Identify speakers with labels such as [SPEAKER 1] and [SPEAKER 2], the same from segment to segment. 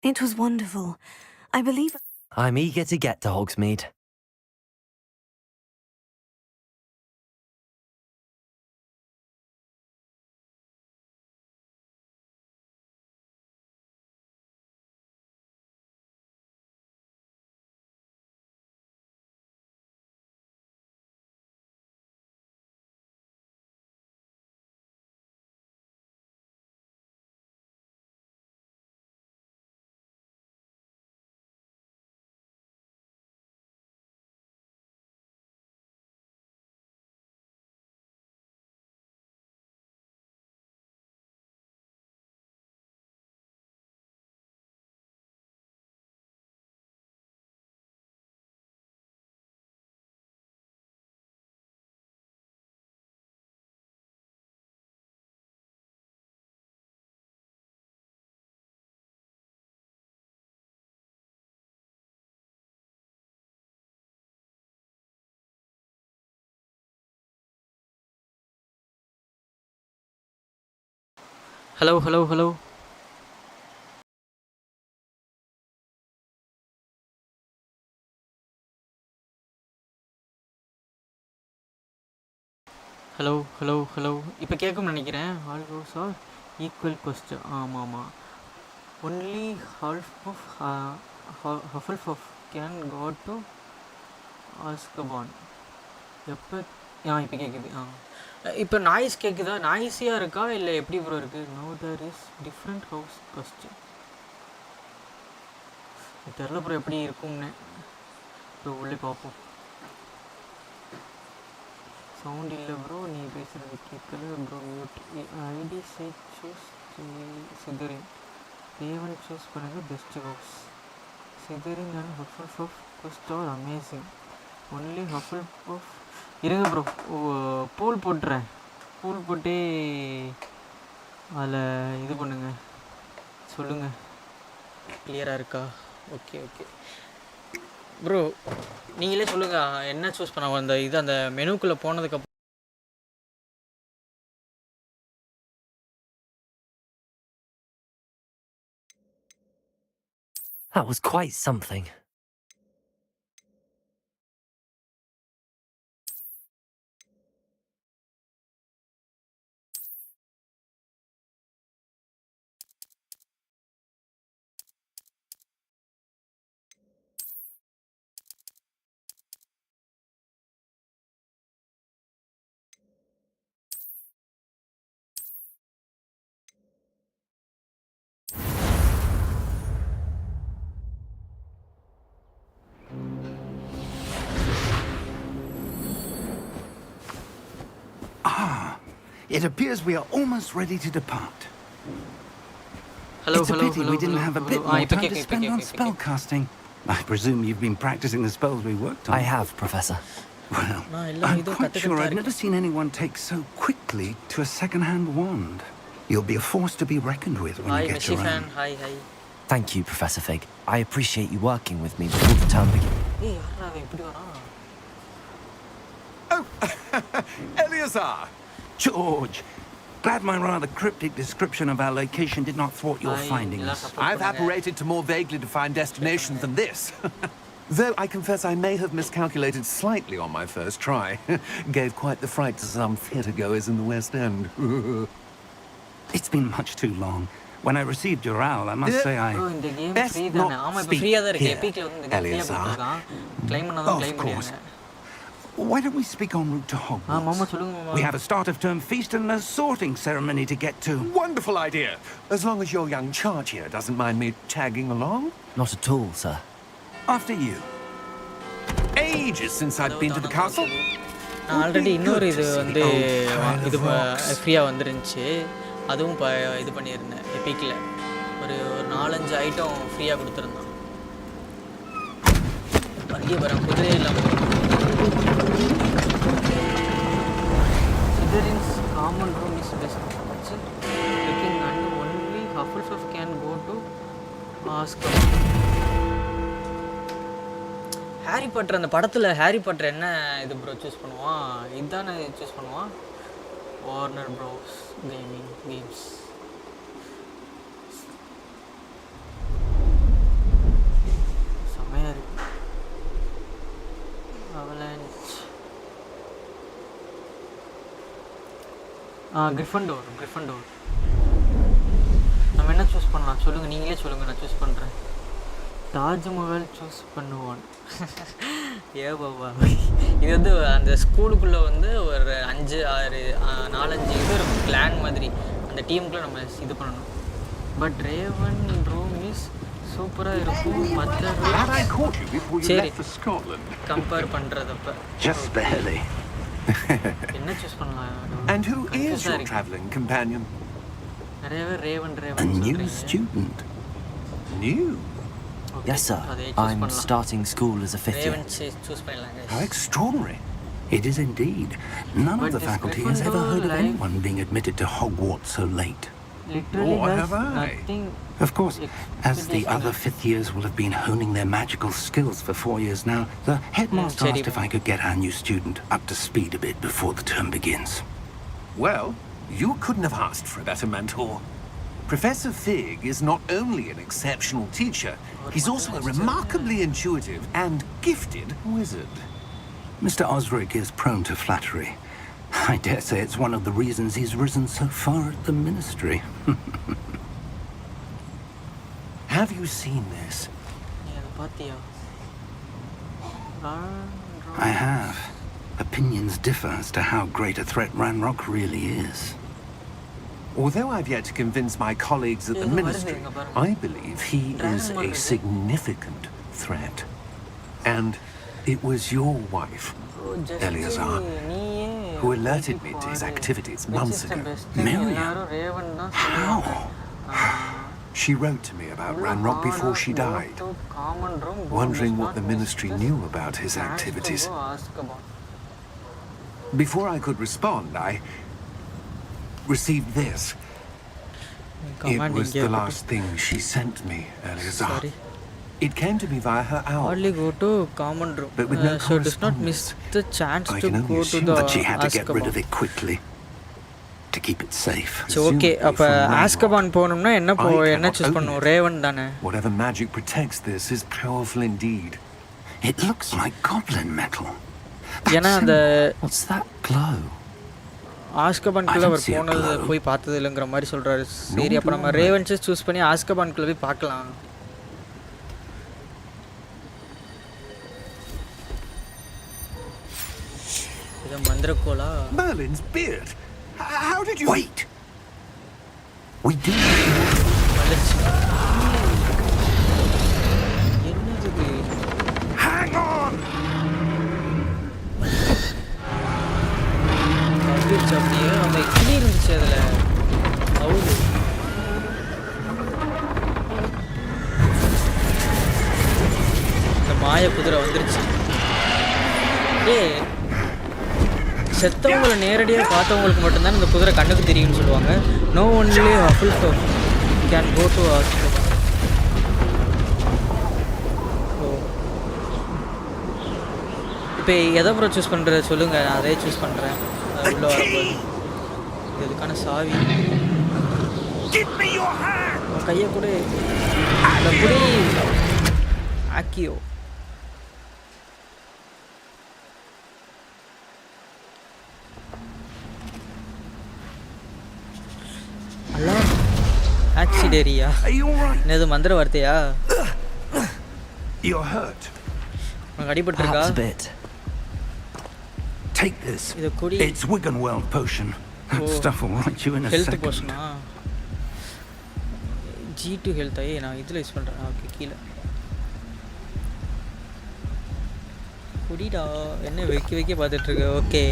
[SPEAKER 1] It was wonderful. I believe...
[SPEAKER 2] I'm eager to get to Hogsmeade.
[SPEAKER 3] Hello. இப்போ கேட்கும்னு நினைக்கிறேன். All rows are equal question. ஆமாம். Only half of Hufflepuff can go to Azkaban. எப்போ இப்போ கேட்குது. இப்போ noise கேட்குதா? நாய்ஸியாக இருக்கா இல்லை எப்படி ப்ரோ இருக்குது? No there is different house question. தெரில ப்ரோ எப்படி இருக்கும்னு. இப்போ உள்ளே பார்ப்போம். சவுண்ட் இல்லை ப்ரோ, நீ பேசுகிறது கேட்கல bro. Mute. I'd said choose Slytherin. தேவன் சூஸ் பண்ணுங்கள் best house. Slytherin and Hufflepuff ghost are amazing. Only Hufflepuff. இருங்க ப்ரோ, போல் போட்டுறேன். போல் போட்டே அதில் இது பண்ணுங்க, சொல்லுங்கள். கிளியராக இருக்கா? ஓகே ப்ரோ, நீங்களே சொல்லுங்கள் என்ன சூஸ் பண்ண. அந்த மெனுக்குள்ளே போனதுக்கப்புறம்
[SPEAKER 2] That was quite something.
[SPEAKER 4] It appears we are almost ready to depart.
[SPEAKER 3] Hello.
[SPEAKER 4] It's a pity we didn't have a bit more time to spend on spellcasting. I presume you've been practicing the spells we worked on.
[SPEAKER 2] I have, Professor.
[SPEAKER 4] Well, I'm quite sure I've never seen anyone take so quickly to a second-hand wand. You'll be a force to be reckoned with when you get your own.
[SPEAKER 3] Hi.
[SPEAKER 2] Thank you, Professor Fig. I appreciate you working with me before the term begins.
[SPEAKER 4] Oh, Eleazar! George! Glad my rather cryptic description of our location did not thwart your finding us.
[SPEAKER 5] I've apparated to more vaguely defined destinations than this. Though I confess I may have miscalculated slightly on my first try. Gave quite the fright to some theatre-goers in the West End.
[SPEAKER 4] It's been much too long. When I received your owl, I must say I...
[SPEAKER 5] Best not speak here, Eleazar. Of course. Why don't we speak en route to Hogwarts?
[SPEAKER 4] We have a start-of-term feast and a sorting ceremony to get to.
[SPEAKER 5] Wonderful idea. As long as your young charge here doesn't mind me tagging along.
[SPEAKER 2] Not at all, sir.
[SPEAKER 4] After you.
[SPEAKER 5] Ages since I've been to the castle.
[SPEAKER 3] Already இன்னொரு இது இது ஃப்ரீயாக வந்துருந்துச்சு. அதுவும் இப்போ இது பண்ணியிருந்தேன் எப்பிக்கில். ஒரு 4-5 ஐட்டம் ஃப்ரீயாக கொடுத்துருந்தான். பறிய போகிறேன் குதிரை இல்லாமல். Slytherin's common room is best. Looking and only Hufflepuff can go to Azkaban. Harry Potter அந்த படத்தில் ஹாரி பாட்டர் என்ன இது ப்ரோ சூஸ் பண்ணுவான்? இதுதானே சூஸ் பண்ணுவான். Warner pros games. கிரிஃபண்டோர் நம்ம என்ன சூஸ் பண்ணலாம் சொல்லுங்கள், நீங்களே சொல்லுங்கள், நான் சூஸ் பண்ணுறேன். தாஜ்மஹால் சூஸ் பண்ணுவான். பாபா இது வந்து அந்த ஸ்கூலுக்குள்ளே வந்து ஒரு 5-6 4-5 இது ஒரு பிளான் மாதிரி அந்த டீமுக்குள்ளே நம்ம இது பண்ணணும். பட் ரேவன் ரூம் இஸ் சூப்பராக இருக்கும். மற்ற சரி கம்பேர் பண்ணுறதப்ப என்ன சூஸ் பண்ணலாம்?
[SPEAKER 5] And who is your traveling companion?
[SPEAKER 3] நிறைய பேர் Raven
[SPEAKER 2] A new student.
[SPEAKER 5] New?
[SPEAKER 2] Yes, sir. I'm starting school as a fifth year.
[SPEAKER 5] How extraordinary.
[SPEAKER 4] It is indeed. None of the faculty has ever heard of anyone being admitted to Hogwarts so late.
[SPEAKER 3] Literally
[SPEAKER 5] have I?
[SPEAKER 4] Of course, as the other fifth years will have been honing their magical skills for 4 years now, the headmaster asked if I could get our new student up to speed a bit before the term begins.
[SPEAKER 5] Well, you couldn't have asked for a better mentor. Professor Fig is not only an exceptional teacher, he's also a remarkably intuitive and gifted wizard.
[SPEAKER 4] Mr. Osric is prone to flattery. I dare say it's one of the reasons he's risen so far at the ministry.
[SPEAKER 5] Have you seen this?
[SPEAKER 4] I have. Opinions differ as to how great a threat Ranrock really is.
[SPEAKER 5] Although I've yet to convince my colleagues at the ministry, I believe he is a significant threat. And it was your wife, Eleazar, who alerted me to his activities months ago.
[SPEAKER 4] Miriam? How?
[SPEAKER 5] She wrote to me about Ranrock before she died, wondering what the ministry knew about his activities. Before I could respond, I received this. It was the last thing she sent me, Eleazar. It came to me via her owl.
[SPEAKER 3] Only go to common room.
[SPEAKER 5] But with no
[SPEAKER 3] so does not miss the chance
[SPEAKER 5] I
[SPEAKER 3] to
[SPEAKER 5] can only
[SPEAKER 3] go to
[SPEAKER 5] assume
[SPEAKER 3] the
[SPEAKER 4] But she had to get rid of
[SPEAKER 3] Azkaban.
[SPEAKER 4] it quickly to keep it safe.
[SPEAKER 3] So okay, அப்ப
[SPEAKER 5] Presumably from
[SPEAKER 3] Azkaban போணும்னா என்ன
[SPEAKER 5] I
[SPEAKER 3] என்ன
[SPEAKER 5] cannot
[SPEAKER 3] choose
[SPEAKER 5] own
[SPEAKER 3] பண்ணுவோம்?
[SPEAKER 5] it.
[SPEAKER 3] Raven தானே.
[SPEAKER 5] Whatever magic protects this is powerful indeed.
[SPEAKER 4] It looks like goblin metal.
[SPEAKER 3] ஏன்னா அந்த
[SPEAKER 2] What's that glow?
[SPEAKER 3] ஆஸ்கபான்குள்ள our
[SPEAKER 4] I don't see a
[SPEAKER 3] போனது
[SPEAKER 4] glow.
[SPEAKER 3] போய் பார்த்தது இல்லைங்கிற மாதிரி சொல்றாரு. சரி அப்ப நம்ம ரேவன்ஸை சூஸ் பண்ணி ஆஸ்கபான்குள்ள போய் பார்க்கலாம். இது மந்திரக்கோலா.
[SPEAKER 5] Merlin's beard. How did you...
[SPEAKER 4] Wait! We do.
[SPEAKER 3] வந்துருச்சு. என்னது இது?
[SPEAKER 4] Hang on!
[SPEAKER 3] வந்துருச்சு அப்படியே. அந்த கிளி இருந்துச்சு அதுல. அவுது. இந்த மாய குதிரை வந்துருச்சு. செத்தவங்களை நேரடியாக பார்த்தவங்களுக்கு மட்டும்தான் இந்த குதிரை கண்ணுக்கு தெரியும்னு சொல்லுவாங்க. No only full stop can go to hospital. ஓ இப்போ எதை அப்புறம் சூஸ் பண்ணுறது சொல்லுங்கள், நான் அதே சூஸ் பண்ணுறேன். உள்ள வரும்போது இதுக்கான சாவி உன் கையை கூட அந்த புடி ஆக்கியோ. ஆக்சிடேரியா என்னது மந்திர வார்த்தையா?
[SPEAKER 4] You're hurt.
[SPEAKER 3] உனக்கு அடிபட்டிருக்கா?
[SPEAKER 2] Perhaps a bit.
[SPEAKER 4] Take this.
[SPEAKER 3] இது குடி.
[SPEAKER 4] It's Wiggenweld potion. That stuff will right you in a
[SPEAKER 3] health
[SPEAKER 4] second.
[SPEAKER 3] போஷனா? G2 health. நான் இதில் யூஸ் பண்ணுறேன். ஓகே கீழே குடிடா. என்ன வைக்க பார்த்துட்ருக்க? Okay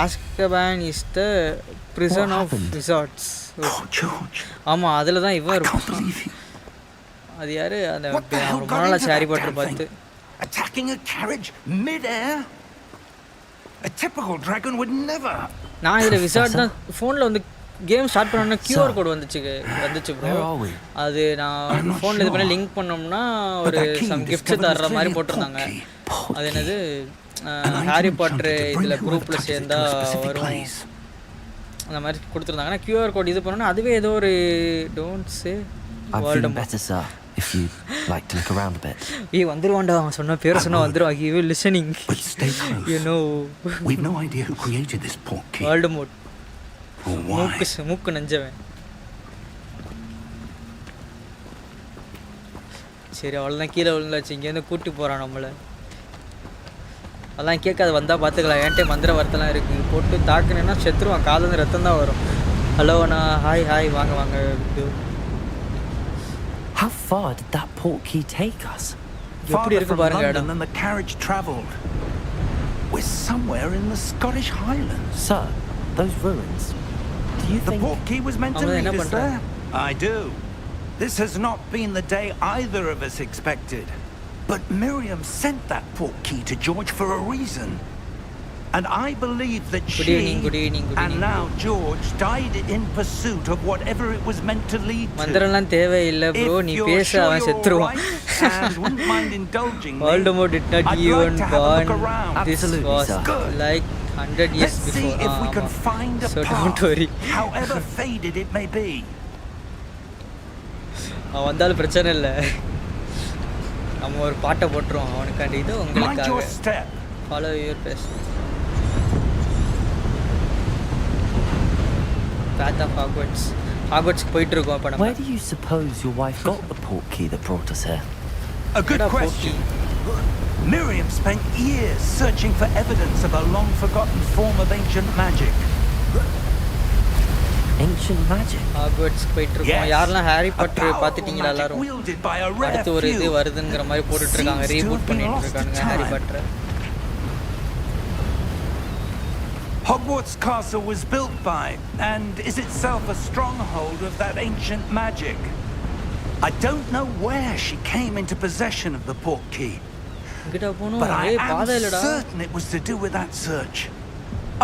[SPEAKER 3] Azkaban is the prison of wizards.
[SPEAKER 4] Oh, George.
[SPEAKER 3] ஆமாம் அதில் தான் இவன்
[SPEAKER 4] I can't
[SPEAKER 3] இருப்பான்.
[SPEAKER 4] believe you.
[SPEAKER 3] அது யார்? அந்த
[SPEAKER 4] What the hell
[SPEAKER 3] ரொம்ப
[SPEAKER 4] got
[SPEAKER 3] நாளாக
[SPEAKER 4] into
[SPEAKER 3] sorry
[SPEAKER 4] that
[SPEAKER 3] Potter
[SPEAKER 4] damn
[SPEAKER 3] பார்த்து.
[SPEAKER 4] thing? Attacking a carriage mid-air? A typical dragon would never.
[SPEAKER 3] நான் இதில் விசார்ட் தான் ஃபோனில் வந்து கேம் ஸ்டார்ட் பண்ணோன்னா கியூஆர் கோடு வந்துச்சு ப்ரோ.
[SPEAKER 2] Where are we?
[SPEAKER 3] அது நான் ஃபோனில் இது பண்ணி லிங்க் பண்ணோம்னா ஒரு சம் கிஃப்ட்ஸ் தர்ற மாதிரி போட்டிருந்தாங்க. அது என்னது ஹாரி பாட்டர் இதில் குரூப்பில் சேர்ந்தா வரும் அந்த மாதிரி கொடுத்துருந்தாங்க. ஆனால் கியூஆர் கோட் இது பண்ணோன்னா அதுவே ஏதோ ஒரு don't say
[SPEAKER 2] I'm feeling better, sir, if you'd like to look around a bit.
[SPEAKER 3] வந்துருவான்டா அவன் சொன்ன பேரை சொன்னா வந்துருவான். He will listening.
[SPEAKER 4] But stay close.
[SPEAKER 3] You know.
[SPEAKER 4] We've no idea who created this portkey.
[SPEAKER 3] Voldemort.
[SPEAKER 4] or why.
[SPEAKER 3] மூக்கு நஞ்சவன். சரி அவ்வளோதான், கீழே விழுந்தாச்சு. இங்கேருந்து கூட்டி போகிறான் நம்மளை. அதெல்லாம் கேட்காது, வந்தால் பார்த்துக்கலாம். என்கிட்ட மந்திர வார்த்தைலாம் இருக்குது. போட்டு தாக்குனேன்னா செத்துருவான். காலேருந்து ரத்தம் தான் வரும். ஹலோ அண்ணா, ஹாய் வாங்க வாங்க.
[SPEAKER 2] How far did that portkey take us?
[SPEAKER 3] எப்படி இருக்கு பாருங்க இடம்.
[SPEAKER 4] Than the carriage travelled. We're somewhere in the Scottish Highlands.
[SPEAKER 2] Sir, those ruins. Do you
[SPEAKER 4] The
[SPEAKER 2] think...
[SPEAKER 4] portkey was meant to lead us there? I do. This has not been the day either of us expected. But Miriam sent that portkey to George for a reason. And I believe that she and now George died in pursuit of whatever it was meant to lead to.
[SPEAKER 3] மந்திரம்லாம் தேவையில்லை bro, நீ பேச அவன் செத்துருவான்.
[SPEAKER 4] And wouldn't mind indulging me.
[SPEAKER 3] Voldemort did not even born. This was
[SPEAKER 2] Absolutely,
[SPEAKER 3] like 100 years
[SPEAKER 4] Let's
[SPEAKER 3] before.
[SPEAKER 4] see if we can find a
[SPEAKER 3] So
[SPEAKER 4] path,
[SPEAKER 3] don't worry.
[SPEAKER 4] however faded it may be.
[SPEAKER 3] அவன் வந்தாலும் பிரச்சனை இல்லை, நம்ம ஒரு பாட்டை போட்டுருவோம் அவனுக்காண்டி. இது
[SPEAKER 4] Mind your
[SPEAKER 3] உங்களுக்காக.
[SPEAKER 4] step.
[SPEAKER 3] Follow your pace. Path of Hogwarts. Hogwarts போயிட்டு இருக்கோம் அப்ப நம்ம.
[SPEAKER 2] Where do you suppose your wife got the portkey that brought us here?
[SPEAKER 4] A good question. Miriam spent years searching for evidence of a long-forgotten form of ancient magic.
[SPEAKER 2] Ancient magic?
[SPEAKER 3] Hogwarts போயிட்டு இருக்கோம். யாரெல்லாம் Harry Potter பார்த்துட்டீங்களா எல்லாரும்?
[SPEAKER 4] wielded by a rare
[SPEAKER 3] அடுத்து ஒரு இது
[SPEAKER 4] few.
[SPEAKER 3] வருதுங்கிற மாதிரி போட்டுட்டு இருக்காங்க, ரீபூட் பண்ணிட்டு இருக்காங்க Harry Potter.
[SPEAKER 4] Hogwarts Castle was built by, and is itself a stronghold of that ancient magic. I don't know where she came into possession of the portkey,
[SPEAKER 3] இங்கடா போணும்.
[SPEAKER 4] but I
[SPEAKER 3] ஏய்
[SPEAKER 4] am
[SPEAKER 3] பாதை இல்லடா.
[SPEAKER 4] certain it was to do with that search.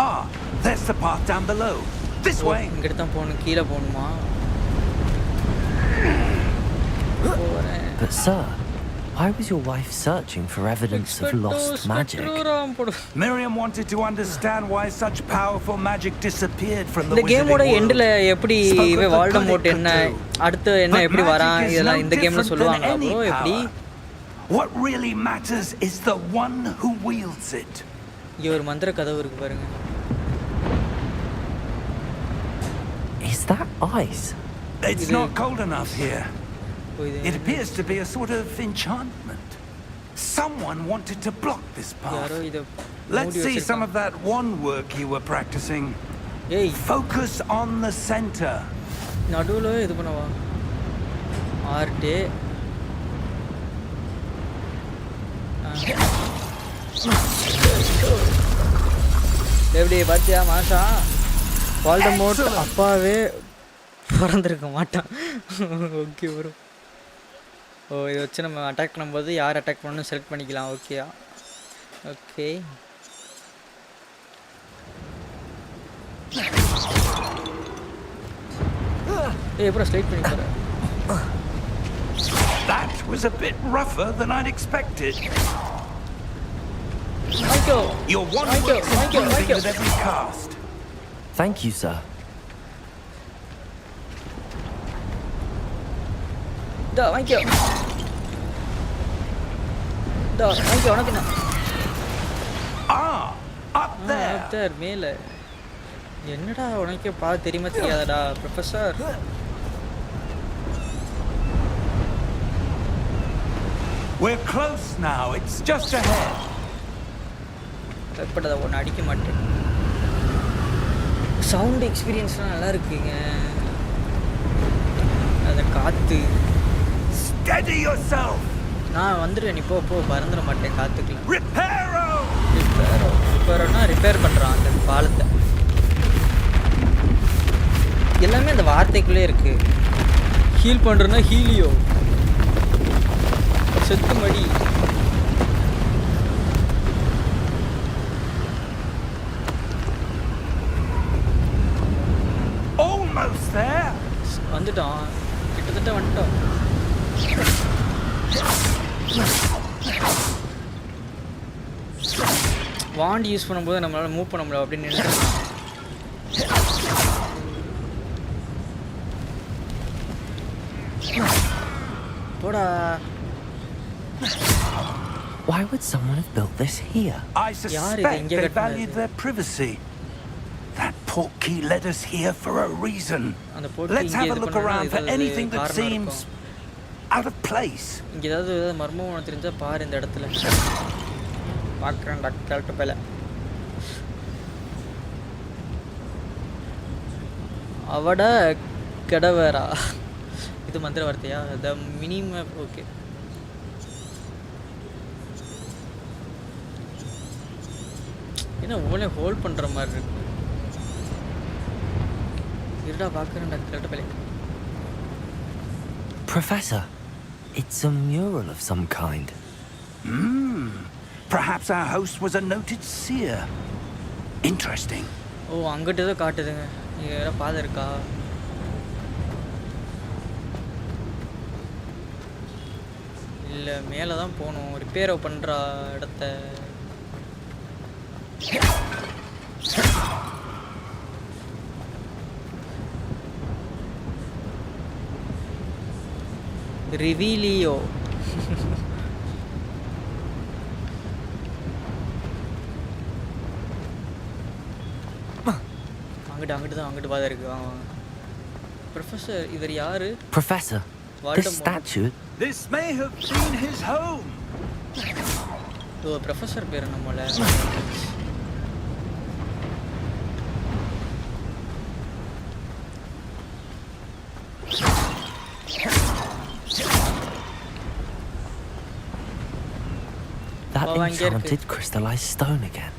[SPEAKER 4] Ah, there's the path down below. This way.
[SPEAKER 3] இங்கட தான் போணும், கீழ போணுமா? போறேன்.
[SPEAKER 2] But sir, why was your wife searching for evidence of lost magic?
[SPEAKER 4] Miriam wanted to understand why such powerful magic disappeared from the
[SPEAKER 3] இந்த கேமோட
[SPEAKER 4] wizarding
[SPEAKER 3] எண்ட்ல
[SPEAKER 4] world.
[SPEAKER 3] எப்படி இவன் வால்டமோர்ட் என்ன அடுத்து என்ன எப்படி வரான் இதெல்லாம் இந்த கேம்ல சொல்லுவாங்க ப்ரோ. எப்படி
[SPEAKER 4] What really matters is the one who wields it.
[SPEAKER 3] இங்க ஒரு மந்திர கதவு இருக்கு பாருங்க.
[SPEAKER 2] Is that ice?
[SPEAKER 4] It's not cold enough here. It appears to be a sort of enchantment. Someone wanted to block this path. Let's see some of that wand work you were practicing. Focus on the center.
[SPEAKER 3] நடுவுல இது பண்ணவா? ஆர்டே எப்படி பாத்தியா மாஷா? வால்டமோர்ட் அப்பாவே பிறந்திருக்க மாட்டான். Okay bro. ஓ இதை வச்சு நம்ம அட்டாக் பண்ணும்போது யார் அட்டாக் பண்ணணும் செலக்ட் பண்ணிக்கலாம். ஓகேயா? ஓகே எப்பறம் ஸ்லைட் பண்ணி போகிறேன்.
[SPEAKER 4] That was a bit rougher than I'd expected. Your wand works improving with every cast.
[SPEAKER 2] Thank you, sir.
[SPEAKER 3] வாங்கிக்கோ உனக்கு என்ன?
[SPEAKER 4] Up there.
[SPEAKER 3] மேல என்னடா உனக்கு பார்த்து தெரியுமா தெரியாதடா professor?
[SPEAKER 4] We're close now. It's just ahead.
[SPEAKER 3] எப்படா ஒன்று அடிக்க மாட்டேன். சவுண்ட் எக்ஸ்பீரியன்ஸ்லாம் நல்லா இருக்குங்க. அந்த காற்று.
[SPEAKER 4] Steady yourself.
[SPEAKER 3] நான் வந்துடுவேன், நீ போ பறந்துட மாட்டேன் காற்றுக்குலாம். ரிப்பேரோனா ரிப்பேர் பண்ணுறான் அந்த பாலத்தை. எல்லாமே அந்த வார்த்தைக்குள்ளே இருக்கு. ஹீல் பண்ணுறோன்னா ஹீலியோ செத்து மடி.
[SPEAKER 4] Almost there.
[SPEAKER 3] வந்துட்டோம், கிட்டத்தட்ட வந்துட்டோம். வாண்ட் யூஸ் பண்ணும்போது நம்மளால மூவ் பண்ண முடியல அப்படின்னு நினைக்கிறேன். போடா.
[SPEAKER 2] Why would someone have built this here?
[SPEAKER 4] I suspect they valued their privacy. That portkey led us here for a reason.
[SPEAKER 3] அந்த portkey
[SPEAKER 4] Let's have
[SPEAKER 3] இங்கே
[SPEAKER 4] a
[SPEAKER 3] இது
[SPEAKER 4] look
[SPEAKER 3] பண்ணா
[SPEAKER 4] around for
[SPEAKER 3] ஏதாவது
[SPEAKER 4] anything that
[SPEAKER 3] காரணம்
[SPEAKER 4] seems
[SPEAKER 3] இருக்கும்.
[SPEAKER 4] out of place.
[SPEAKER 3] இங்கே ஏதாவது மர்மம் உனக்கு தெரிஞ்சா பாரு இந்த இடத்துல. பார்க்குறேன் டாக்டர் பேல. அவட கடவரா இது மந்திர வார்த்தையா? த மினிமம் ஓகே. என்ன ஓலே ஹோல்ட் பண்ணுற மாதிரி இருக்கு. இருடா பார்க்குறேன் டாக்டர் பேல.
[SPEAKER 2] Professor, it's a mural of some kind.
[SPEAKER 4] Perhaps our host was a noted seer. Interesting.
[SPEAKER 3] ஓ அங்கிட்ட ஏதோ காட்டுதுங்க. இங்கே வேறு பாதை இருக்கா? இல்லை மேலே தான் போகணும். ரிப்பேரை பண்ணுற இடத்த ரிவீலியோ. அங்கிட்டு பாதை இருக்கு. ப்ரொஃபஸர் இவர் யாரு?
[SPEAKER 2] Professor, this statue...
[SPEAKER 4] This may have been his home.
[SPEAKER 3] ஓ ப்ரொஃபஸர் பேர் நம்மள.
[SPEAKER 2] That enchanted crystallized stone again.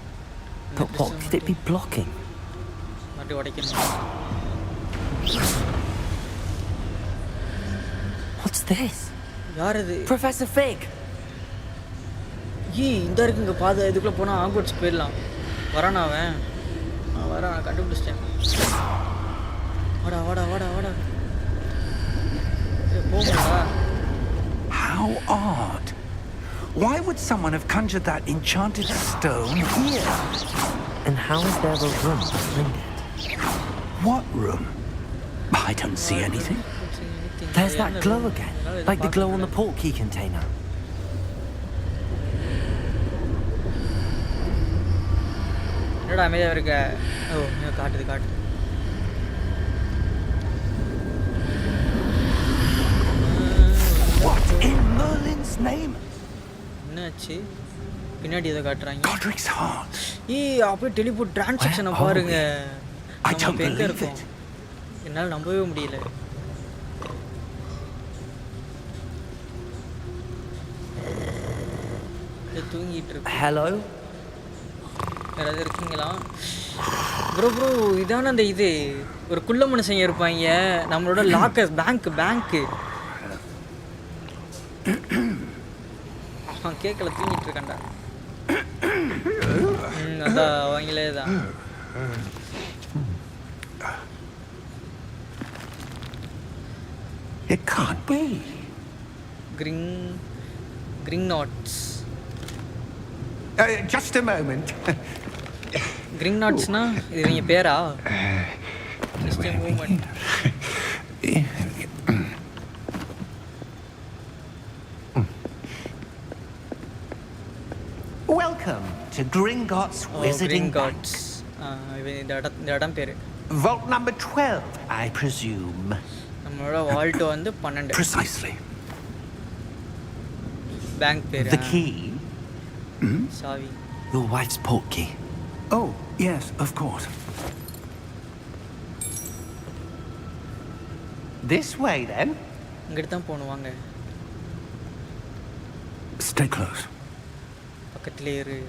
[SPEAKER 2] But what could it be blocking?
[SPEAKER 3] மறுபடியும் உடைக்கணும்.
[SPEAKER 2] What's this?
[SPEAKER 3] யார் இது?
[SPEAKER 2] Professor Fig!
[SPEAKER 3] இந்த இருக்குங்க பாதை. இதுக்குள்ளே போனால் ஹாக்வர்ட்ஸ் போயிடலாம். வரானா அவன்? வரான், கண்டுபிடிச்சிட்டேன். வாடா போகடா.
[SPEAKER 4] How odd. Why would someone have conjured that enchanted stone here?
[SPEAKER 2] And how is there a room behind it?
[SPEAKER 4] What room? I don't see anything.
[SPEAKER 2] There's that glow again, like the glow on the portkey container.
[SPEAKER 3] என்னடா அமைதியாக இருக்க? ஓ காட்டுது.
[SPEAKER 4] What in Merlin's name?
[SPEAKER 3] என்னாச்சு? பின்னாடி ஏதோ காட்டுறாங்க.
[SPEAKER 4] Godric's heart.
[SPEAKER 3] அப்படியே teleport டிரான்சாக்ஷனை பாருங்க.
[SPEAKER 4] I don't
[SPEAKER 3] நம்ம எங்கே
[SPEAKER 4] believe
[SPEAKER 3] இருக்கோம்?
[SPEAKER 4] it.
[SPEAKER 3] என்னால் நம்பவே முடியல. தூங்கிட்டு இருக்கு.
[SPEAKER 2] Hello?
[SPEAKER 3] யாராவது இருக்கீங்களா? ப்ரோ இதான அந்த இது ஒரு குள்ள மனுஷங்க இருப்பாங்க. நம்மளோட லாக்கர் பேங்க்கு அவன் கேட்கல, தூங்கிட்டு இருக்கான்டா. அதான் அவங்களே தான்.
[SPEAKER 4] It can't be.
[SPEAKER 3] Green knots.
[SPEAKER 4] Just a moment.
[SPEAKER 3] Green knotsனா இது நீங்க பேரா? Just a moment.
[SPEAKER 4] Welcome to Gringotts Wizarding Bank.
[SPEAKER 3] இந்த இடம் பேரு.
[SPEAKER 4] Vault number 12, I presume.
[SPEAKER 3] நம்மளோட வால்ட் வந்து 12.
[SPEAKER 4] Precisely.
[SPEAKER 3] பேங்க் பேரு.
[SPEAKER 4] The key?
[SPEAKER 3] சாவி.
[SPEAKER 2] Your wife's portkey.
[SPEAKER 4] Oh, yes, of course. This way, then.
[SPEAKER 3] இங்கிட்டு தான் போகணும், வாங்க.
[SPEAKER 4] Stay close.
[SPEAKER 3] பக்கத்திலே இரு.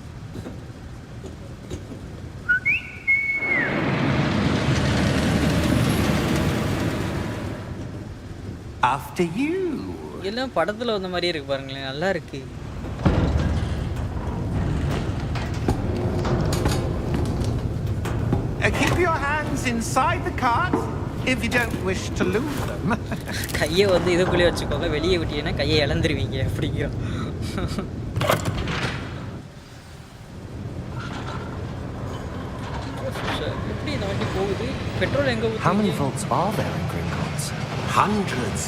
[SPEAKER 4] After you.
[SPEAKER 3] எல்லாம் படத்துல வந்த மாதிரியே இருக்கு பாருங்களேன், நல்லா இருக்கு.
[SPEAKER 4] Keep your hands inside the cart if you don't wish to lose them.
[SPEAKER 3] கையை வந்து இதுக்குள்ளே வச்சுக்கோங்க, வெளியே விட்டீங்கன்னா கையை இழந்துருவீங்க அப்படிங்கிற. எப்படி இந்த வண்டி போகுது? பெட்ரோல் எங்க ஊத்துறீங்க?
[SPEAKER 2] How many vaults are there in Gringotts?
[SPEAKER 4] Hundreds.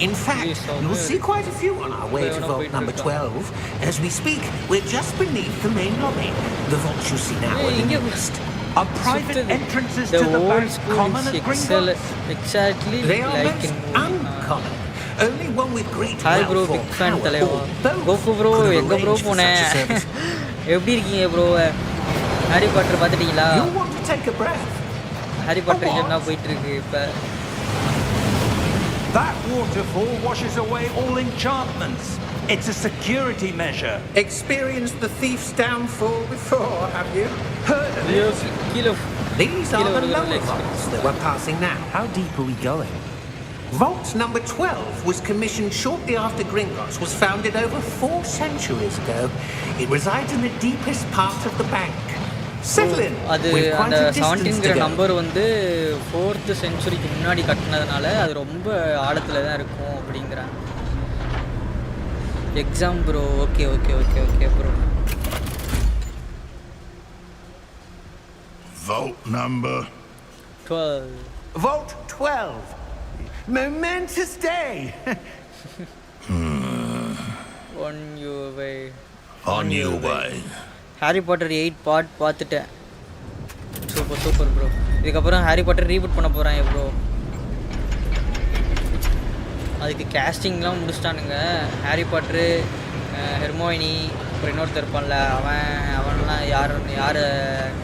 [SPEAKER 4] In fact, you'll see quite a few on our way to vault number 12. As we speak, we're just beneath the main lobby. The vaults you see now are the newest. Are private entrances
[SPEAKER 3] the
[SPEAKER 4] to the
[SPEAKER 3] old
[SPEAKER 4] bank
[SPEAKER 3] school
[SPEAKER 4] common
[SPEAKER 3] is
[SPEAKER 4] at Gringotts?
[SPEAKER 3] exactly
[SPEAKER 5] They are
[SPEAKER 3] like
[SPEAKER 5] most
[SPEAKER 3] in movie.
[SPEAKER 5] uncommon. Only one with great
[SPEAKER 3] Hi bro,
[SPEAKER 5] wealth or
[SPEAKER 3] big fan
[SPEAKER 5] power
[SPEAKER 3] தலைவா.
[SPEAKER 5] or both
[SPEAKER 3] Coco bro,
[SPEAKER 5] could have
[SPEAKER 3] எங்க bro
[SPEAKER 5] arranged for
[SPEAKER 3] போனே?
[SPEAKER 5] such a service.
[SPEAKER 3] எப்படி இருக்கீங்க bro? Harry Potter பாத்துட்டீங்களா?
[SPEAKER 5] You'll want to take a breath.
[SPEAKER 3] Harry Potter என்ன போயிட்டு இருக்கு இப்ப?
[SPEAKER 4] That waterfall washes away all enchantments. It's a security measure.
[SPEAKER 5] Experienced the thief's downfall before, have you?
[SPEAKER 4] Heard of it?
[SPEAKER 3] கீழ
[SPEAKER 5] These are the lower vaults that we're passing now.
[SPEAKER 2] How deep are we going?
[SPEAKER 5] Vault number 12 was commissioned shortly after Gringotts was founded over 4 centuries ago. It resides in the deepest part of the bank. Settle in.
[SPEAKER 3] அது
[SPEAKER 5] We've quite
[SPEAKER 3] அந்த
[SPEAKER 5] a distance
[SPEAKER 3] 17ங்கிற
[SPEAKER 5] to go.
[SPEAKER 3] Number வந்து 4th செஞ்சுரிக்கு முன்னாடி கட்டினதுனால அது ரொம்ப ஆழத்துல தான் இருக்கும் அப்படிங்கறாங்க. Exam bro. Okay bro.
[SPEAKER 6] Vault number
[SPEAKER 3] 12.
[SPEAKER 4] Vault 12. Momentous day.
[SPEAKER 3] On your way.
[SPEAKER 6] on your way.
[SPEAKER 3] Harry Potter 8 part பார்த்துட்டேன். Super bro. இதுக்கப்புறம் ஹாரி பாட்டர் ரீபூட் பண்ண போறாங்க ப்ரோ. அதுக்கு கேஸ்டிங்லாம் முடிச்சிட்டானுங்க. ஹாரி பாட்டர், ஹெர்மோயினி, அப்புறம் இன்னொருத்தர் இருப்பான்ல அவன்லாம் யாரை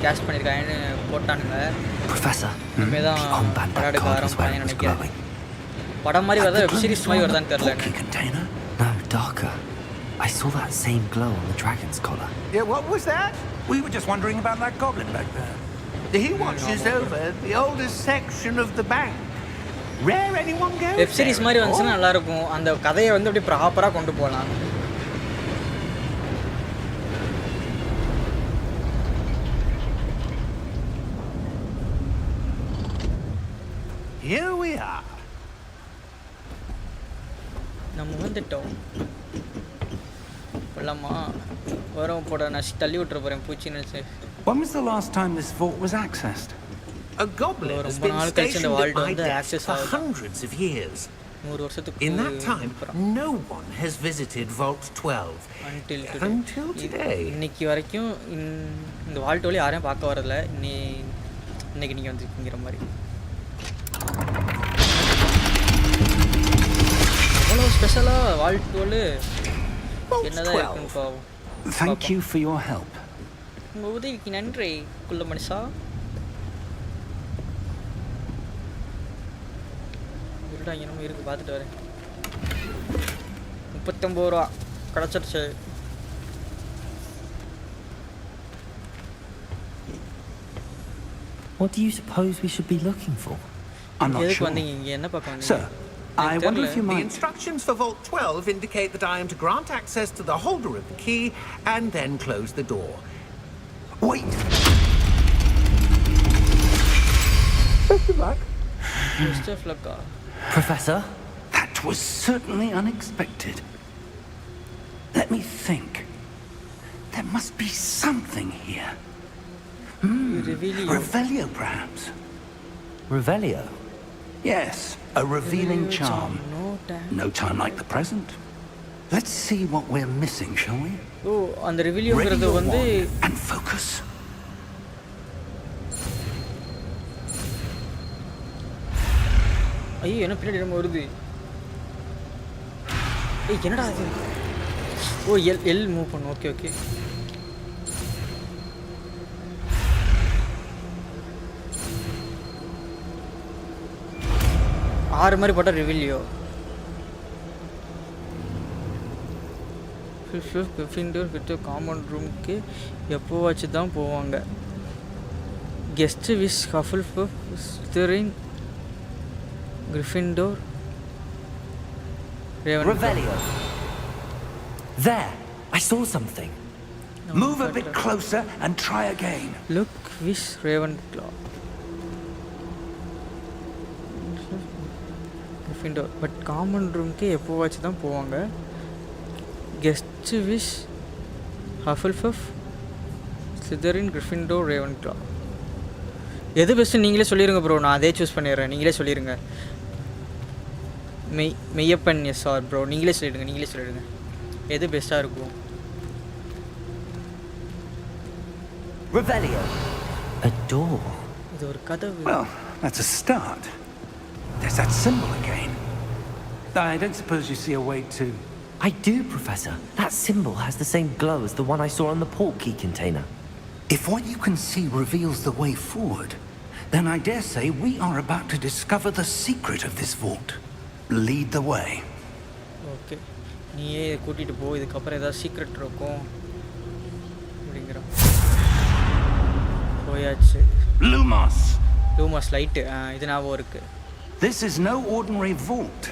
[SPEAKER 3] கேஸ்ட் பண்ணியிருக்காங்கன்னு போட்டானுங்க.
[SPEAKER 2] Professor,
[SPEAKER 3] இனிமேதான்
[SPEAKER 2] the armband that
[SPEAKER 3] படம் எடுக்க
[SPEAKER 2] card was
[SPEAKER 3] ஆரம்பிப்பாங்கன்னு
[SPEAKER 2] wearing was
[SPEAKER 3] நினைக்கிறேன்.
[SPEAKER 2] glowing.
[SPEAKER 3] படம் மாதிரி வருதா வெப் சீரிஸ் மாதிரி வருதான்னு தெரியல.
[SPEAKER 4] Portkey container?
[SPEAKER 2] No, darker. I saw that same glow on the dragon's collar.
[SPEAKER 4] Yeah, what was that? We were just wondering about that goblin back there.
[SPEAKER 5] He watches over the oldest section of the bank. Rare anyone goes
[SPEAKER 3] web series
[SPEAKER 5] there
[SPEAKER 3] மாதிரி
[SPEAKER 5] at
[SPEAKER 3] வந்துச்சுன்னா
[SPEAKER 5] all.
[SPEAKER 3] நல்லா இருக்கும். அந்த கதையை வந்து அப்படியே ப்ராப்பரா கொண்டு போகலாம்.
[SPEAKER 5] Here we are.
[SPEAKER 3] நம்ம வந்துட்டோம். போலாமா? வரோம் போட நான் தள்ளி விட்டுற போறேன் பூச்சி நினைச்சு.
[SPEAKER 4] When was the last time this vault was accessed?
[SPEAKER 5] A goblin has been stationed at my desk for hundreds of years.
[SPEAKER 3] 100 வருஷத்துக்கு
[SPEAKER 5] In that time, no one has visited Vault 12 until today.
[SPEAKER 3] இன்னைக்கு வரைக்கும் இந்த Walt வழி யாரையும் பார்க்க வரல. இன்னைக்கு நீங்க வந்துருக்கீங்கிற மாதிரி. அவ்வளோ ஸ்பெஷலா வால்ட் வழி என்னதான் இருக்குன்னு பாவம்.
[SPEAKER 4] Thank you for your help.
[SPEAKER 3] உங்க உதவிக்கு நன்றி குள்ள மனுஷா. இருடா என்னமோ இருக்கு பார்த்துட்டு வரேன். 39 ரூபா கிடச்சிருச்சு.
[SPEAKER 2] What do you suppose we should be looking for?
[SPEAKER 4] I'm not
[SPEAKER 3] எதுக்கு
[SPEAKER 4] sure.
[SPEAKER 3] வந்தீங்க இங்க? என்ன பார்க்க வந்தீங்க?
[SPEAKER 4] Sir, I wonder if you
[SPEAKER 5] The
[SPEAKER 4] might...
[SPEAKER 5] instructions for Vault 12 indicate that I am to grant access to the holder of the key and then close the door.
[SPEAKER 4] Wait!
[SPEAKER 3] Best of luck.
[SPEAKER 2] Professor?
[SPEAKER 4] That was certainly unexpected. Let me think. There must be something here.
[SPEAKER 3] Revelio.
[SPEAKER 4] Revelio, perhaps.
[SPEAKER 2] Revelio?
[SPEAKER 4] Yes, a revealing charm.
[SPEAKER 3] No time.
[SPEAKER 4] No time like the present. Let's see what we're missing, shall we?
[SPEAKER 3] ஓ அந்த
[SPEAKER 4] Ready
[SPEAKER 3] ரிவிலியோங்கிறது
[SPEAKER 4] your
[SPEAKER 3] வந்து
[SPEAKER 4] wand and focus.
[SPEAKER 3] ஐயோ என்ன பின்னாடி நம்ம வருது. ஏய் என்னடா இது? ஓ எல் மூவ் பண்ணு. ஓகே. ஆறு மாதிரி போட்டால் ரிவிலியோ. கிரிஃபிண்டோர் கிட்ட காமன் ரூமுக்கு எப்போ வச்சு தான் போவாங்க. Guest with Hufflepuff Slytherin Gryffindor
[SPEAKER 2] Revelio. There! I saw something.
[SPEAKER 4] Move a bit closer and try again.
[SPEAKER 3] Look with Ravenclaw Gryffindor but common ரூமுக்கு எப்போ வச்சு தான் போவாங்க. Guest wish Hufflepuff Slytherin Gryffindor Ravenclaw. எது பெஸ்ட்டு நீங்களே சொல்லிடுங்க ப்ரோ. நான் அதே சூஸ் பண்ணிடுறேன். நீங்களே சொல்லிடுங்க. Meiyappan S R bro. நீங்களே சொல்லிடுங்க எது பெஸ்ட்டாக இருக்கும்.
[SPEAKER 2] Revelio. A door.
[SPEAKER 3] இது ஒரு கதவு.
[SPEAKER 4] Well, that's a start. There's that symbol again. I don't suppose you see a way to...
[SPEAKER 2] I do, Professor. That symbol has the same glow as the one I saw on the portkey container.
[SPEAKER 4] If what you can see reveals the way forward, then I dare say we are about to discover the secret of this vault. Lead the way.
[SPEAKER 3] Okay, நீயே கூட்டிகிட்டு போ, இதுக்கப்புறம் ஏதாவது secret இருக்கும் அப்படிங்கிறான். போயாச்சு.
[SPEAKER 4] Lumos!
[SPEAKER 3] லூமாஸ் light, இது ஞாபகம் இருக்கு.
[SPEAKER 4] This is no ordinary vault.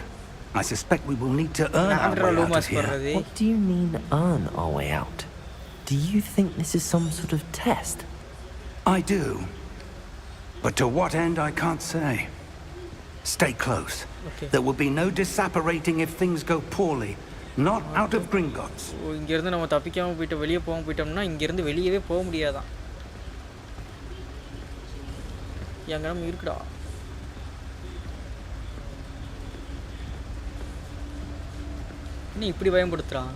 [SPEAKER 4] I suspect we will need to earn our way out of here.
[SPEAKER 2] What do you mean, earn our way out? Do you think this is some sort of test?
[SPEAKER 4] I do. But to what end, I can't say. Stay close.
[SPEAKER 3] Okay.
[SPEAKER 4] There will be no disapparating if things go poorly. Not out of Gringotts.
[SPEAKER 3] இங்கேருந்து நம்ம தப்பிக்காமல் போயிட்டு வெளியே போயிட்டோம்னா இங்கேருந்து வெளியவே போக முடியாதான். எங்க நம்ம இருக்குடா. நீ இப்படி பயன்படுத்துறான்.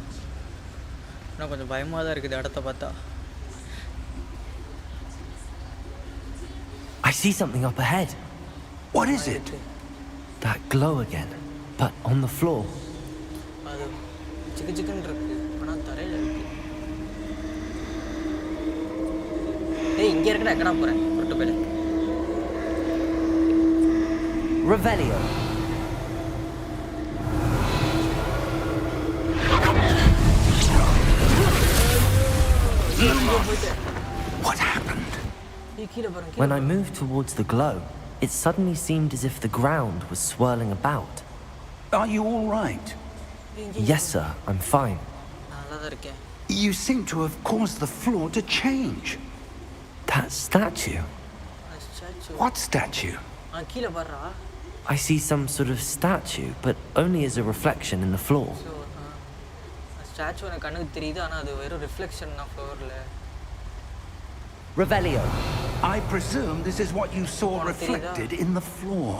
[SPEAKER 3] நான் கொஞ்சம் பயமாக தான் இருக்குது இடத்த பார்த்தா.
[SPEAKER 2] I see something up ahead.
[SPEAKER 4] What is it?
[SPEAKER 2] That glow again, but on the floor.
[SPEAKER 3] அது சிக்கன் இருக்கு, ஆனால் தரையில் இருக்கு. ஏய், இங்கே இருக்கடா, எங்கடா போகிறேன்? விட்டு போயிடு.
[SPEAKER 2] Revelio.
[SPEAKER 4] What happened?
[SPEAKER 2] When I moved towards the glow, it suddenly seemed as if the ground was swirling about.
[SPEAKER 4] Are you all right?
[SPEAKER 2] Yes, sir, I'm fine.
[SPEAKER 4] You seem to have caused the floor to change.
[SPEAKER 2] That statue?
[SPEAKER 4] What statue?
[SPEAKER 2] I see some sort of statue, but only as a reflection in the floor. Revelio.
[SPEAKER 4] I presume this is what you saw reflected in the floor.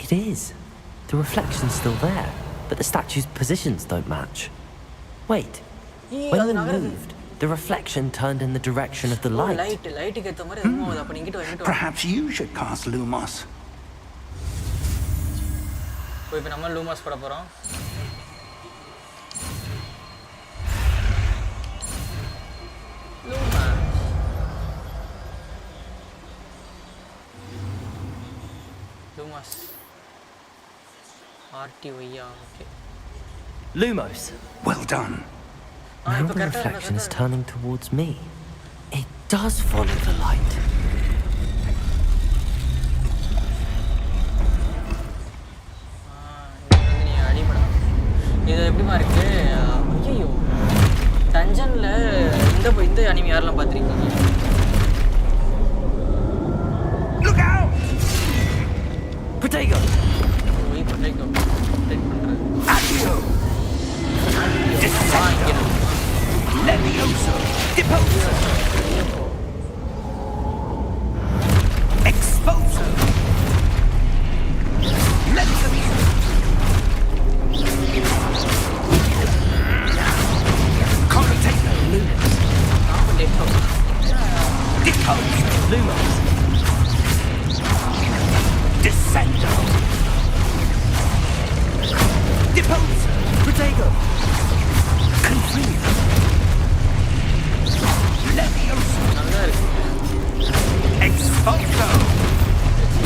[SPEAKER 2] It is. The reflection's still there, but the statue's positions don't match. Wait. When you moved, the reflection turned in the direction of the light.
[SPEAKER 4] Perhaps you should cast Lumos.
[SPEAKER 3] இப்போ நம்ம லூமாஸ் போட போகிறோம். Lumos. RTY, okay.
[SPEAKER 2] Lumos.
[SPEAKER 4] Well done.
[SPEAKER 2] Now the reflection is turning towards me. It does follow the light.
[SPEAKER 3] இது எப்படிமா இருக்கு? ஐயோ, டஞ்சனில் இந்த anime யாரெல்லாம் பார்த்துருக்கீங்க?
[SPEAKER 2] Look out! Potato!
[SPEAKER 3] போய் பொட்டேட்டோ ட்ரைட் பண்ணுறது.
[SPEAKER 4] Accio! Descendo! Levioso! Deposo! Exposo! Levioso! Commentator! Lumos! Deposo!
[SPEAKER 2] Lumos!
[SPEAKER 4] Descendo! Deposo!
[SPEAKER 2] Potato!
[SPEAKER 4] Confringo! Levioso!
[SPEAKER 3] நல்லா இருக்கு.
[SPEAKER 4] Exposo!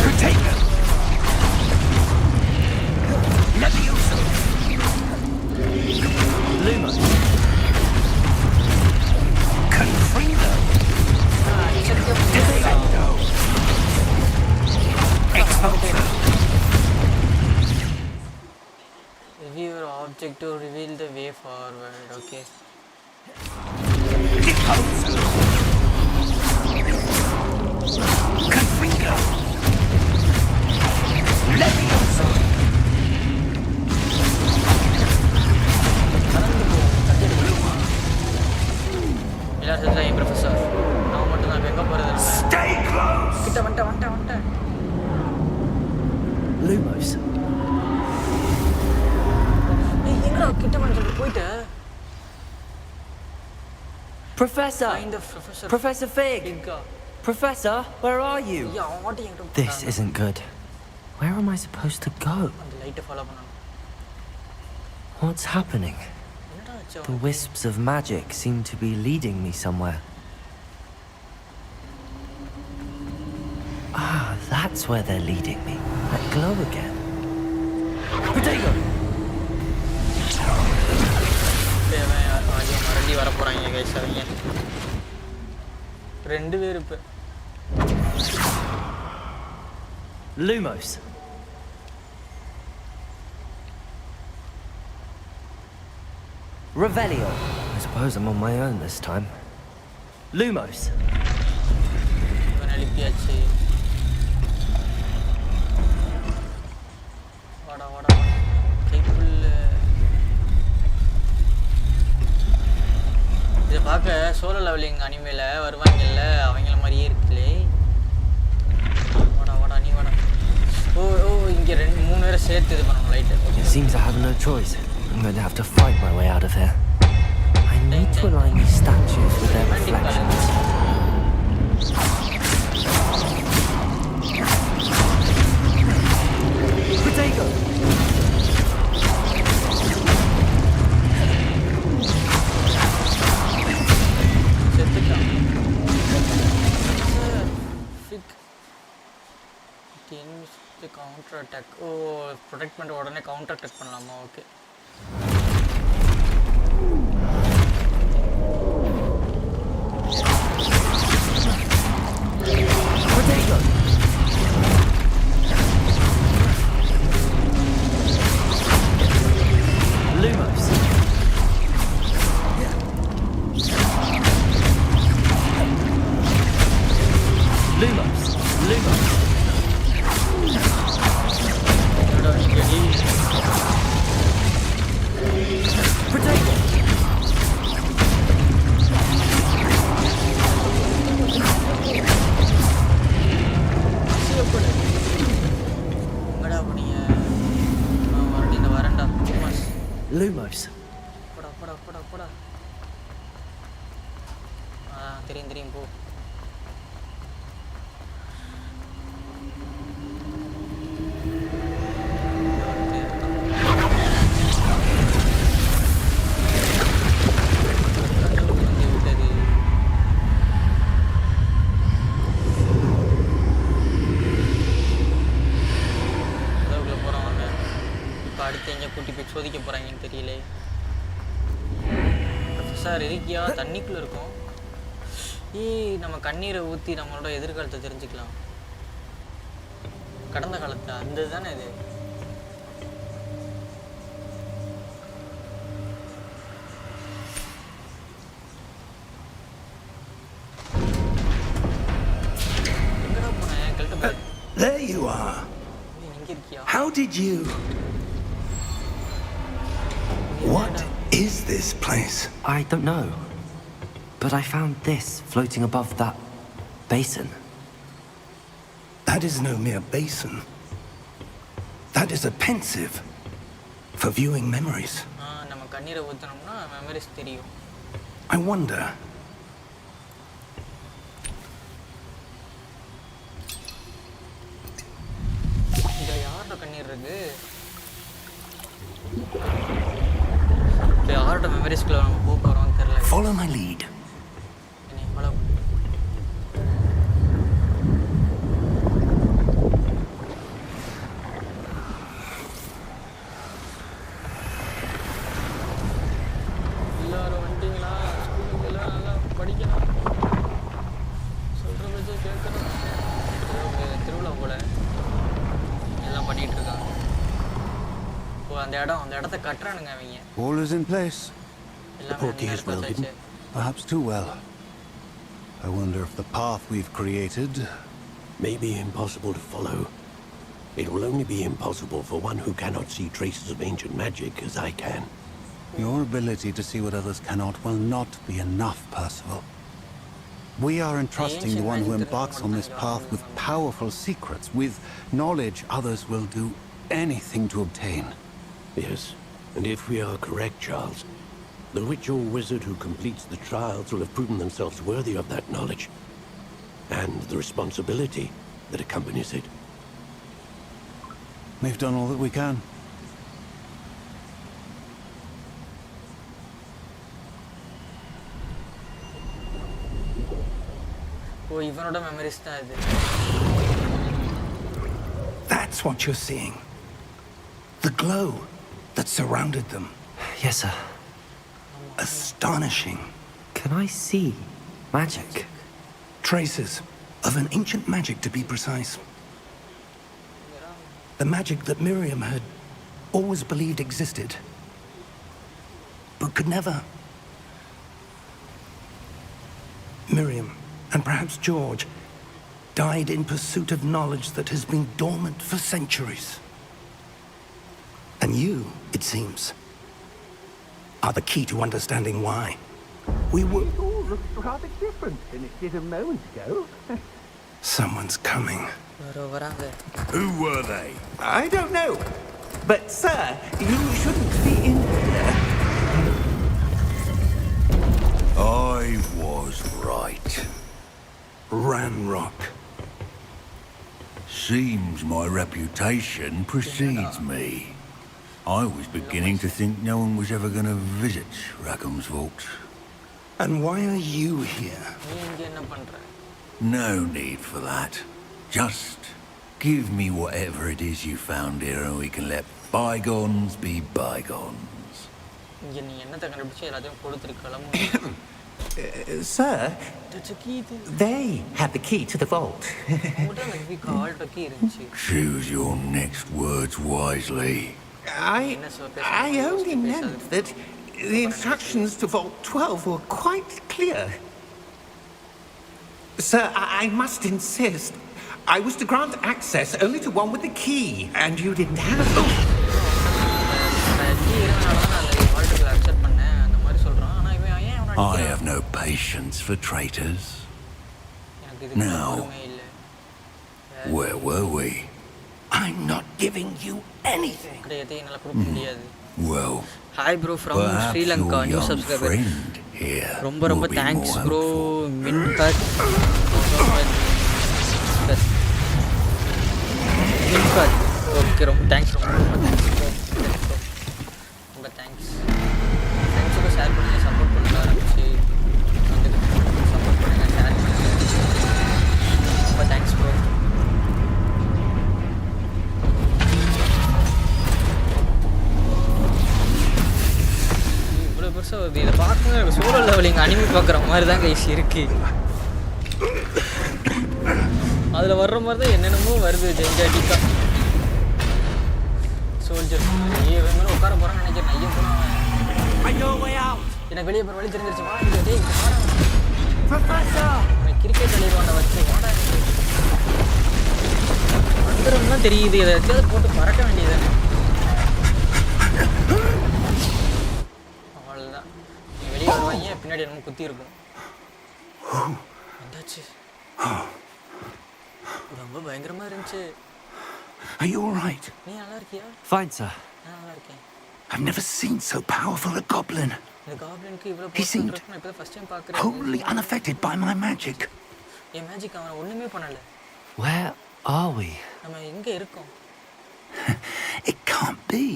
[SPEAKER 4] Potato! Levioso!
[SPEAKER 2] Lumos!
[SPEAKER 4] Confringo! Descendo! Exposo!
[SPEAKER 3] Review your object to reveal the way forward. Okay.
[SPEAKER 4] Deposo! Confringo! Levioso!
[SPEAKER 3] எல்லாரும் செத்துறாங்க professor. நான் மட்டும் தான் எங்கே போகிறது?
[SPEAKER 4] Stay close!
[SPEAKER 3] கிட்ட வந்துட்டேன்.
[SPEAKER 2] Lumos!
[SPEAKER 3] எங்கடா கிட்ட வந்து போயிட்டு?
[SPEAKER 2] Professor!
[SPEAKER 3] Find the professor.
[SPEAKER 2] Professor Fig!
[SPEAKER 3] Fig-ஆ?
[SPEAKER 2] Professor, where are you?
[SPEAKER 3] ஐயா அவன் வாட்டி என்கிட்ட
[SPEAKER 2] This isn't good. Where am I supposed to go?
[SPEAKER 3] அந்த லைட்டை ஃபாலோ பண்ணணும்.
[SPEAKER 2] What's happening?
[SPEAKER 3] என்னடா ஆச்சு
[SPEAKER 2] The
[SPEAKER 3] அவனுக்கு?
[SPEAKER 2] wisps of magic seem to be leading me somewhere. Ah, that's where they're leading me. That glow again. Potato!
[SPEAKER 3] மறுபடியும் வர போறாங்க guys அவங்க. ரெண்டு பேர் இப்ப
[SPEAKER 2] Lumos. Revelio. I suppose I'm on my own this time. Lumos.
[SPEAKER 3] இவன் எழுப்பியாச்சு. வாடா வாடா கைப்புல். இதை பார்க்க சோலோ லெவலிங் அனிமேல வருவாங்கல்ல அவங்கள மாதிரியே இருக்குல்லே. வாடா வாடா நீ வாடா. ஓ இங்கே ரெண்டு மூணு பேரை சேர்த்து இது பண்ணணும் light.
[SPEAKER 2] It seems I have no choice. I'm going to have to fight my way out of here. I need to align these statues with their reflections. Potato!
[SPEAKER 3] செத்துட்டான். Counter attack. ஓ ப்ரொடெக்ட் பண்ணிட்டு உடனே counter attack பண்ணலாமா? Okay.
[SPEAKER 2] Potato! Lumos. Lumos. Lumos. Potato!
[SPEAKER 3] எங்கடா போனீங்க? மறுபடியும் இந்த வரண்டா தோமஸ்.
[SPEAKER 2] Lumos.
[SPEAKER 3] போடா போடா போடா போடா. தெரியும் தெரியும் போ. சோதிக்க போறாங்கன்னு தெரியல. ப்ரொஃபஸர் இருக்கியா? தண்ணிக்குள்ள இருக்கும். நம்ம கண்ணீரை ஊற்றி நம்மளோட எதிர்காலத்தை தெரிஞ்சுக்கலாம். கடந்த காலத்தை அந்த தானே இது. எங்கடா போனேன்? கல்ட்ட.
[SPEAKER 4] There you are.
[SPEAKER 3] எங்க இருக்கியா?
[SPEAKER 4] How did you? What is this place?
[SPEAKER 2] I don't know. But I found this floating above that basin.
[SPEAKER 4] That is no mere basin. That is a pensive for viewing memories.
[SPEAKER 3] நம்ம கண்ணீரை ஊத்தணும்னா memories தெரியும்.
[SPEAKER 4] I wonder.
[SPEAKER 3] இதுல யாரோட கண்ணீர் இருக்கு? யாரோட மெமரிஸ்க்குள்ள நம்ம போக போறோம்னு தெரியல.
[SPEAKER 4] Follow my lead.
[SPEAKER 3] என்னை ஃபாலோ பண்ணு. எல்லாரும் வந்துட்டீங்களா? ஸ்கூலுக்கு எல்லாம் நல்லா படிக்கணும், சொல்கிற பேச்சை கேட்கணும். திருவிழா போல எல்லாம் பண்ணிகிட்டு இருக்காங்க. இப்போ அந்த இடத்த கட்டுறானுங்க அவங்க.
[SPEAKER 7] All is in place.
[SPEAKER 3] எல்லாமே
[SPEAKER 7] portkey is well hidden. Perhaps too well. I wonder if the path we've created
[SPEAKER 6] May be impossible to follow. It will only be impossible for one who cannot see traces of ancient magic as I can.
[SPEAKER 7] Your ability to see what others cannot will not be enough, Percival. We are entrusting the one who embarks on this path with powerful secrets, with knowledge others will do anything to obtain.
[SPEAKER 6] Yes, and if we are correct, Charles, the witch or wizard who completes the trials will have proven themselves worthy of that knowledge. and the responsibility that accompanies it.
[SPEAKER 7] We've done all that we can.
[SPEAKER 4] That's what you're seeing. The glow that surrounded them.
[SPEAKER 2] Yes, sir.
[SPEAKER 4] Astonishing.
[SPEAKER 2] Can I see magic?
[SPEAKER 4] Traces of an ancient magic, to be precise. The magic that Miriam had always believed existed, but could never. Miriam, and perhaps George, died in pursuit of knowledge that has been dormant for centuries. And you, it seems, are the key to understanding why. We were...
[SPEAKER 5] It all looks rather different than it did a moment ago.
[SPEAKER 4] Someone's coming. Who were they?
[SPEAKER 5] I don't know. But, sir, you shouldn't be in here.
[SPEAKER 4] I was right. Ranrock.
[SPEAKER 8] Seems my reputation precedes me. I was beginning to think no one was ever going to visit Rackham's vault.
[SPEAKER 4] And why are you here?
[SPEAKER 8] No need for that. Just give me whatever it is you found here and we can let bygones be bygones.
[SPEAKER 5] Sir, they had the key to the vault.
[SPEAKER 8] Choose your next words wisely.
[SPEAKER 5] I only meant that the instructions to Vault 12 were quite clear. Sir, I must insist. I was to grant access only to one with the key, and you didn't have it.
[SPEAKER 8] I have no patience for traitors. Now, where were we?
[SPEAKER 4] I'm not giving you anything.
[SPEAKER 8] Well,
[SPEAKER 3] Hi bro from
[SPEAKER 8] perhaps
[SPEAKER 3] Sri Lanka,
[SPEAKER 8] your
[SPEAKER 3] new
[SPEAKER 8] young
[SPEAKER 3] subscriber.
[SPEAKER 8] friend here
[SPEAKER 3] Romba
[SPEAKER 8] will be
[SPEAKER 3] thanks
[SPEAKER 8] more
[SPEAKER 3] bro.
[SPEAKER 8] helpful.
[SPEAKER 3] Min cut. Min cut. Okay, thanks Romba thanks bro. Romba thanks. Thanks for share பண்ணுங்க support பண்ணுங்க ஆரம்பிச்சு support பண்ணுங்க share பண்ணுங்க. Romba thanks bro. இதை பார்க்கும்போது solo levelling anime பார்க்குற மாதிரி தான் கைஸ் இருக்கு. அதில் வர்ற மாதிரி தான் என்னென்னமோ வருது ஜெஞ்சாட்டிக்கா. சோல்ஜர் வேணும் உட்கார போகிறான்னு நினைக்கிறேன். ஐயோ போனால் எனக்கு வெளியே போகிற வழி தெரிஞ்சிருச்சு. வா கிரிக்கெட் விளையாட வச்சு வந்துடும் தான் தெரியுது. இதை வச்சு போட்டு பறக்க வேண்டியது. வெளியே வருவாங்க பின்னாடி நம்ம குத்தி இருக்கும். வந்தாச்சு. ரொம்ப பயங்கரமா இருந்துச்சு.
[SPEAKER 4] Are you all right?
[SPEAKER 3] நீ நல்லா இருக்கியா?
[SPEAKER 2] Fine, sir.
[SPEAKER 3] நான் நல்லா இருக்கேன்.
[SPEAKER 4] I've never seen so powerful a goblin.
[SPEAKER 3] இந்த காப்லினுக்கு இவ்வளவு
[SPEAKER 4] He seemed
[SPEAKER 3] பவர் நான் இப்பதான் ஃபர்ஸ்ட் டைம் பார்க்கறேன்.
[SPEAKER 4] wholly unaffected by my magic.
[SPEAKER 3] N magic அவன் ஒண்ணுமே பண்ணல.
[SPEAKER 2] Where are we?
[SPEAKER 3] நம்ம எங்க இருக்கோம்?
[SPEAKER 4] It can't be.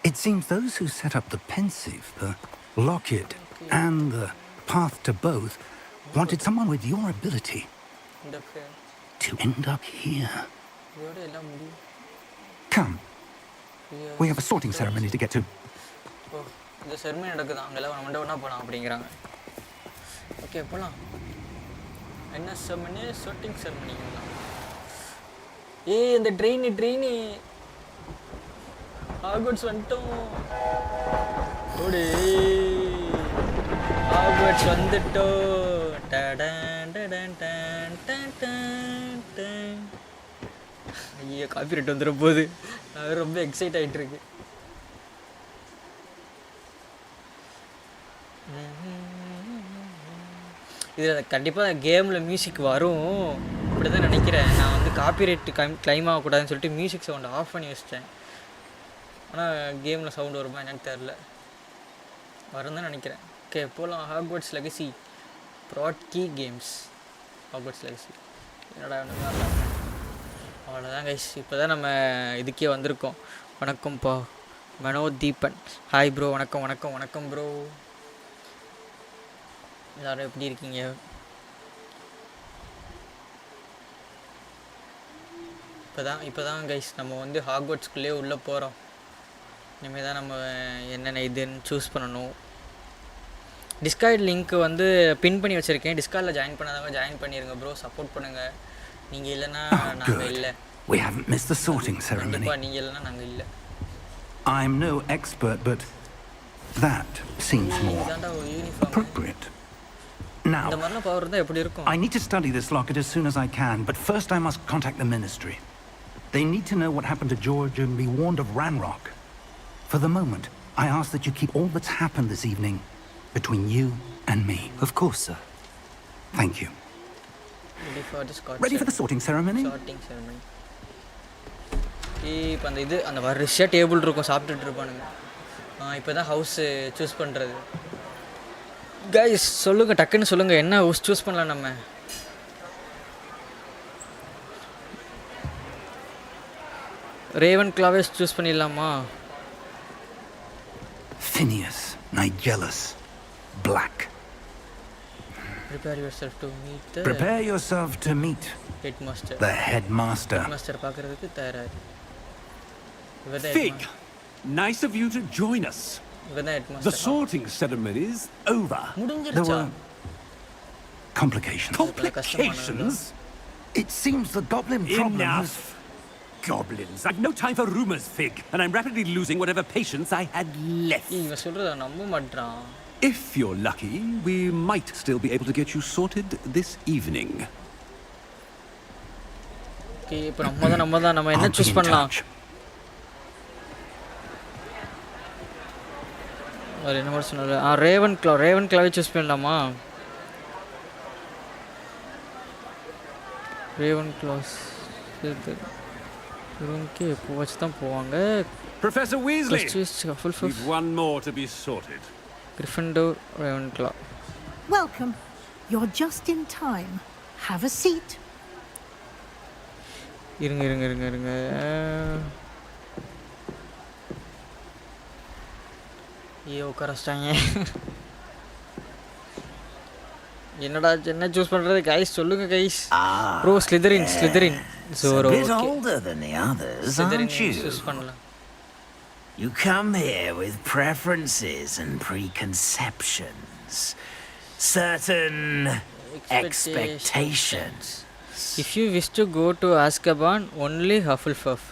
[SPEAKER 4] It seems those who set up the pensive, the locket, and the path to both wanted someone with your ability to end up here. Come. We have a sorting ceremony to get to.
[SPEAKER 3] இந்த ceremony நடக்குது. அவங்க எல்லாம் மண்ட ஒண்ணா போலாம் அப்படிங்கறாங்க. Okay போலாம். என்ன ceremony? sorting ceremony. ஏய் இந்த ட்ரெயின் Hogwarts வந்துட்டோம். ஓடி Hogwarts வந்துட்டோம். டடன் டடன் டன் டன் டன். ஐயோ காப்பிரைட் வந்துற போகுது. நான் ரொம்ப எக்ஸைட் ஆயிட்டு இருக்கு. இதில் கண்டிப்பாக கேமில் மியூசிக் வரும் அப்படி தான் நினைக்கிறேன். நான் வந்து காப்பிரைட் கிளைம் ஆகக்கூடாதுன்னு சொல்லிட்டு மியூசிக் சவுண்ட் ஆஃப் பண்ணி வச்சிட்டேன். ஆனால் கேமில் சவுண்டு வருமா என்னன்னு தெரில. வரும் தான் நினைக்கிறேன். ஓகே போகலாம். Hogwarts Legacy brought key games. Hogwarts Legacy. என்னடா அவ்வளோதான் கைஸ். இப்போ தான் நம்ம இதுக்கே வந்திருக்கோம். வணக்கம்ப்பா மனோதீபன். Hi bro. வணக்கம் வணக்கம் வணக்கம் ப்ரோ. எல்லோரும் எப்படி இருக்கீங்க? இப்போ தான் கைஸ் நம்ம வந்து ஹாக்வர்ட்ஸ்குள்ளே உள்ளே போகிறோம். இனிமேல் தான் நம்ம என்னென்ன இதுன்னு சூஸ் பண்ணணும். டிஸ்கார்ட் லிங்க் வந்து பின் பண்ணி வச்சுருக்கேன். டிஸ்கார்டில் ஜாயின் பண்ணாதவங்க ஜாயின் பண்ணிடுங்க ப்ரோ. சப்போர்ட் பண்ணுங்கள். நீங்கள் இல்லைன்னா நாங்கள் இல்லை.
[SPEAKER 4] We haven't missed the sorting ceremony.
[SPEAKER 3] கண்டிப்பாக நீங்கள் இல்லைன்னா நாங்கள் இல்லை.
[SPEAKER 4] I'm no expert, but that seems more appropriate. Now,
[SPEAKER 3] இந்த மாதிரிலாம் பவர் இருந்தால் எப்படி இருக்கும்?
[SPEAKER 4] I need to study this locket as soon as I can, but first I must contact the ministry. They need to know what happened to George and be warned of Ranrock. For the moment, I ask that you keep all that's happened this evening between you and me.
[SPEAKER 2] Of course, sir.
[SPEAKER 4] Thank you. Ready for the sorting ceremony?
[SPEAKER 3] Sorting ceremony. இப்போ அந்த வரிசையாக table இருக்கும், சாப்பிட்டுட்டு இருப்பானுங்க. இப்போ தான் house choose பண்ணுறது. Guys சொல்லுங்கள், டக்குன்னு சொல்லுங்கள், என்ன ஹவுஸ் சூஸ் பண்ணலாம் நம்ம? ரேவன் கிளாவே சூஸ் பண்ணிடலாமா?
[SPEAKER 4] Phineas, Nigellus, Black.
[SPEAKER 3] Prepare yourself to meet headmaster.
[SPEAKER 4] The headmaster.
[SPEAKER 3] Headmaster பார்க்கிறதுக்கு தயாராக.
[SPEAKER 6] Fig, nice of you to join us. The sorting ceremony is over.
[SPEAKER 4] There were complications.
[SPEAKER 6] Complications?
[SPEAKER 4] It seems the goblin problem
[SPEAKER 6] Enough. Goblins. I've no time for rumors, Fig, and I'm rapidly losing whatever patience I had left.
[SPEAKER 3] இவன் சொல்றத நம்ப மாட்டான்.
[SPEAKER 6] If you're lucky, we might still be able to get you sorted this evening.
[SPEAKER 3] Okay, இப்போ நம்ம என்ன choose பண்ணலாம்? ஒரு என்ன மாதிரி சொன்னால ரேவன் கிளாவே சூஸ் பண்ணலாமா? ரேவன் கிளாஸ் ரூம்க்கு எப்போ வச்சு தான் போவாங்க.
[SPEAKER 6] Professor Weasley,
[SPEAKER 3] Hufflepuff.
[SPEAKER 6] we've one more to be sorted.
[SPEAKER 3] Gryffindor, Ravenclaw.
[SPEAKER 9] Welcome. You're just in time. Have a seat.
[SPEAKER 3] இருங்க. ஐயோ உட்காரச்சிட்டாங்க. என்னடா என்ன சூஸ் பண்றது கைஸ்? சொல்லுங்க guys. Bro Slytherin
[SPEAKER 8] Zoro. A bit older than the others, aren't you?
[SPEAKER 3] Choose பண்ணலாம்.
[SPEAKER 8] You come here with preferences and preconceptions, certain expectations.
[SPEAKER 3] If you wish to go to Azkaban, only Hufflepuff.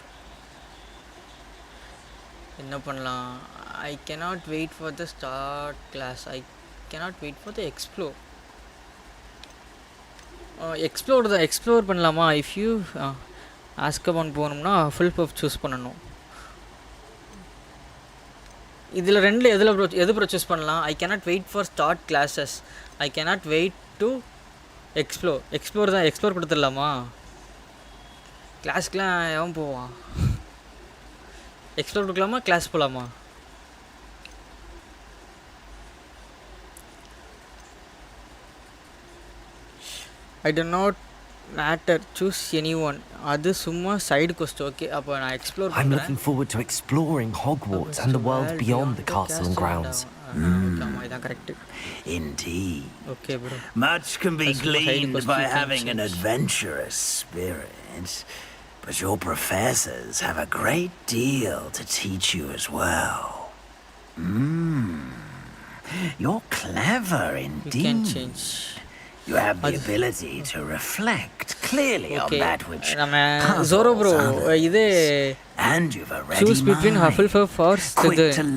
[SPEAKER 3] என்ன பண்ணலாம்? I cannot wait for the start class. I cannot wait for the explore. Explore பண்ணலாமா? If you ஆஸ்கபான் போகணும்னா Hufflepuff choose பண்ணணும். இதில் ரெண்டில் எது bro choose பண்ணலாம்? I cannot wait for start classes. I cannot wait to explore கொடுத்துடலாமா? கிளாஸ்க்கெலாம் எவன் போவான்? எக்ஸ்ப்ளோர் கொடுக்கலாமா? கிளாஸ் போகலாமா? I do not matter. Choose anyone. அது சும்மா சைடு கொஸ்ட். ஓகே, அப்போ நான் explore
[SPEAKER 2] I'm looking forward to exploring Hogwarts and the world beyond the castle and grounds.
[SPEAKER 3] இதான் correct.
[SPEAKER 8] Indeed.
[SPEAKER 3] Okay, bro.
[SPEAKER 8] Much can be gleaned by having an adventurous spirit, but your professors have a great deal to teach you as well. You're clever indeed.
[SPEAKER 3] You can change.
[SPEAKER 8] You have the ability to reflect clearly on that which
[SPEAKER 3] Zoro bro,
[SPEAKER 8] others, and you've a ready
[SPEAKER 3] choose between Hufflepuff or Slytherin.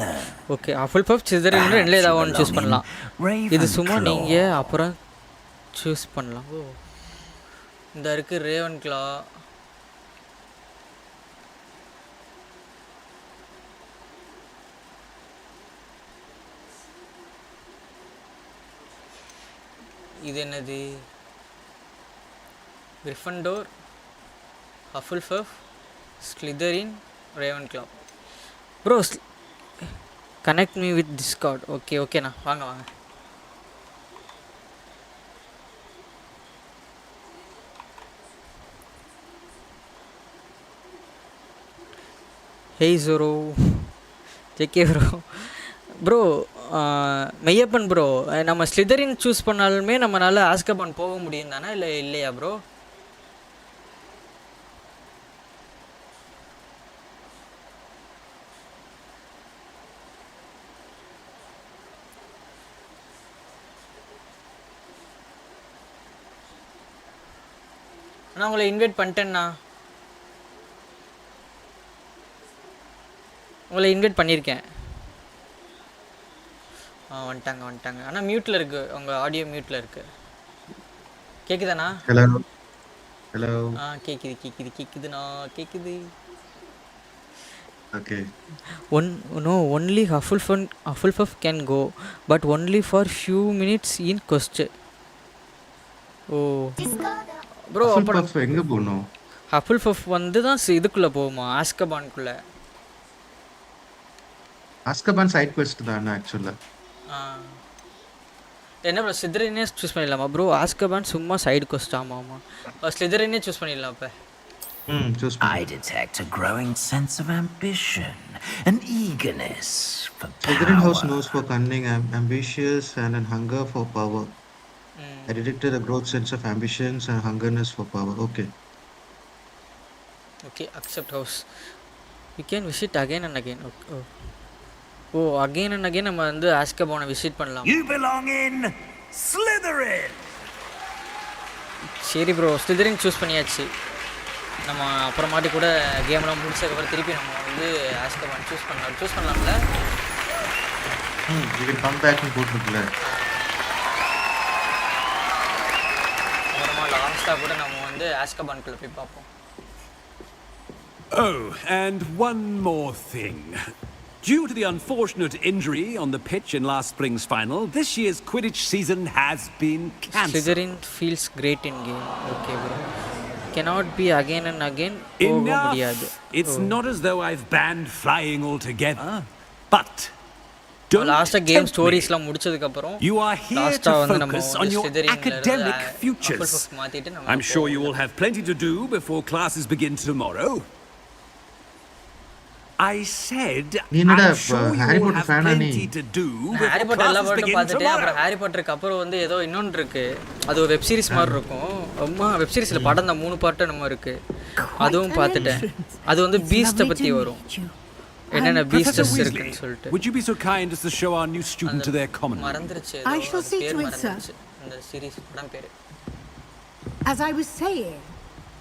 [SPEAKER 3] Okay, Hufflepuff Slytherin ரெண்டுல ஏதாவது ஒன்னு choose பண்ணலாம். இது சும்மா நீங்க அப்புறம் choose பண்ணலாம். ஓ, இந்த இருக்கு Ravenclaw. இது என்னது? Gryffindor, Hufflepuff, Slytherin, Ravenclaw. Bro, connect me with Discord. Okay, நான் வாங்க. Hey Zoro. JK bro. Bro, Meiyappan bro, நம்ம ஸ்லிதரின் சூஸ் பண்ணாலுமே நம்மளால ஆஸ்கபான் போக முடியும் தானே, இல்லை இல்லையா ப்ரோ? நான் உங்களை இன்வைட் பண்ணிட்டேன்னா, உங்களை இன்வைட் பண்ணியிருக்கேன். வந்துட்டாங்க. ஆனால் மியூட்டில் இருக்குது, உங்கள் ஆடியோ மியூட்டில் இருக்குது. கேட்குதாண்ணா?
[SPEAKER 10] ஹலோ.
[SPEAKER 3] கேட்குதுண்ணா, கேட்குது.
[SPEAKER 10] Okay.
[SPEAKER 3] Only Hufflepuff can go, but only for few minutes in quest. ஓ ப்ரோ,
[SPEAKER 10] Hufflepuff எங்கே போகணும்?
[SPEAKER 3] Hufflepuff வந்து தான் இதுக்குள்ளே போகுமா, ஆஸ்கபான்குள்ளே.
[SPEAKER 10] ஆஸ்கபான் சைட் குவெஸ்ட் தானே ஆக்சுவலாக.
[SPEAKER 3] என்ன ப்ரோ, ஸ்லிதரினே சூஸ் பண்ணிடலாமா ப்ரோ? ஆஸ்கபான் சும்மா சைடு கொஸ்ட். ஆமாம், ஸ்லிதரினே சூஸ் பண்ணிடலாம் இப்போ.
[SPEAKER 8] I detect a growing sense of ambition, an eagerness for power.
[SPEAKER 10] Slytherin house knows for cunning, ambitious, and a hunger for power. I detected a growth sense of ambitions and hungerness for power. Okay,
[SPEAKER 3] accept house. You can visit again and again. Again and again நம்ம வந்து ஆஸ்கபானை visit பண்ணலாம்.
[SPEAKER 8] You belong in Slytherin.
[SPEAKER 3] சரி bro, ஸ்லிதரின் choose பண்ணியாச்சு. நம்ம அப்புறமாட்டி கூட கேம்லாம் முடிச்சதுக்கப்புறம் திருப்பி நம்ம வந்து ஆஸ்கபான் சூஸ் பண்ணலாம்ல.
[SPEAKER 10] you can come back and போட்டுருக்குல.
[SPEAKER 3] அப்புறமா லாஸ்ட்டாக கூட நம்ம வந்து ஆஸ்கபான்குள்ளே போய் பார்ப்போம்.
[SPEAKER 5] Oh, and one more thing. Due to the unfortunate injury on the pitch in last spring's final, this year's Quidditch season has been cancelled.
[SPEAKER 3] Slytherin feels great in game. Okay bro. Cannot be again and again.
[SPEAKER 5] Enough. It's not as though I've banned flying altogether. But don't
[SPEAKER 3] last game stories la mudichadukku appuram
[SPEAKER 5] you are here to focus on your academic futures. I'm sure you will have plenty to do before classes begin tomorrow. I said I'm sure you will have plenty to do before classes begin tomorrow.
[SPEAKER 3] Harry பாட்டருக்கு அப்புறம் வந்து ஏதோ இன்னொன்று இருக்கு, அது ஒரு web series மாதிரி இருக்கும். அம்மா வெப் சீரிஸ்ல படம் தான் 3 பார்ட் நம்ம இருக்கு, அதுவும் பார்த்துட்டேன். அது வந்து பீஸ்ட பத்தி வரும், என்னென்ன பீஸ்டஸ் இருக்குன்னு சொல்லிட்டு.
[SPEAKER 5] Would you be so kind as to show our new student to their common room?
[SPEAKER 3] மறந்துருச்சு,
[SPEAKER 9] I shall see to it, sir.
[SPEAKER 3] அந்த சீரிஸ் படம் பேரு.
[SPEAKER 9] As I was saying,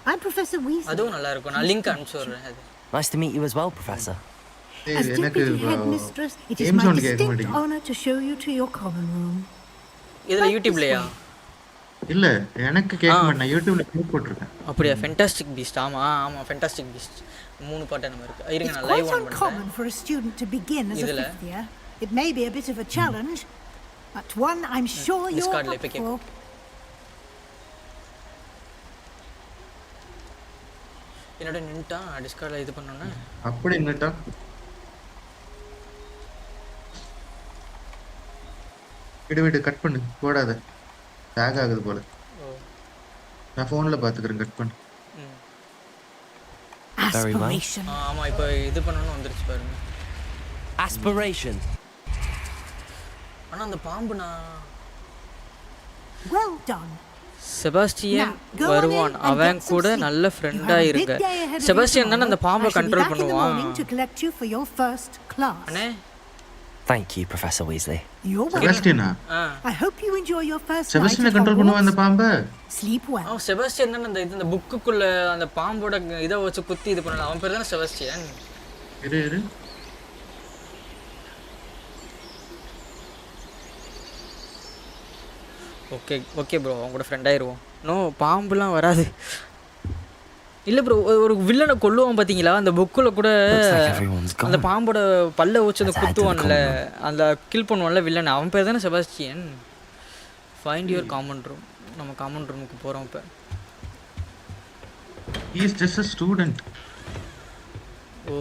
[SPEAKER 9] I'm Professor Weasley.
[SPEAKER 3] அதுவும் நல்லா இருக்கும், நான் லிங்க் அனுப்பிச்சுறேன். அது
[SPEAKER 2] Nice to meet you as well, Professor.
[SPEAKER 9] As Deputy Headmistress, it is my distinct honor to show you to your common room.
[SPEAKER 3] இதுல யூடியூப்லயா?
[SPEAKER 10] இல்ல, எனக்கு கேட்க மாட்டேன், யூடியூப்ல கிளிக் போட்டுருக்கேன்.
[SPEAKER 3] அப்படியே ஃபேண்டாஸ்டிக் பீஸ்ட். ஆமா ஃபேண்டாஸ்டிக் பீஸ்ட் 3 பார்ட் நம்ம இருக்கு. இருங்க நான் லைவ் ஆன் பண்றேன்.
[SPEAKER 9] Common for a student to begin as a fifth year. It may be a bit of a challenge, but one I'm sure you're up for.
[SPEAKER 3] என்னோட நின்ட்டா டிஸ்கார்ட்ல இது பண்ணனும்னா
[SPEAKER 10] அப்படி நின்ட்டா விடு கட் பண்ணு, போடாத, டாக் ஆகுது போல. நான் ஃபோன்ல பாத்துக்கறேன், கட் பண்ணு.
[SPEAKER 9] Aspiration.
[SPEAKER 3] ஆமா இப்போ இது பண்ணனும் வந்துருச்சு பாருங்க.
[SPEAKER 2] Aspiration.
[SPEAKER 3] ஆனா அந்த பாம்புனா
[SPEAKER 9] Well done.
[SPEAKER 3] செபாஸ்டியன் வருவான், அவன் கூட நல்ல ஃப்ரெண்டா இருங்க. செபாஸ்டியன் தான் அந்த பாம்பை கண்ட்ரோல் பண்ணுவான். அண்ணே
[SPEAKER 2] Thank you, Professor Weasley.
[SPEAKER 10] செபாஸ்டியனா?
[SPEAKER 9] I hope you enjoy your first night.
[SPEAKER 10] Sebastian control பண்ணுவான் அந்த பாம்பை.
[SPEAKER 9] Sleep well.
[SPEAKER 3] செபாஸ்டியன் தான் அந்த புக்குக்குள்ள அந்த பாம்போட இத வச்சு குத்தி இது பண்ணல. அவன் பேர் தான செபாஸ்டியன்.
[SPEAKER 10] இரு
[SPEAKER 3] ஓகே ப்ரோ, அவங்க கூட ஃப்ரெண்ட் ஆயிருவோம். நோ, பாம்புலாம் வராது. இல்லை ப்ரோ, ஒரு வில்லனை கொல்லுவான் பார்த்தீங்களா அந்த புக்கில் கூட, அந்த பாம்போட பல்ல வச்சு அந்த குத்துவான்ல, அந்த கில் பண்ணுவான்ல வில்லன், அவன் பேர் தானே Sebastian. Find your common room. நம்ம காமன் ரூமுக்கு போகிறோம் இப்போ.
[SPEAKER 10] He is just a student.
[SPEAKER 3] ஓ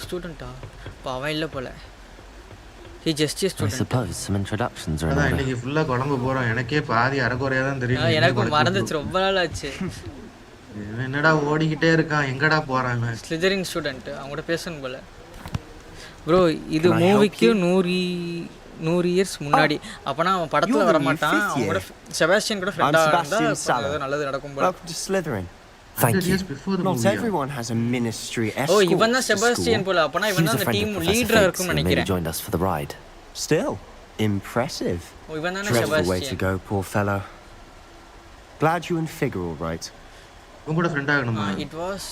[SPEAKER 3] ஸ்டூடெண்ட்டா? இப்போ அவன் இல்லை போல. He just a student.
[SPEAKER 2] I suppose some introductions are
[SPEAKER 10] அதான் இன்னைக்கு ஃபுல்லா குழம்பு போறோம். எனக்கே பாதி அரைக்குறையா தான் தெரியும்.
[SPEAKER 3] எனக்கு மறந்துச்சு, ரொம்ப நாள் ஆச்சு.
[SPEAKER 10] என்னடா ஓடிக்கிட்டே இருக்கான், எங்கடா போறான்?
[SPEAKER 3] ஸ்லிதரின் ஸ்டூடெண்ட், அவங்க கூட பேசணும் போல. ப்ரோ இது
[SPEAKER 11] Can I help
[SPEAKER 3] மூவிக்கு
[SPEAKER 11] you?
[SPEAKER 3] 100 இயர்ஸ் முன்னாடி அப்பனா அவன் படத்துல
[SPEAKER 11] you're
[SPEAKER 3] வர
[SPEAKER 11] the new
[SPEAKER 3] மாட்டான்
[SPEAKER 11] fifth
[SPEAKER 3] அவன் கூட
[SPEAKER 11] year.
[SPEAKER 3] செபாஸ்டியன் கூட
[SPEAKER 11] I'm
[SPEAKER 3] ஃப்ரெண்டா
[SPEAKER 11] Sebastian
[SPEAKER 3] இருந்தா
[SPEAKER 11] Sallow.
[SPEAKER 3] நல்லது நடக்கும் போல
[SPEAKER 11] Welcome to Slytherin.
[SPEAKER 2] Thank
[SPEAKER 10] 100
[SPEAKER 2] you.
[SPEAKER 10] years before the
[SPEAKER 11] Not
[SPEAKER 10] movie.
[SPEAKER 11] everyone has a ministry
[SPEAKER 3] O
[SPEAKER 11] escort
[SPEAKER 3] இவன் தான்
[SPEAKER 11] to
[SPEAKER 3] செபாஸ்டியன்
[SPEAKER 11] school.
[SPEAKER 3] போல அப்பனா
[SPEAKER 2] He
[SPEAKER 3] இவன்
[SPEAKER 2] was
[SPEAKER 3] தான்
[SPEAKER 2] a
[SPEAKER 3] அந்த
[SPEAKER 2] friend
[SPEAKER 3] டீம்
[SPEAKER 2] of Professor
[SPEAKER 3] லீடரா
[SPEAKER 2] Fix
[SPEAKER 3] இருக்கும்னு
[SPEAKER 2] who maybe
[SPEAKER 3] நினைக்கிறேன்
[SPEAKER 2] joined us for the ride.
[SPEAKER 11] Still, impressive.
[SPEAKER 3] ஓ இவன் தான
[SPEAKER 11] Dreadful way to
[SPEAKER 3] Sebastian
[SPEAKER 11] go, poor fellow. Glad you and Fig are all right.
[SPEAKER 10] உங்க கூட ஃப்ரெண்ட் ஆகணுமா?
[SPEAKER 3] It was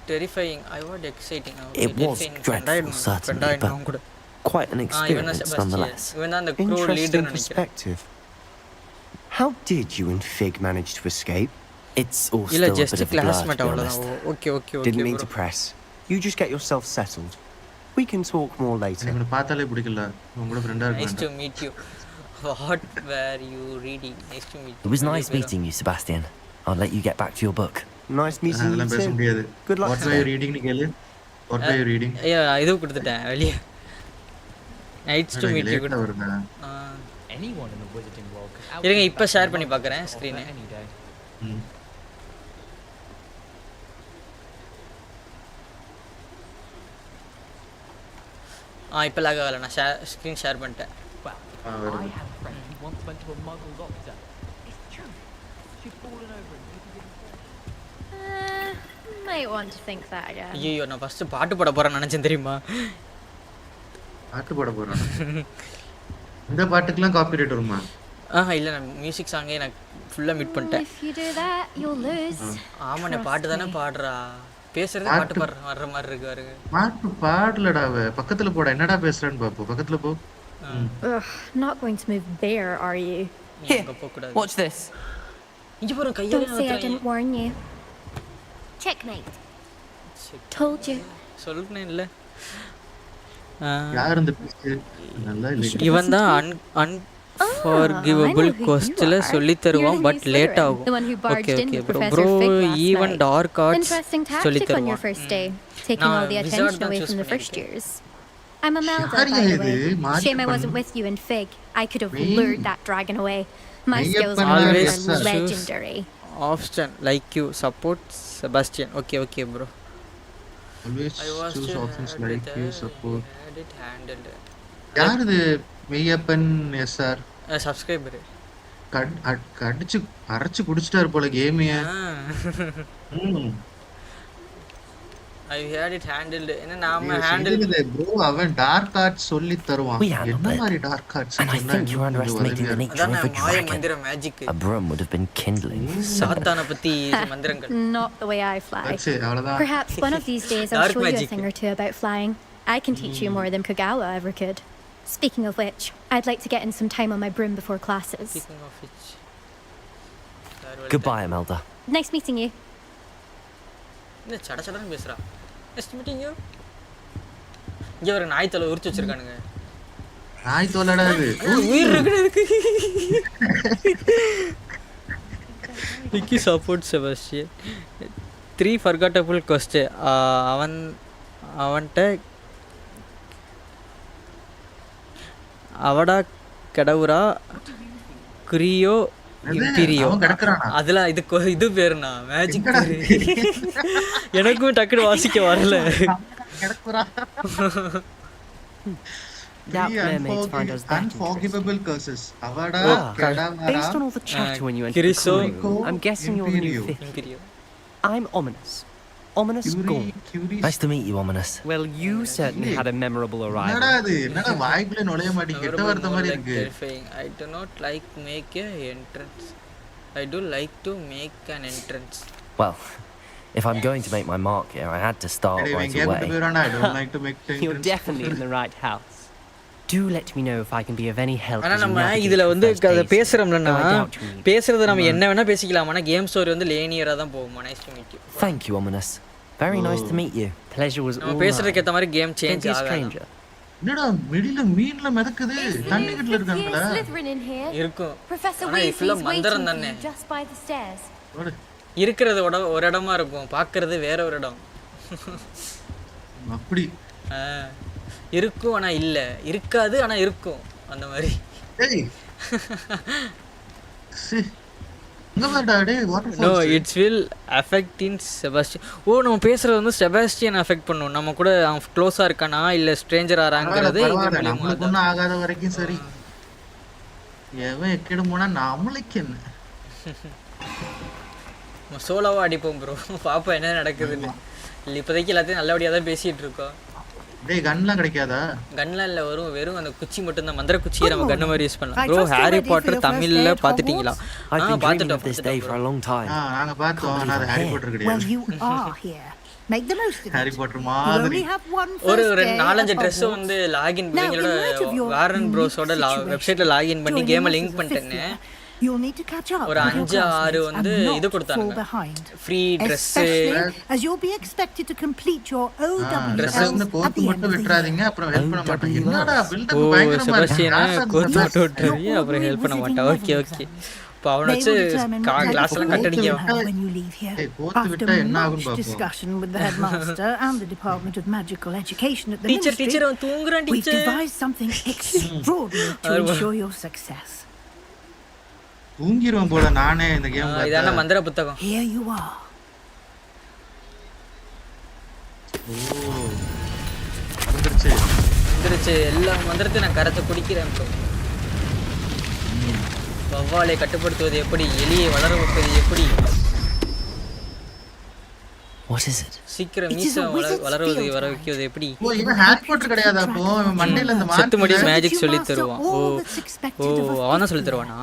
[SPEAKER 3] terrifying I was exciting
[SPEAKER 2] It was dreadful, certainly, but quite an experience nonetheless.
[SPEAKER 3] இவன் தான் அந்த crew leader
[SPEAKER 11] Interesting
[SPEAKER 3] நினைக்கிறேன்
[SPEAKER 11] perspective. How did you and Fig manage to escape?
[SPEAKER 2] It's all
[SPEAKER 3] இல்ல
[SPEAKER 2] still a
[SPEAKER 3] just
[SPEAKER 2] bit of a blur,
[SPEAKER 3] classmate
[SPEAKER 2] to be
[SPEAKER 3] அவ்வளவுதான்
[SPEAKER 2] honest.
[SPEAKER 3] Okay okay
[SPEAKER 11] Didn't
[SPEAKER 3] okay
[SPEAKER 11] mean to press. You just get yourself settled. We can talk more later.
[SPEAKER 10] எனக்கு பார்த்தாலே பிடிக்கல. உங்க கூட ஃப்ரெண்டா
[SPEAKER 3] nice to
[SPEAKER 10] இருக்கேன்.
[SPEAKER 3] meet you what were you reading nice to meet you
[SPEAKER 2] It was nice meeting you, Sebastian. I'll let you get back to your book.
[SPEAKER 11] Nice meeting you
[SPEAKER 10] அதெல்லாம் பேச
[SPEAKER 11] too.
[SPEAKER 10] முடியாது.
[SPEAKER 11] Good luck
[SPEAKER 10] What were you reading னு கேளு. What were you reading?
[SPEAKER 3] ஐயா இது கொடுத்துட்டேன் வெளிய nice to meet you
[SPEAKER 10] லேட்டா வருதா?
[SPEAKER 12] Anyone in the wizarding world could out
[SPEAKER 3] இருங்க இப்ப ஷேர் பண்ணி பார்க்கறேன் ஸ்கிரீன்
[SPEAKER 12] any day.
[SPEAKER 3] இப்ப லாக் ஆகல நான் ஸ்கிரீன் ஷேர் பண்ணிட்டேன்
[SPEAKER 12] Well, I had a friend who once went to a muggle doctor. It's true. She'd fallen over and
[SPEAKER 13] Might want to think that again.
[SPEAKER 3] ஐயோ நான் first பாட்டு பாட போறேன்னு நினைச்சேன் தெரியுமா
[SPEAKER 10] பாட்டு பாட போறான். இந்த பாட்டுக்குலாம் காப்பிரைட் வருமா?
[SPEAKER 3] இல்ல நான் மியூசிக் சாங்கே நான் ஃபுல்லா மிட் பண்ணிட்டேன்
[SPEAKER 13] If you do that, you'll lose.
[SPEAKER 3] ஆமாண்ணே பாட்டு தானே பாடுறா பேசுறது பாட்டு வர்ற மாதிரி இருக்கு பாருங்க
[SPEAKER 10] பாட்டு பாடலடா அவ. பக்கத்துல போடா. என்னடா பேசுறான்னு பாப்போம். பக்கத்துல போ.
[SPEAKER 13] Ugh, not going to move there, are you?
[SPEAKER 3] Here, watch this. இங்க பாருங்க கையால
[SPEAKER 13] Don't say I didn't warn you. Checkmate. Told you.
[SPEAKER 3] சொல்றேன் இல்ல
[SPEAKER 10] யார் இந்த பீஸ்? நல்லா இல்ல.
[SPEAKER 3] இவன் தான் unforgivable questல சொல்லி தருவான் பட் லேட் ஆகும் okay okay bro even dark arts
[SPEAKER 13] Interesting
[SPEAKER 3] சொல்லி
[SPEAKER 13] tactic on your
[SPEAKER 3] தருவான்
[SPEAKER 13] first day, taking all the attention away from the first years. I'm Amelda, by the way. Shame I wasn't with you in Fig. I could have lured that dragon away. My skills
[SPEAKER 3] always
[SPEAKER 13] are legendary.
[SPEAKER 3] Option like you support Sebastian. Okay bro.
[SPEAKER 10] Always choose options like you support.
[SPEAKER 3] Had it handled.
[SPEAKER 10] யார் இது Meyyappan SR?
[SPEAKER 3] Subscriber.
[SPEAKER 10] கடிச்சு அரைச்சு குடிச்சிட்டாரு போல கேமிய.
[SPEAKER 3] I had it handled. என்ன நாம handle
[SPEAKER 10] bro அவன் dark arts சொல்லி தருவான். என்ன மாதிரி dark arts
[SPEAKER 2] And I think you're underestimating the nature of a dragon.
[SPEAKER 3] மந்திர magic.
[SPEAKER 2] A broom would have been kindling.
[SPEAKER 3] சாத்தான பத்தி மந்திரங்கள்.
[SPEAKER 13] Not the way I fly.
[SPEAKER 10] அவ்வளவுதான்.
[SPEAKER 13] Perhaps one of these days I'll show you a thing or two about flying. I can teach you more than Kagawa ever could. Speaking of which, I'd like to get in some time on my broom before classes.
[SPEAKER 3] Speaking of which.
[SPEAKER 2] Goodbye, Imelda.
[SPEAKER 13] Nice meeting you.
[SPEAKER 3] என்ன சடச்சடன்னு பேசுறா. Nice meeting you. இங்க ஒரு நாய் தலை உரிச்சு வச்சிருக்கானுங்க.
[SPEAKER 10] நாய் தோலடா இது.
[SPEAKER 3] உயிர் இருக்குதுக்கு. Vicky support Sebastian. 3 forgettable questions. அவன்ட்ட அவடா கடவுரா குரியோ இம்பீரியோ அதுல இது பேருனா மேஜிக் எனக்கும் டக்குனு வாசிக்க வரல
[SPEAKER 7] Unforgivable curses. Avada kedavara.
[SPEAKER 12] Based on all the chatter when you entered the school, I'm guessing you're the new fifth. I'm Ominous. Ominous Gaunt.
[SPEAKER 2] Nice to meet you, Ominous.
[SPEAKER 12] Well, you certainly had a memorable arrival.
[SPEAKER 3] I do not like make an entrance. I do like to make an entrance.
[SPEAKER 2] Well, if I'm going to make my mark here, I had to start right away.
[SPEAKER 7] I don't like to make
[SPEAKER 12] You're definitely in the right house. Do let me know if I can be of any help.
[SPEAKER 3] ஆனா நம்ம இதுல வந்து பேசுறோம்லனா பேசுறது நம்ம என்ன வேணா பேசிக்கலாம் ஆனா கேம் ஸ்டோரி வந்து லினியரா தான் போகும். Nice to meet you.
[SPEAKER 2] Thank you, Ominous. Very nice to meet you.
[SPEAKER 12] Pleasure was all mine.
[SPEAKER 3] பேசுறதுக்கு ஏத்த மாதிரி கேம் சேஞ்ச் ஆகும்.
[SPEAKER 10] என்னடா மிடில மீன்ல மிதக்குது தண்ணிக்குள்ள இருக்காங்களா
[SPEAKER 3] இருக்கும் ஆனா இதுல மந்திரம் தானே இருக்குறது ஒரு இடமா இருக்கும் பார்க்கிறது வேற ஒரு இடம்
[SPEAKER 10] அப்படி
[SPEAKER 3] இருக்கும் ஆனா இல்ல இருக்காது ஆனா இருக்கும் அந்த மாதிரி
[SPEAKER 10] ஏய்
[SPEAKER 3] No, it will affect in Sebastian. ஓ நம்ம பேசுறது வந்து செபாஸ்டியன் அஃபெக்ட் பண்ணும். நம்ம கூட அவன் க்ளோஸா இருக்கானா இல்ல ஸ்ட்ரேஞ்சர் ஆறாங்கறது இது மூலமா
[SPEAKER 10] நமக்கு ஒண்ணும் ஆகாத வரைக்கும் சரி. எவன் எக்கிடும் போனா நம்மளுக்கு என்ன?
[SPEAKER 3] சோலோவா அடிப்போம் ப்ரோ. பாப்பா என்ன நடக்குதுன்னு. இப்போதைக்கு எல்லாத்தையும் நல்லபடியா தான் பேசிட்டு இருக்கோம்.
[SPEAKER 10] டேய் கன்லாம் கிடைக்காதா?
[SPEAKER 3] கன்லாம் இல்ல வெறும் அந்த குச்சி மட்டும் தான் மந்திர குச்சியை நம்ம கன் மாதிரி யூஸ் பண்ணலாம். ப்ரோ ஹாரி பாட்டர் தமிழ்ல பாத்துட்டீங்களா?
[SPEAKER 2] பாத்துட்டோம் this day for a long time.
[SPEAKER 10] நாங்க பார்த்தோம். நான் ஹாரி பாட்டர் கிடையாது.
[SPEAKER 9] Well, you are here. Make the most of it.
[SPEAKER 10] Harry Potter மாதிரி
[SPEAKER 3] ஒரு 4-5 Dress வந்து லாகின் பண்ணி எங்களோட வாரன் ப்ரோஸோட வெப்சைட்ல லாகின் பண்ணி கேமை லிங்க் பண்ணிட்டேங்க.
[SPEAKER 9] You'll need to catch up.
[SPEAKER 3] ஒரு 5-6 வந்து இது கொடுத்தாங்க. Free Dress
[SPEAKER 9] as you'll be expected to complete your
[SPEAKER 10] Dress வந்து கோத்து மட்டும் விட்றாதீங்க அப்புறம் ஹெல்ப் பண்ண மாட்டேன். என்னடா பில்ட் அப் பயங்கரமா இருக்கு.
[SPEAKER 3] கோத்து மட்டும் விட்றீங்க அப்புறம் ஹெல்ப் பண்ண மாட்டேன். Okay okay. பாவன வச்சு கிளாஸ் எல்லாம் கட் அடிங்க.
[SPEAKER 10] கோத்து விட்டா என்ன ஆகும் பாப்போம்.
[SPEAKER 9] Discussion with the headmaster and the Department of Magical Education at the
[SPEAKER 3] Ministry. Teacher அவன் தூங்குறான் teacher.
[SPEAKER 9] We've devised something extraordinary to ensure your success.
[SPEAKER 10] தூங்கிரோம் போல நானே இந்த கேம் பார்த்தா.
[SPEAKER 3] இதான மந்திர புத்தகம்.
[SPEAKER 9] Here you are.
[SPEAKER 3] வந்துருச்சு எல்லா மந்திரத்தையும் நான் கரத்தை குடிக்கிறேன் ப்ரோ. வவ்வாலை கட்டுப்படுத்துவது எப்படி, எலியை வளர வைப்பது எப்படி?
[SPEAKER 2] What is it?
[SPEAKER 3] சீக்கிரம் மீசை வளருவது வர வைக்கிறது எப்படி?
[SPEAKER 10] ஓ இவன் ஹாரி பாட்டர் கிடையாதா அப்போ? இவன் மண்டையில அந்த
[SPEAKER 3] செத்து மடி மேஜிக் சொல்லி தருவான். ஓ அவன் சொல்லி தருவானா?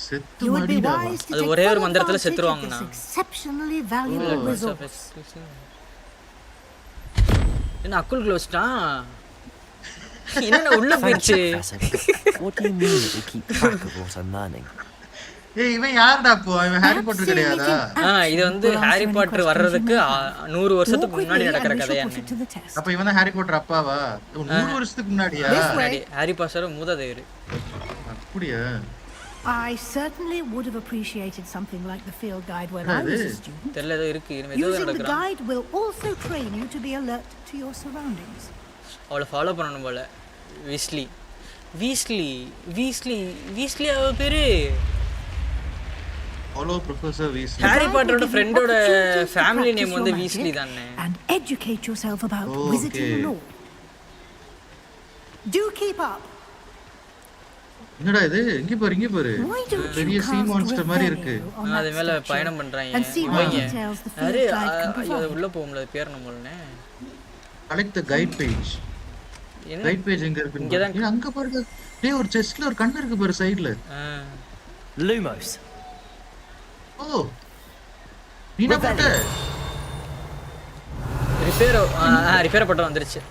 [SPEAKER 10] செத்து மடிடா.
[SPEAKER 3] அது ஒரே ஒரு மந்திரத்துல செத்துருவாங்கனா.
[SPEAKER 9] Exceptionally valuable resource.
[SPEAKER 3] என்ன அக்குல் க்ளோஸ்டா? என்ன உள்ள போயிடுச்சு?
[SPEAKER 2] What do you mean that we keep track of what I'm learning?
[SPEAKER 10] ஏய் இவன் யாருடா அப்போ? இவன் ஹாரி பாட்டர் கிடையாதா?
[SPEAKER 3] இது வந்து ஹாரி பாட்டர் வர்றதுக்கு 100 வருஷத்துக்கு முன்னாடி நடக்கிற கதையானே.
[SPEAKER 10] அப்ப இவன் தான் ஹாரி பாட்டர் அப்பாவா? 100 வருஷத்துக்கு முன்னாடியா?
[SPEAKER 3] ஹாரி பாட்டர் மூதாதையர்.
[SPEAKER 10] அப்படியே
[SPEAKER 9] I certainly would have appreciated something like the field guide when I was a student.
[SPEAKER 3] தெரியல ஏதோ இருக்கு.
[SPEAKER 9] Using the guide will also train you to be alert to your surroundings.
[SPEAKER 3] அவளை follow பண்ணணும் போல. Weasley அவ பேரு.
[SPEAKER 10] Follow professor Weasley.
[SPEAKER 3] ஹாரி பாட்டரோட ஃப்ரெண்டோட family name வந்து வீஸ்லி தானே.
[SPEAKER 9] And educate yourself about wizarding law. Do keep up.
[SPEAKER 10] என்னடா இது? இங்க பாரு. பெரிய சீ மான்ஸ்டர் மாதிரி இருக்கு.
[SPEAKER 3] அது மேல பயணம் பண்றாங்க. அரே அது உள்ள போக முடியல பேர் நம்மளனே.
[SPEAKER 10] Collect the guide page. Guide page எங்க இருக்கு? இங்க தான். அங்க பாருங்க. டேய் ஒரு செஸ்ட்ல ஒரு கண்ணு இருக்கு பாரு சைடுல.
[SPEAKER 2] Lumos.
[SPEAKER 10] ஓ. நீனா பட்ட.
[SPEAKER 3] ரிப்பேர் பட்டம் வந்துருச்சு.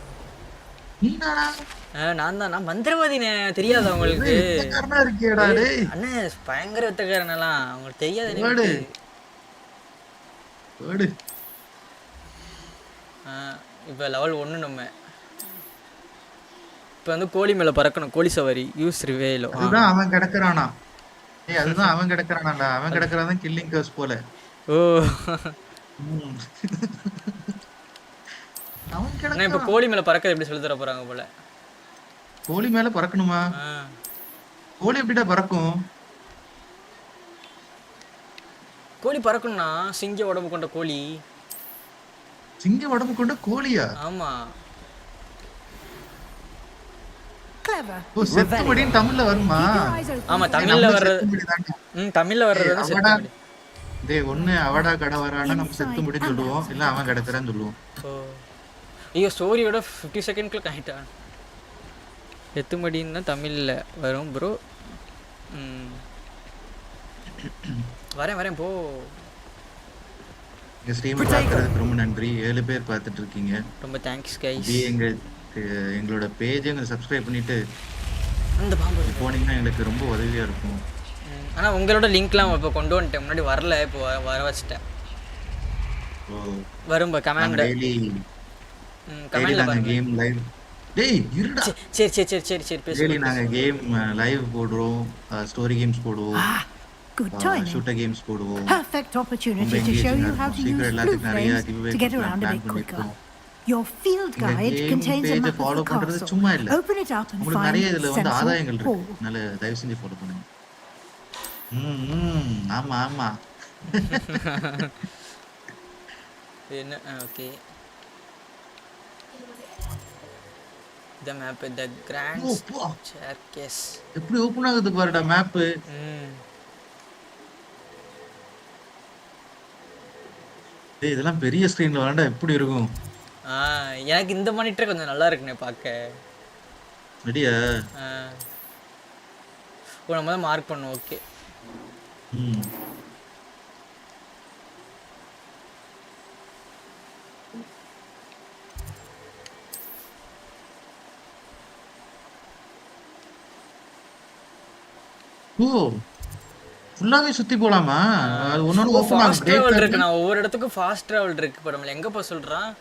[SPEAKER 10] நீனாடா?
[SPEAKER 3] நான் மந்திரவாதினே தெரியாதா உங்களுக்கு?
[SPEAKER 10] வித்தகாரனா இருக்கேடா டேய்.
[SPEAKER 3] அண்ணே பயங்கர வித்தகாரனலாம் உங்களுக்கு தெரியாது
[SPEAKER 10] எனக்கு. ஓடு.
[SPEAKER 3] இப்போ லெவல் 1 நம்ம. இப்போ வந்து கோழி மேல பறக்கணும். கோழி சவாரி யூஸ் ரிவேலோ.
[SPEAKER 10] அதுதான் அவன் கிடக்குறானா. ஏய் அதுதான் அவன் கிடக்குறானாடா. அவன் கிடக்குறான் கில்லிங் கர்ஸ் போல.
[SPEAKER 3] ஓ.
[SPEAKER 10] அவன் கிடக்குறான்.
[SPEAKER 3] நான் இப்போ கோழி மேல பறக்க எப்படி சொல்லி தர போறாங்க போல.
[SPEAKER 10] கோழி மேல பறக்கணுமா? கோழி எப்படிடா பறக்கும்?
[SPEAKER 3] கோழி பறக்கணும்னா சிங்க உடம்பு கொண்ட கோழி.
[SPEAKER 10] சிங்க உடம்பு கொண்ட கோழியா?
[SPEAKER 3] ஆமா.
[SPEAKER 9] Clever.
[SPEAKER 10] ஓ செத்துமடின்னு தமிழ்ல வருமா?
[SPEAKER 3] ஆமா தமிழ்ல வர்றது. தமிழ்ல வர்றது செத்துமடி.
[SPEAKER 10] டேய் ஒண்ணு அவடா கடவரானா நம்ம செத்துமடின்னு சொல்லுவோம். இல்ல அவன் கடக்குறான்னு சொல்லுவோம்.
[SPEAKER 3] ஓ. ஐயோ ஸ்டோரியோட 50 செகண்ட்ல கனெக்ட் எத்துமடின்னு தமிழ்ல வரும் ப்ரோ. வரேன் போ.
[SPEAKER 10] இந்த ஸ்ட்ரீம் பார்க்கறதுக்கு ரொம்ப நன்றி. 7 பேர் பார்த்துட்டு இருக்கீங்க.
[SPEAKER 3] ரொம்ப தேங்க்ஸ் गाइस.
[SPEAKER 10] எங்களோட பேஜை சப்ஸ்கிரைப் பண்ணிட்டு
[SPEAKER 3] அந்த பாம்பு
[SPEAKER 10] போனீங்கன்னா எங்களுக்கு ரொம்ப உதவியா இருக்கும்.
[SPEAKER 3] ஆனா உங்களோட லிங்க்லாம் இப்ப கொண்டு வந்துட்டேன். முன்னாடி வரல இப்போ வர வச்சிட்டேன்.
[SPEAKER 10] ஓ
[SPEAKER 3] வரும் கமெண்ட்
[SPEAKER 10] டெய்லி கமெண்ட்ல பாருங்க. கேம் லைவ் டேய் இருடா.
[SPEAKER 3] சரி பேசு.
[SPEAKER 10] டெய்லி நாங்க கேம் லைவ் போடுறோம். ஸ்டோரி கேம்ஸ் போடுவோம்.
[SPEAKER 9] Good timing.
[SPEAKER 10] Shooter games போடுவோம்.
[SPEAKER 9] Perfect opportunity to show you how to use blue frames to get around a bit quicker. Your field guide contains a map of the castle. Open it up and find 7th hall.
[SPEAKER 10] நல்ல தயவு செஞ்சு follow பண்ணுங்க. ஆமா ஆமா.
[SPEAKER 3] என்ன okay. The map, the grand staircase.
[SPEAKER 10] எப்படி open ஆகுது பாருடா மேப். டேய் இதெல்லாம் பெரிய ஸ்கிரீன்ல வரண்டா எப்படி இருக்கும்?
[SPEAKER 3] எனக்கு இந்த மானிட்டர் கொஞ்சம் நல்லா இருக்குனே பார்க்க.
[SPEAKER 10] ரெடியா?
[SPEAKER 3] நம்ம தான் மார்க் பண்ணுவோம். ஓகே.
[SPEAKER 10] ஓ ஃபுல்லாவே சுத்தி போலாமா? அது ஒண்ணு ஓபன் ஆகும்.
[SPEAKER 3] டிராவல் இருக்கு. நான் ஒவ்வொரு இடத்துக்கும் ஃபாஸ்ட் டிராவல் இருக்கு. இப்ப நம்ம எங்க போய் சொல்றான்?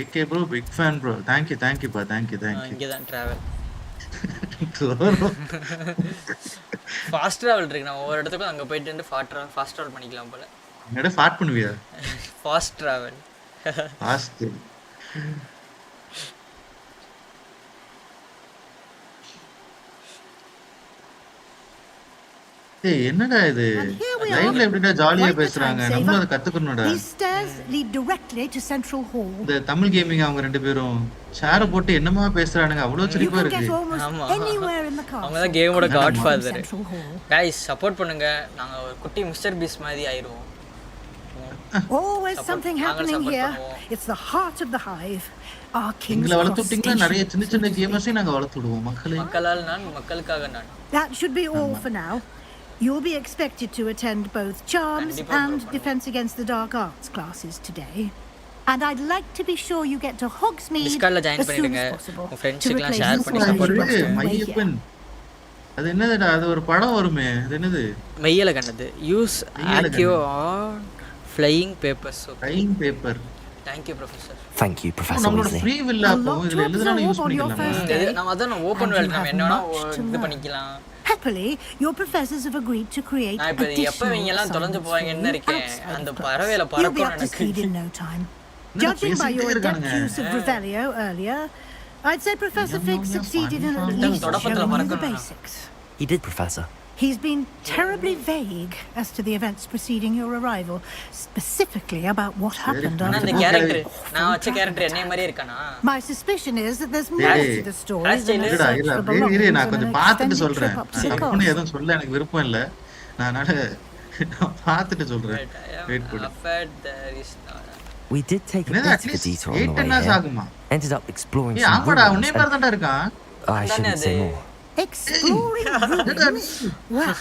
[SPEAKER 10] AK bro big fan bro. Thank you பா. Thank you.
[SPEAKER 3] இங்க தான் டிராவல். ஃபாஸ்ட் டிராவல் இருக்கு. நான் ஒவ்வொரு இடத்துக்கும் அங்க போயிட்டு ஃபாஸ்ட் டிராவல் பண்ணிக்கலாம் போல.
[SPEAKER 10] என்னடா ஃபாஸ்ட் பண்ணுவியா?
[SPEAKER 3] Fast travel.
[SPEAKER 10] ஃபாஸ்ட். ஏய் என்னடா இது? லைவ்ல எப்படிடா ஜாலியா பேசுறாங்க. நம்ம அத கத்துக்கணும்டா.
[SPEAKER 9] These stairs lead directly to Central Hall.
[SPEAKER 10] இந்த தமிழ் கேமிங் அவங்க ரெண்டு பேரும் சேர போட்டு என்னமா பேசுறானுங்க. அவ்வளவு சிரிப்பா இருக்கு.
[SPEAKER 3] ஆமா. அவங்க தான் கேமோட காட்ஃபாதர். गाइस சப்போர்ட் பண்ணுங்க. நாங்க ஒரு குட்டி மிஸ்டர் பீஸ் மாதிரி ஆயிருவோம்.
[SPEAKER 9] Always something happening here. It's the heart of the hive. Our king's
[SPEAKER 10] எங்களை வளர்த்துட்டீங்கன்னா நிறைய சின்ன சின்ன கேமர்ஸை நாங்க வளர்த்துடுவோம் மக்களே.
[SPEAKER 3] மக்களால் நான் மக்களுக்காக நான்.
[SPEAKER 9] That should be all for now. You'll be expected to attend both Charms and Defense Against the Dark Arts classes today. And I'd like to be sure you get to Hogsmeade as soon as possible to replace
[SPEAKER 10] Maiyappan. அது என்னதுடா? அது ஒரு படம் வருமே. அது என்னது?
[SPEAKER 3] மையல கண்டது. Use ஆக்யூ on flying papers.
[SPEAKER 10] Flying paper.
[SPEAKER 3] Thank you professor.
[SPEAKER 2] Thank you professor.
[SPEAKER 10] நம்மளோட ஃப்ரீ வில்லா போ. இதுல எழுதுனா யூஸ் பண்ணிக்கலாம்.
[SPEAKER 3] நான் அத ஓபன் வேர்ல்ட் நம்ம என்னன்னா இது பண்ணிக்கலாம்.
[SPEAKER 9] Happily, your professors have agreed to create additional You'll be up to speed in no time. Judging by your adept use of Revelio earlier, I'd say Professor Fig succeeded in at least showing you the basics.
[SPEAKER 2] He did, Professor.
[SPEAKER 9] He's been terribly vague as to the events preceding your arrival, specifically about what happened after the My suspicion is that there's more to the story than a search for belongings and an extended trip up to the coast.
[SPEAKER 10] எதுவும் சொல்ல எனக்கு விருப்பம் இல்ல. நான் பார்த்துட்டு சொல்றேன். Wait பண்ணு.
[SPEAKER 2] We did take a bit of a detour on the way here. Ended up exploring some ruins. I shouldn't say more.
[SPEAKER 9] Exploring ruins? Well,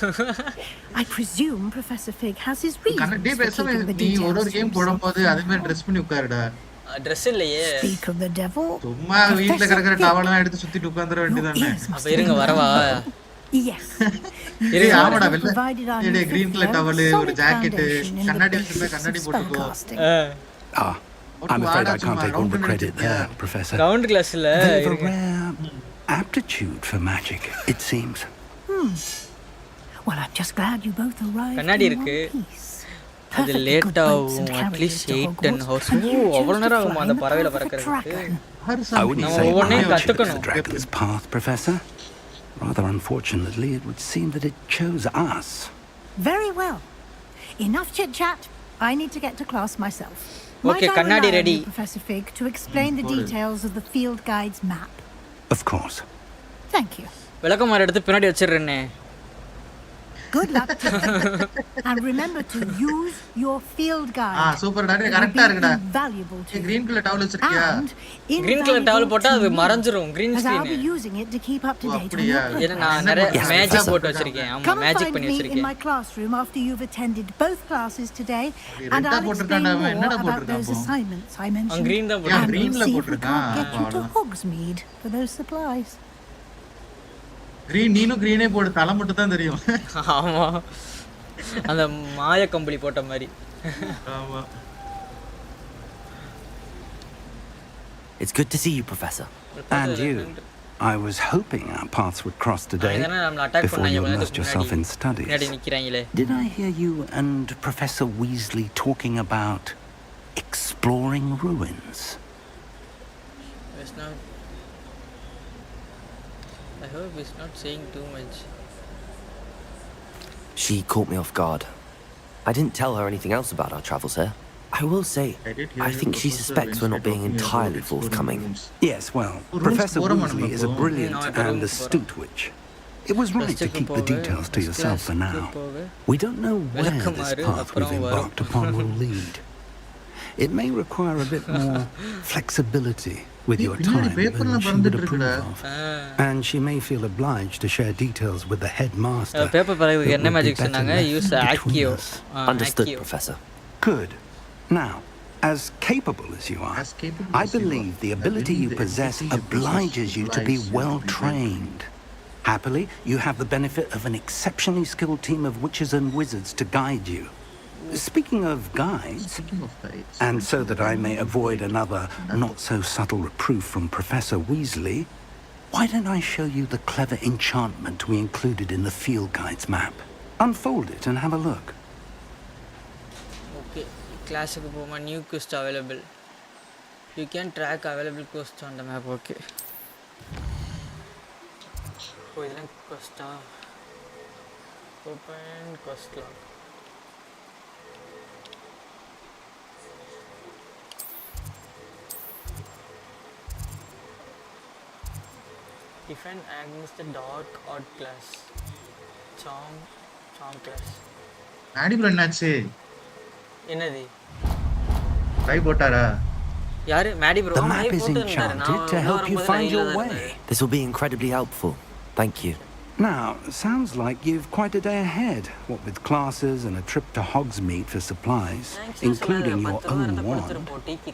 [SPEAKER 9] I presume Professor Fig has his reasons for keeping the details to himself.
[SPEAKER 3] Dress இல்லையே.
[SPEAKER 9] Speak of the devil.
[SPEAKER 10] சும்மா வீட்ல கிடக்குற டவல்லாம் எடுத்து சுத்திட்டு உட்கார்ந்தற வேண்டியதானே.
[SPEAKER 3] அப்ப இருங்க வரவா.
[SPEAKER 9] Yes.
[SPEAKER 10] இரு ஆமாடா வெல்ல. ஏடே கிரீன் கலர் டவல் ஒரு ஜாக்கெட் கண்ணாடி வச்சிருந்தா கண்ணாடி போட்டுக்கோ.
[SPEAKER 5] I'm afraid I can't take all the credit there, Professor.
[SPEAKER 3] Round classல
[SPEAKER 5] aptitude for magic, it seems.
[SPEAKER 9] Well, I'm just glad you both arrived.
[SPEAKER 3] கண்ணாடி இருக்கு. அது லேட் ஆகும். at least 8-10 hours. அவ்வளவு நேரம் ஆகும் அந்த பறவைல பறக்கறதுக்கு.
[SPEAKER 5] I wouldn't say the dragon's path, Professor. Rather unfortunately, it would seem that it chose us.
[SPEAKER 9] Very well. Enough chit-chat. I need to get to class myself.
[SPEAKER 3] Okay, kannadi ready.
[SPEAKER 9] Professor Fig, to explain the details of the field guide's map.
[SPEAKER 5] Of course.
[SPEAKER 9] Thank you.
[SPEAKER 3] விளக்கமாறு எடுத்து பின்னாடி வச்சிரறேனே.
[SPEAKER 9] Good luck to you. And remember to use your field guide.
[SPEAKER 10] Super daddy கரெக்ட்டா இருக்குடா.
[SPEAKER 9] Valuable to
[SPEAKER 10] green color towel வச்சிருக்கியா?
[SPEAKER 3] green color towel போட்டா அது மறஞ்சிரும் green screen.
[SPEAKER 9] I'll be using it to keep up to date.
[SPEAKER 3] ஏன்னா நான் நிறைய magic போட்டு வச்சிருக்கேன். ஆமா மேஜிக் பண்ணி வச்சிருக்கேன்.
[SPEAKER 9] In my classroom after you've attended both classes today and I'll explain more about those assignments I mentioned.
[SPEAKER 3] green தான் போட்டு
[SPEAKER 10] greenல போட்டுருக்கான்.
[SPEAKER 9] Get you to Hogsmeade for those supplies.
[SPEAKER 10] green நீனு greenே போடு தலை மட்டும் தான் தெரியும்.
[SPEAKER 3] ஆமா அந்த மாய கம்பளி போட்ட மாதிரி.
[SPEAKER 10] ஆமா.
[SPEAKER 2] It's good to see you, Professor.
[SPEAKER 5] And you. I was hoping our paths would cross today before you immersed yourself in studies. Did I hear you and Professor Weasley talking about exploring ruins?
[SPEAKER 3] I hope he's not saying too much.
[SPEAKER 2] She caught me off guard. I didn't tell her anything else about our travels here. I will say, I think she suspects we're not being entirely forthcoming.
[SPEAKER 4] Yes, well, Professor Weasley is a brilliant and astute witch. It was right to keep the details to yourself for now. We don't know where this path we've embarked upon will lead. It may require a bit more flexibility with your time than she would approve of. And she may feel obliged to share details with the headmaster.
[SPEAKER 2] Understood, Professor.
[SPEAKER 4] Good. Now, as capable as you are, I believe the ability you possess obliges you to be well-trained. Happily, you have the benefit of an exceptionally skilled team of witches and wizards to guide you. Speaking of guides, and so that I may avoid another not-so-subtle reproof from Professor Weasley, why don't I show you the clever enchantment we included in the field guide's map? Unfold it and have a look.
[SPEAKER 3] Okay, classic new quest available. You can track available quests on the map. Okay. Oh, this is quest. Open quest log. Defend against the dark art class. Charm class.
[SPEAKER 10] Adi bro என்னாச்சு?
[SPEAKER 3] என்னது?
[SPEAKER 10] கை போட்டாரா?
[SPEAKER 3] யாரு? Maddy bro.
[SPEAKER 4] The map is enchanted to help you find your way.
[SPEAKER 2] This will be incredibly helpful. Thank you.
[SPEAKER 4] Now, sounds like you've quite a day ahead, what with classes and a trip to Hogsmeade for supplies, including your own wand.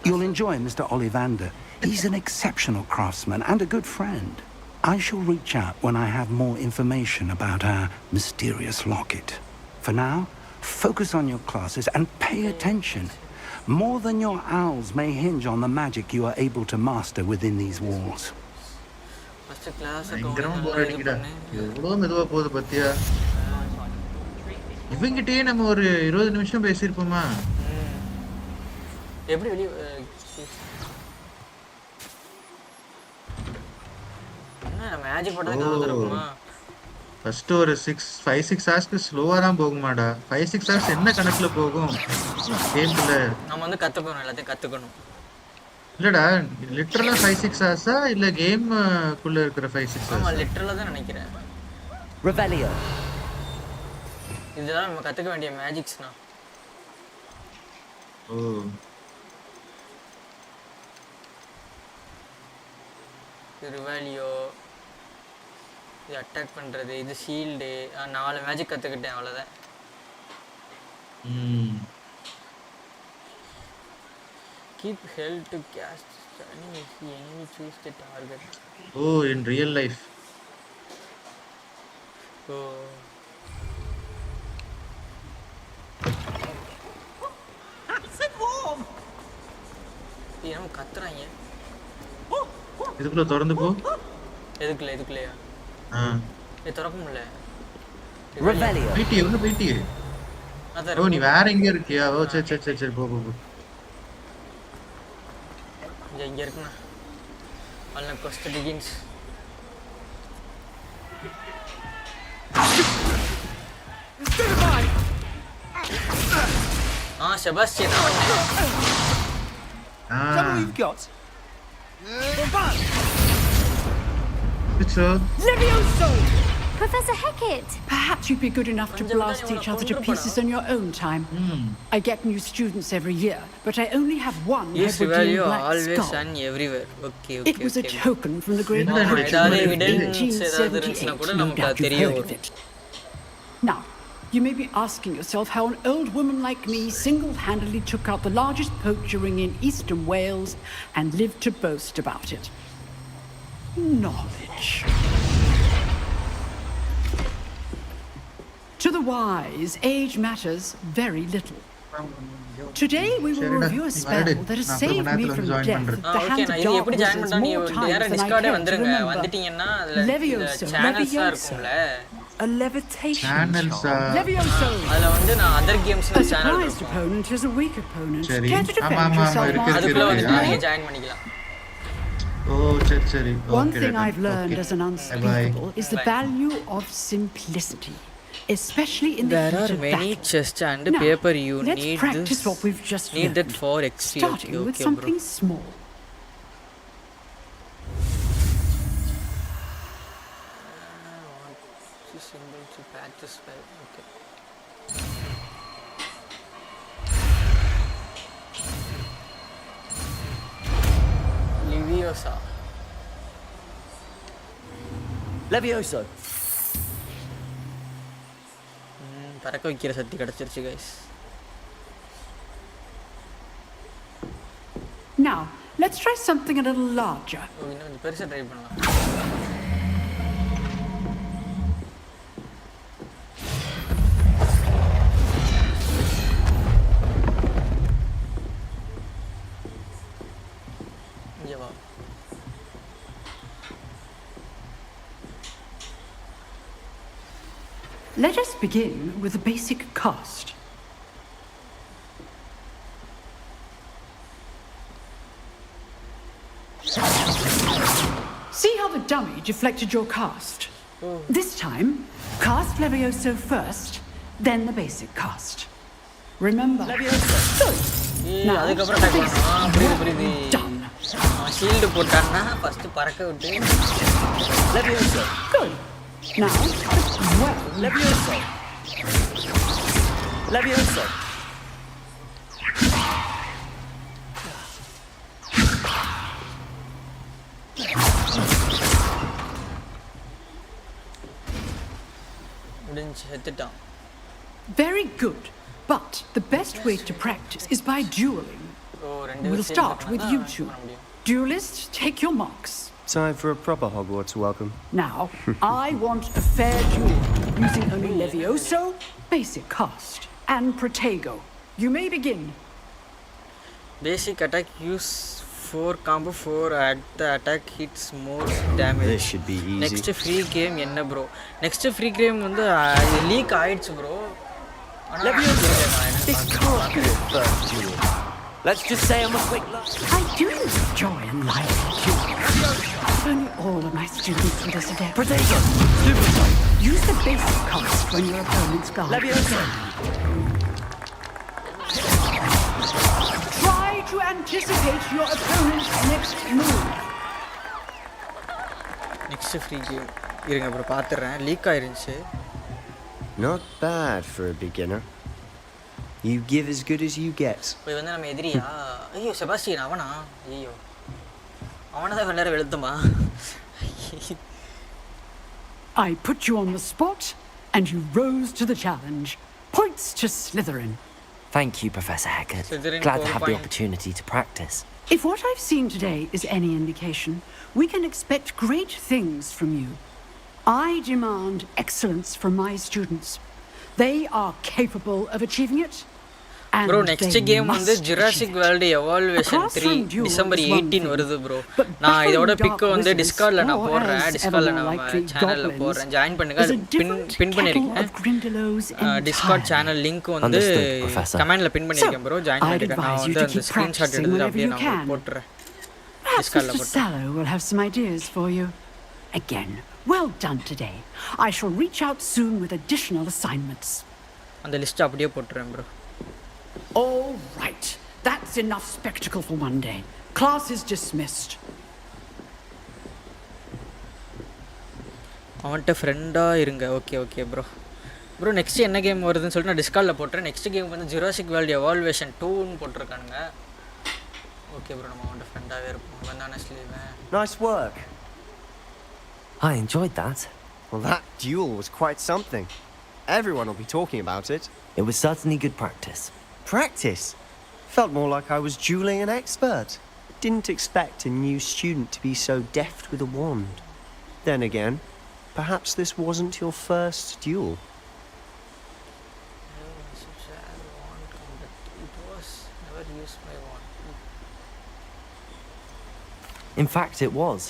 [SPEAKER 4] You'll enjoy Mr. Ollivander. He's an exceptional craftsman and a good friend. I shall reach out when I have more information about our mysterious locket. For now, focus on your classes and pay attention. More than your owls may hinge on the magic you are able to master within these walls.
[SPEAKER 10] எவ்வளோ மெதுவா போகுது பத்தியா? இவங்கிட்டே நம்ம ஒரு 20 நிமிஷம் பேசியிருப்போமா?
[SPEAKER 3] எப்படி வெளிய magic போட்டா கதவு திறக்குமா?
[SPEAKER 10] ஃபர்ஸ்ட் ஒரு 5-6 ஹார்ஸ்க்கு ஸ்லோவா தான் போகுமாடா. 5-6 ஹார்ஸ் என்ன கணக்குல போகும் கேம்ல?
[SPEAKER 3] நம்ம வந்து கத்துக்கணும், எல்லாத்தையும் கத்துக்கணும்.
[SPEAKER 10] இல்லடா, லிட்டரலா 5-6 ஹார்ஸா இல்ல கேம் குள்ள இருக்கிற 5-6 ஹார்ஸ்?
[SPEAKER 3] ஆமா, லிட்டரலா தான் நினைக்கிறேன்.
[SPEAKER 2] Revelio.
[SPEAKER 3] இதெல்லாம் நம்ம கத்துக்க வேண்டிய மேஜிக்ஸ்னா.
[SPEAKER 10] ஓ.
[SPEAKER 3] ரிவாலியோ, இது அட்டாக் பண்றது, இது ஷீல்டு, 4 மேஜிக் கத்துக்கிட்டேன் அவ்வளவுதான். Keep held to cast enemy choose the target.
[SPEAKER 10] Oh, in real life.
[SPEAKER 3] Oh. It's warm. ஏன் கத்துறாங்க?
[SPEAKER 10] இதுக்குள்ள திறந்து போ.
[SPEAKER 3] எதுக்குள்ளயா? திறக்க முடியல.
[SPEAKER 2] Revelio.
[SPEAKER 10] போயிட்டியே. ஓ, நீ வேற எங்க இருக்கியா? ஓ, சரி போ.
[SPEAKER 3] இங்க இருக்குண்ணா. அல்ல quest begins. Sebastian.
[SPEAKER 14] Tell me what you've got.
[SPEAKER 9] Levioso!
[SPEAKER 13] Professor Hecat!
[SPEAKER 15] Perhaps you'd be good enough to blast each other to pieces on your own time. I get new students every year, but I only have one Hebridean black
[SPEAKER 3] always
[SPEAKER 15] skull.
[SPEAKER 3] and everywhere. Okay.
[SPEAKER 15] It was a token from the great Lord of 1878. No doubt you've heard of it. Now, you may be asking yourself how an old woman like me single-handedly took out the largest poacher ring in eastern Wales and lived to boast about it. Knowledge. To the wise, age matters very little. Today we will review a spell that has saved me from death at the hands of dark wizards more times than I care to remember. Levioso. A levitation charm. Levioso! A surprised opponent is a weak opponent. Care to defend yourself, Master? One thing I've learned as an unspeakable is the value of simplicity. especially in the
[SPEAKER 3] There
[SPEAKER 15] heat
[SPEAKER 3] are
[SPEAKER 15] of
[SPEAKER 3] many
[SPEAKER 15] battle.
[SPEAKER 3] chests and
[SPEAKER 15] Now,
[SPEAKER 3] paper. You
[SPEAKER 15] let's
[SPEAKER 3] need
[SPEAKER 15] practice
[SPEAKER 3] this.
[SPEAKER 15] what we've just
[SPEAKER 3] Need that
[SPEAKER 15] learned,
[SPEAKER 3] for XP.
[SPEAKER 15] starting
[SPEAKER 3] Okay,
[SPEAKER 15] with
[SPEAKER 3] okay,
[SPEAKER 15] something
[SPEAKER 3] bro.
[SPEAKER 15] small.
[SPEAKER 3] Symbol to patch the spell. Okay. Leviosa.
[SPEAKER 2] Levioso.
[SPEAKER 3] பறக்க வைக்கிற சக்தி கிடைச்சிருச்சு guys.
[SPEAKER 15] Now, let's try something a little larger.
[SPEAKER 3] இன்னும் கொஞ்சம் பெருசா try பண்ணலாம். இங்க வா.
[SPEAKER 15] Let us begin with a basic cast. See how the dummy deflected your cast? This time, cast Levioso first, then the basic cast. Remember? Good. Now,
[SPEAKER 3] அதுக்கப்புறம் type பண்ணனும். புரியுது.
[SPEAKER 15] done.
[SPEAKER 3] Shield போட்டான்னா first பறக்க விட்டு
[SPEAKER 2] Levioso.
[SPEAKER 15] Good. Now, well,
[SPEAKER 2] Levioso. Levioso.
[SPEAKER 3] முடிஞ்சு செத்துட்டான்.
[SPEAKER 15] very good. But the best way to practice is by dueling. We'll start with you two. Duelists, take your marks.
[SPEAKER 11] Time for a proper Hogwarts welcome.
[SPEAKER 15] Now, I want a fair duel using only Levioso, basic cast, and Protego. You may begin.
[SPEAKER 3] Basic attack use 4 combo 4 at the attack hits more damage.
[SPEAKER 11] This should be easy.
[SPEAKER 3] Next free game என்ன bro? Next free game வந்து leak ஆயிடுச்சு bro.
[SPEAKER 2] Levioso. This can't be your first duel. Let's just say I'm a quick look.
[SPEAKER 15] I do enjoy a lively duel. If only all of my students were this adept.
[SPEAKER 2] Protego. Super.
[SPEAKER 15] Use the basic cast when your opponent's guard.
[SPEAKER 2] Levioso.
[SPEAKER 15] Try to anticipate your opponent's next move.
[SPEAKER 3] Next free game. இருங்க bro பாத்துறேன். League ஆயிருச்சு.
[SPEAKER 11] Not bad for a beginner. You give as good as you get.
[SPEAKER 3] போய் வந்து நம்ம எதிரியா? ஐயோ செபாஸ்டியன் அவனா? ஐயோ. அவன தான் கொஞ்ச நேரம் வெளுத்தமா.
[SPEAKER 15] I put you on the spot and you rose to the challenge. Points to Slytherin.
[SPEAKER 2] Thank you, Professor Heckard.
[SPEAKER 3] Slytherin
[SPEAKER 2] Glad to have the
[SPEAKER 3] 4
[SPEAKER 2] opportunity to practice.
[SPEAKER 15] If what I've seen today is any indication, we can expect great things from you. I demand excellence from my students. They are capable of achieving it. And
[SPEAKER 3] bro next
[SPEAKER 15] they
[SPEAKER 3] game
[SPEAKER 15] must
[SPEAKER 3] வந்து Jurassic
[SPEAKER 15] achieve it.
[SPEAKER 3] World Evolution 3 December 18 வருது bro. நான் இதோட big வந்து Discordல நான் போடுறேன். Discordல நம்ம சேனல்ல போடுறேன். ஜாயின் பண்ணுங்க. பின் பண்ணிருக்கேன். Discord சேனல் லிங்க் வந்து கமெண்ட்ல பின் பண்ணிருக்கேன் bro. ஜாயின் பண்ணிருக்கேன். நான் வந்து அந்த ஸ்கிரீன்ஷாட் எடுத்து அப்படியே நான் போட்டுறேன். Discordல
[SPEAKER 15] Mr. Sallow will have some ideas for you. Again, well done today. I shall reach out soon with additional assignments.
[SPEAKER 3] அந்த லிஸ்ட் அப்படியே போட்டுறேன் bro.
[SPEAKER 15] All right. That's enough spectacle for one day. Class is dismissed.
[SPEAKER 3] அவன்கிட்ட ஃப்ரெண்டா இருங்க. Okay bro. Bro next என்ன game வருதுன்னு சொல்லிட்டு நான் டிஸ்கார்டில் போட்டுறேன். நெக்ஸ்ட் கேம் வந்து ஜுராசிக் வேர்ல்டு எவால்வேஷன் 2ன்னு போட்டிருக்கானுங்க. ஓகே ப்ரோ நம்ம அவன்கிட்ட ஃப்ரெண்டாகவே இருப்போம். அவன் தானே ஸ்லீவன்.
[SPEAKER 11] Nice work.
[SPEAKER 2] I enjoyed that.
[SPEAKER 11] Well, that duel was quite something. Everyone will be talking about it.
[SPEAKER 2] It was certainly good practice.
[SPEAKER 11] Practice? Felt more like I was dueling an expert. Didn't expect a new student to be so deft with a wand. Then again, perhaps this wasn't your first duel.
[SPEAKER 2] In fact, it was.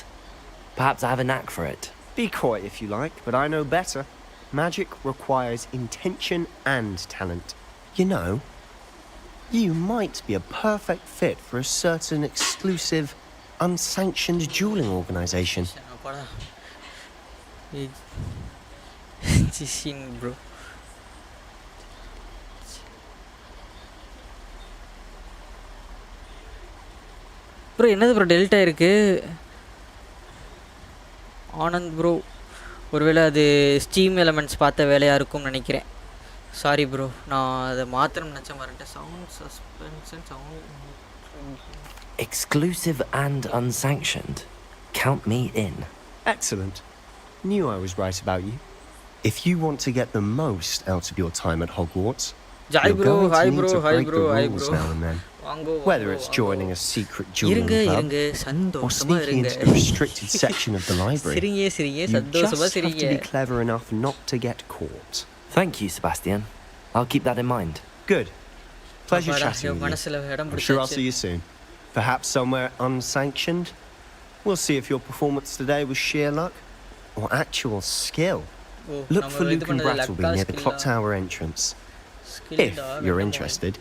[SPEAKER 2] Perhaps I have a knack for it.
[SPEAKER 11] Be coy if you like, but I know better. Magic requires intention and talent. You know, you might be a perfect fit for a certain exclusive, unsanctioned dueling organization.
[SPEAKER 3] bro. Bro என்னது bro delta இருக்கு Anand bro ஒருவேளை அது steam elements பார்த்த வேலையாக இருக்கும்னு நினைக்கிறேன் sorry bro நான் அதை மாத்திரம் நினச்ச மாதிரிட்டேன் sound suspension sound
[SPEAKER 2] Exclusive and unsanctioned. Count me in.
[SPEAKER 11] Excellent. Knew I was right about you. If you want to get the most out of your time at Hogwarts, you're going to need to break the rules now and then. Whether it's joining a secret dueling club or sneaking into the restricted section of the library, you just have to be clever enough not to get caught.
[SPEAKER 2] Thank you, Sebastian. I'll keep that in mind.
[SPEAKER 11] Good. Pleasure chatting with you. I'm sure I'll see you soon. Perhaps somewhere unsanctioned. We'll see if your performance today was sheer luck or actual skill. Look for Luke and Brattleby near the clock tower entrance. If you're interested.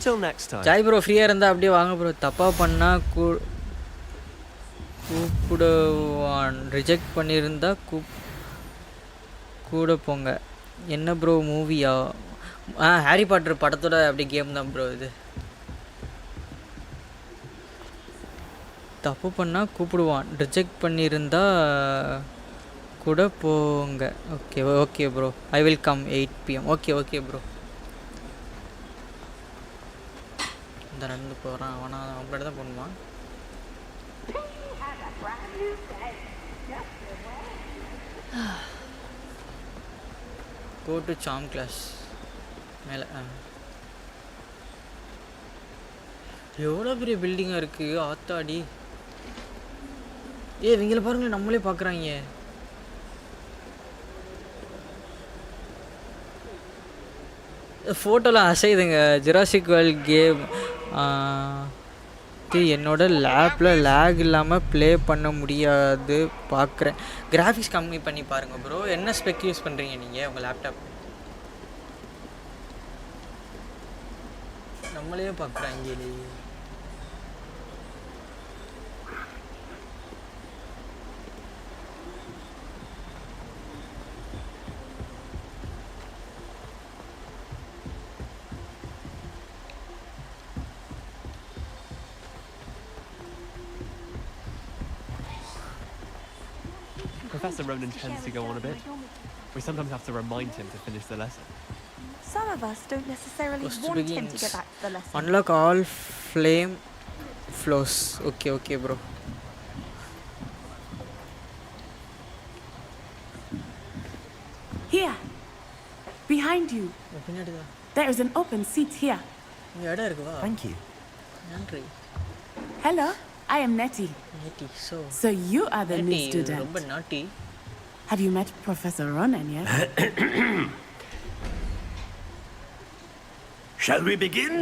[SPEAKER 11] Till next time.
[SPEAKER 3] Joy bro ஃப்ரீயாக இருந்தால் அப்படியே வாங்க bro தப்பாக பண்ணால் கூப்பிடுவான் reject பண்ணியிருந்தா கூட போங்க என்ன ப்ரோ மூவியா ஹாரி பாட்டர் படத்தோட அப்படி கேம் தான் ப்ரோ இது தப்பு பண்ணால் கூப்பிடுவான் ரிஜெக்ட் பண்ணியிருந்தா கூட போங்க okay bro I will come 8 PM okay bro இந்த நடந்து போகிறான் அவனா அப்படி தான் பண்ணுமா கோ டு சாம் கிளாஸ் மேலே எவ்வளோ பெரிய பில்டிங்காக இருக்குது ஆத்தாடி இவங்கள பாருங்களேன் நம்மளே பார்க்குறாங்க ஃபோட்டோலாம் அசைதுங்க ஜுராசிக் வேர்ல்ட் கேம் என்னோட லேப்பில் லேக் இல்லாமல் ப்ளே பண்ண முடியாது பார்க்குறேன் கிராஃபிக்ஸ் கம்மி பண்ணி பாருங்கள் ப்ரோ என்ன ஸ்பெக் யூஸ் பண்ணுறீங்க நீங்கள் உங்கள் லேப்டாப் நம்மளே பார்க்குறாங்க
[SPEAKER 14] Professor Ronan tends to go on a bit. We sometimes have to remind him to finish the lesson.
[SPEAKER 1] Some of us don't necessarily want him to get back to the lesson.
[SPEAKER 3] Unlock all flame flows. Okay, bro.
[SPEAKER 16] Here, behind you. There is an open seat here.
[SPEAKER 2] Thank you.
[SPEAKER 16] Hello, I am Nettie. So you are the new student. Have you met Professor Ronan yet?
[SPEAKER 6] Shall we begin?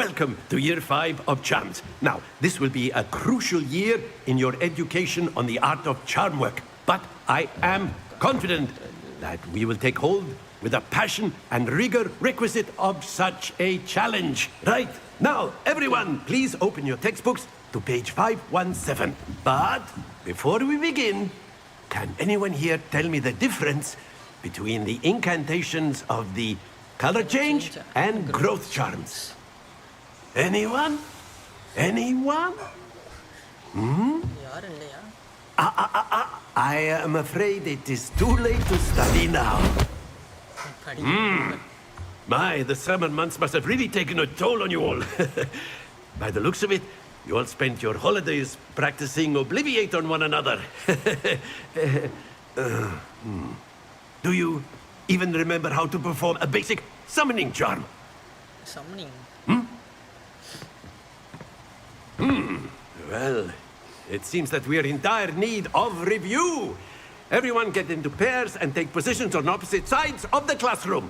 [SPEAKER 6] Welcome to Year 5 of Charms. Now, this will be a crucial year in your education on the art of charm work. But I am confident that we will take hold with the passion and rigor requisite of such a challenge. Right? Now, everyone, please open your textbooks to page 517. But before we begin, can anyone here tell me the difference between the incantations of the color change and growth charms? Anyone? Anyone? I am afraid it is too late to study now. My, the summer months must have really taken a toll on you all. By the looks of it, you all spent your holidays practicing Obliviate on one another. Do you even remember how to perform a basic summoning charm?
[SPEAKER 3] Summoning?
[SPEAKER 6] Well, it seems that we are in dire need of review. Everyone get into pairs and take positions on opposite sides of the classroom.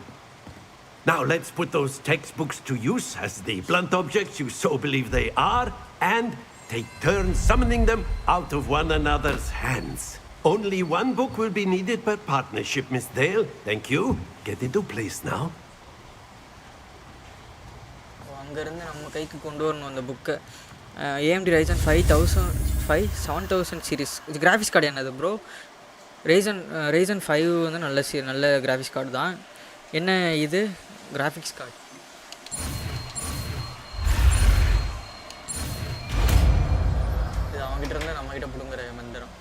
[SPEAKER 6] Now let's put those textbooks to use as the blunt objects you so believe they are, and take turns summoning them out of one another's hands. Only one book will be needed per partnership, Miss Dale. Thank you. Get into place now.
[SPEAKER 3] அங்கேருந்து நம்ம கைக்கு கொண்டு வரணும் அந்த புக்கை AMD Ryzen 7000 series இது graphics card என்னது bro Ryzen 5 வந்து நல்ல கிராஃபிக்ஸ் கார்டு தான் என்ன இது கிராஃபிக்ஸ் கார்டு அவங்கிட்ட இருந்து நம்ம கிட்ட புடுங்குற மந்திரம்.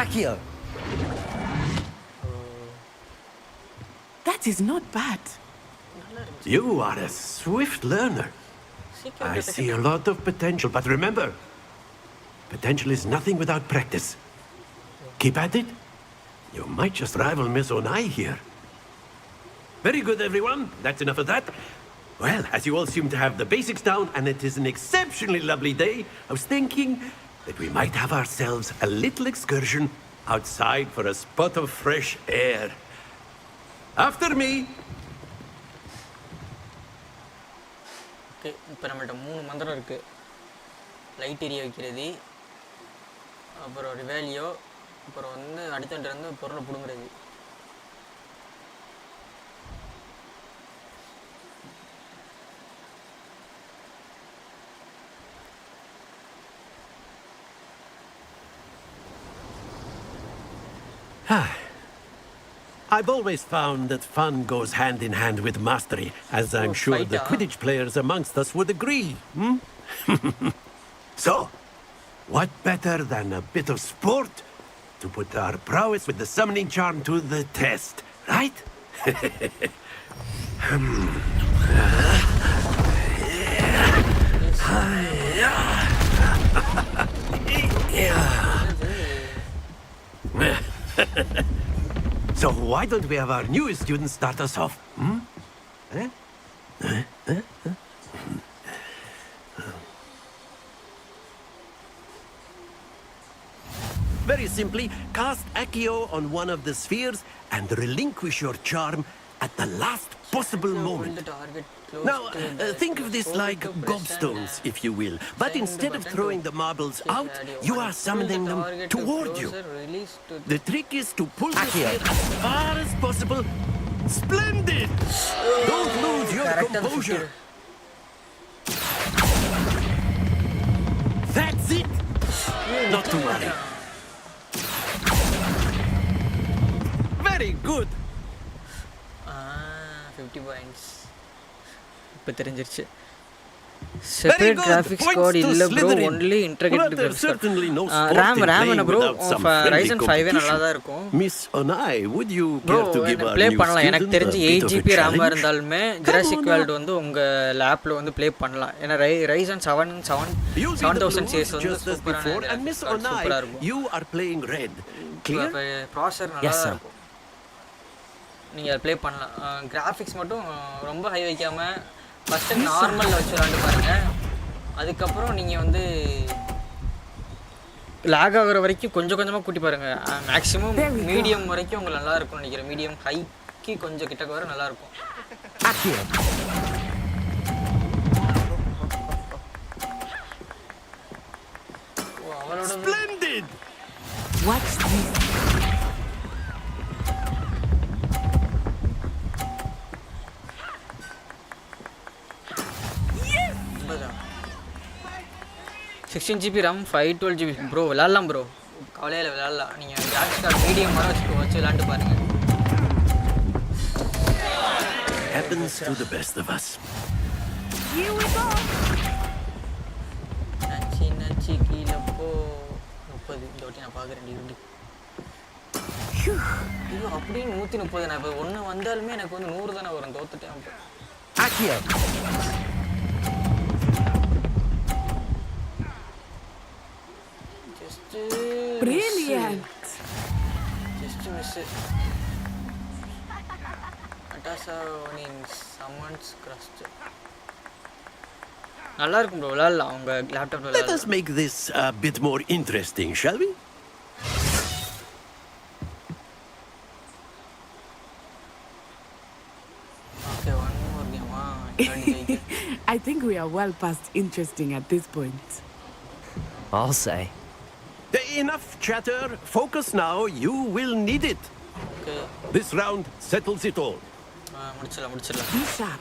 [SPEAKER 6] Accio.
[SPEAKER 16] That is not bad.
[SPEAKER 6] You are a swift learner. I see a lot of potential, but remember, potential is nothing without practice. Keep at it. You might just rival Miss Onai here. Very good, everyone. That's enough of that. Well, as you all seem to have the basics down, and it is an exceptionally lovely day, I was thinking that we might have ourselves a little excursion outside for a spot of fresh air. After me.
[SPEAKER 3] Okay, இப்போ நம்மள்ட்ட 3 மந்திரம் இருக்கு. Light எரிய வைக்கிறது, அப்புறம் ரிவேலியோ, அப்புறம் வந்து அடுத்தவன்ட்ட இருந்து பொருளை புடுங்குறது.
[SPEAKER 6] I've always found that fun goes hand in hand with mastery, as I'm sure the Quidditch players amongst us would agree. So, what better than a bit of sport to put our prowess with the summoning charm to the test, right? So why don't we have our newest student start us off? Very simply, cast Accio on one of the spheres and relinquish your charm at the last possible moment. Now, think of this like gobstones, if you will. But instead of throwing the marbles out, you are summoning them toward you. The trick is to pull the sphere as far as possible. Splendid! Don't lose your composure. That's it! Not to worry. Very good!
[SPEAKER 3] 50 points. இப்போ தெரிஞ்சிருச்சு. Separate graphics card இல்ல bro, only integrated graphics card. RAM என்ன bro, Ryzen 5 நல்லா தான் இருக்கும்.
[SPEAKER 6] Miss Onai, would you care to give our
[SPEAKER 3] play
[SPEAKER 6] new
[SPEAKER 3] பண்ணலாம். எனக்கு
[SPEAKER 6] student
[SPEAKER 3] தெரிஞ்சு
[SPEAKER 6] a bit
[SPEAKER 3] 8
[SPEAKER 6] of
[SPEAKER 3] GB
[SPEAKER 6] a
[SPEAKER 3] RAM
[SPEAKER 6] challenge?
[SPEAKER 3] இருந்தாலுமே Jurassic World வந்து உங்க லேப்ல வந்து ப்ளே பண்ணலாம். ஏன்னா Ryzen 7000 series வந்து சூப்பரான
[SPEAKER 6] and Miss Onai, you are playing red. Clear?
[SPEAKER 3] Processor நல்லா இருக்கும். நீங்க ப்ளே பண்ணலாம். கிராஃபிக்ஸ் மட்டும் ரொம்ப ஹை வைக்காம ஃபர்ஸ்ட் நார்மல்ல வச்சு விளையாண்டு பாருங்க. அதுக்கப்புறம் நீங்க வந்து லாக் ஆகுற வரைக்கும் கொஞ்சம் கொஞ்சமா கூட்டி பாருங்க. மேக்ஸிமம் மீடியம் வரைக்கும் உங்களுக்கு நல்லா இருக்கும் நினைக்கிறேன். மீடியம் ஹைக்கு கொஞ்சம் கிட்டக்க வர நல்லா இருக்கும். அவளோட
[SPEAKER 6] Splendid!
[SPEAKER 16] Watch this.
[SPEAKER 3] Yes! 16 GB RAM, 512 GB bro விளையாடலாம் ப்ரோ, கவலையில் விளையாடலாம். நீங்கள் கிராஃபிக்ஸ் கார்டு மீடியம் வர வச்சு விளையாண்டு பாருங்க.
[SPEAKER 6] Happens to the best of us.
[SPEAKER 3] நச்சி கீழே போ. 30 இந்த வாட்டி நான் பார்க்குறேன். ஐயோ அப்படியே 130. நான் இப்போ ஒன்று வந்தாலுமே எனக்கு வந்து 100 தானே வரும். தோத்துட்டேன்.
[SPEAKER 16] Brilliant.
[SPEAKER 3] Just miss it. Natasha in someone's crushed. நல்லா இருக்கும் ப்ரோ, விளையாடலாம் உங்க லேப்டாப்ல.
[SPEAKER 6] Let us make this a bit more interesting, shall we?
[SPEAKER 3] Okay, one more game.
[SPEAKER 16] I think we are well past interesting at this point.
[SPEAKER 2] I'll say.
[SPEAKER 6] Enough chatter. Focus now. You will need it.
[SPEAKER 3] Okay.
[SPEAKER 6] This round settles it all.
[SPEAKER 3] முடிச்சிடலாம்.
[SPEAKER 16] Be sharp.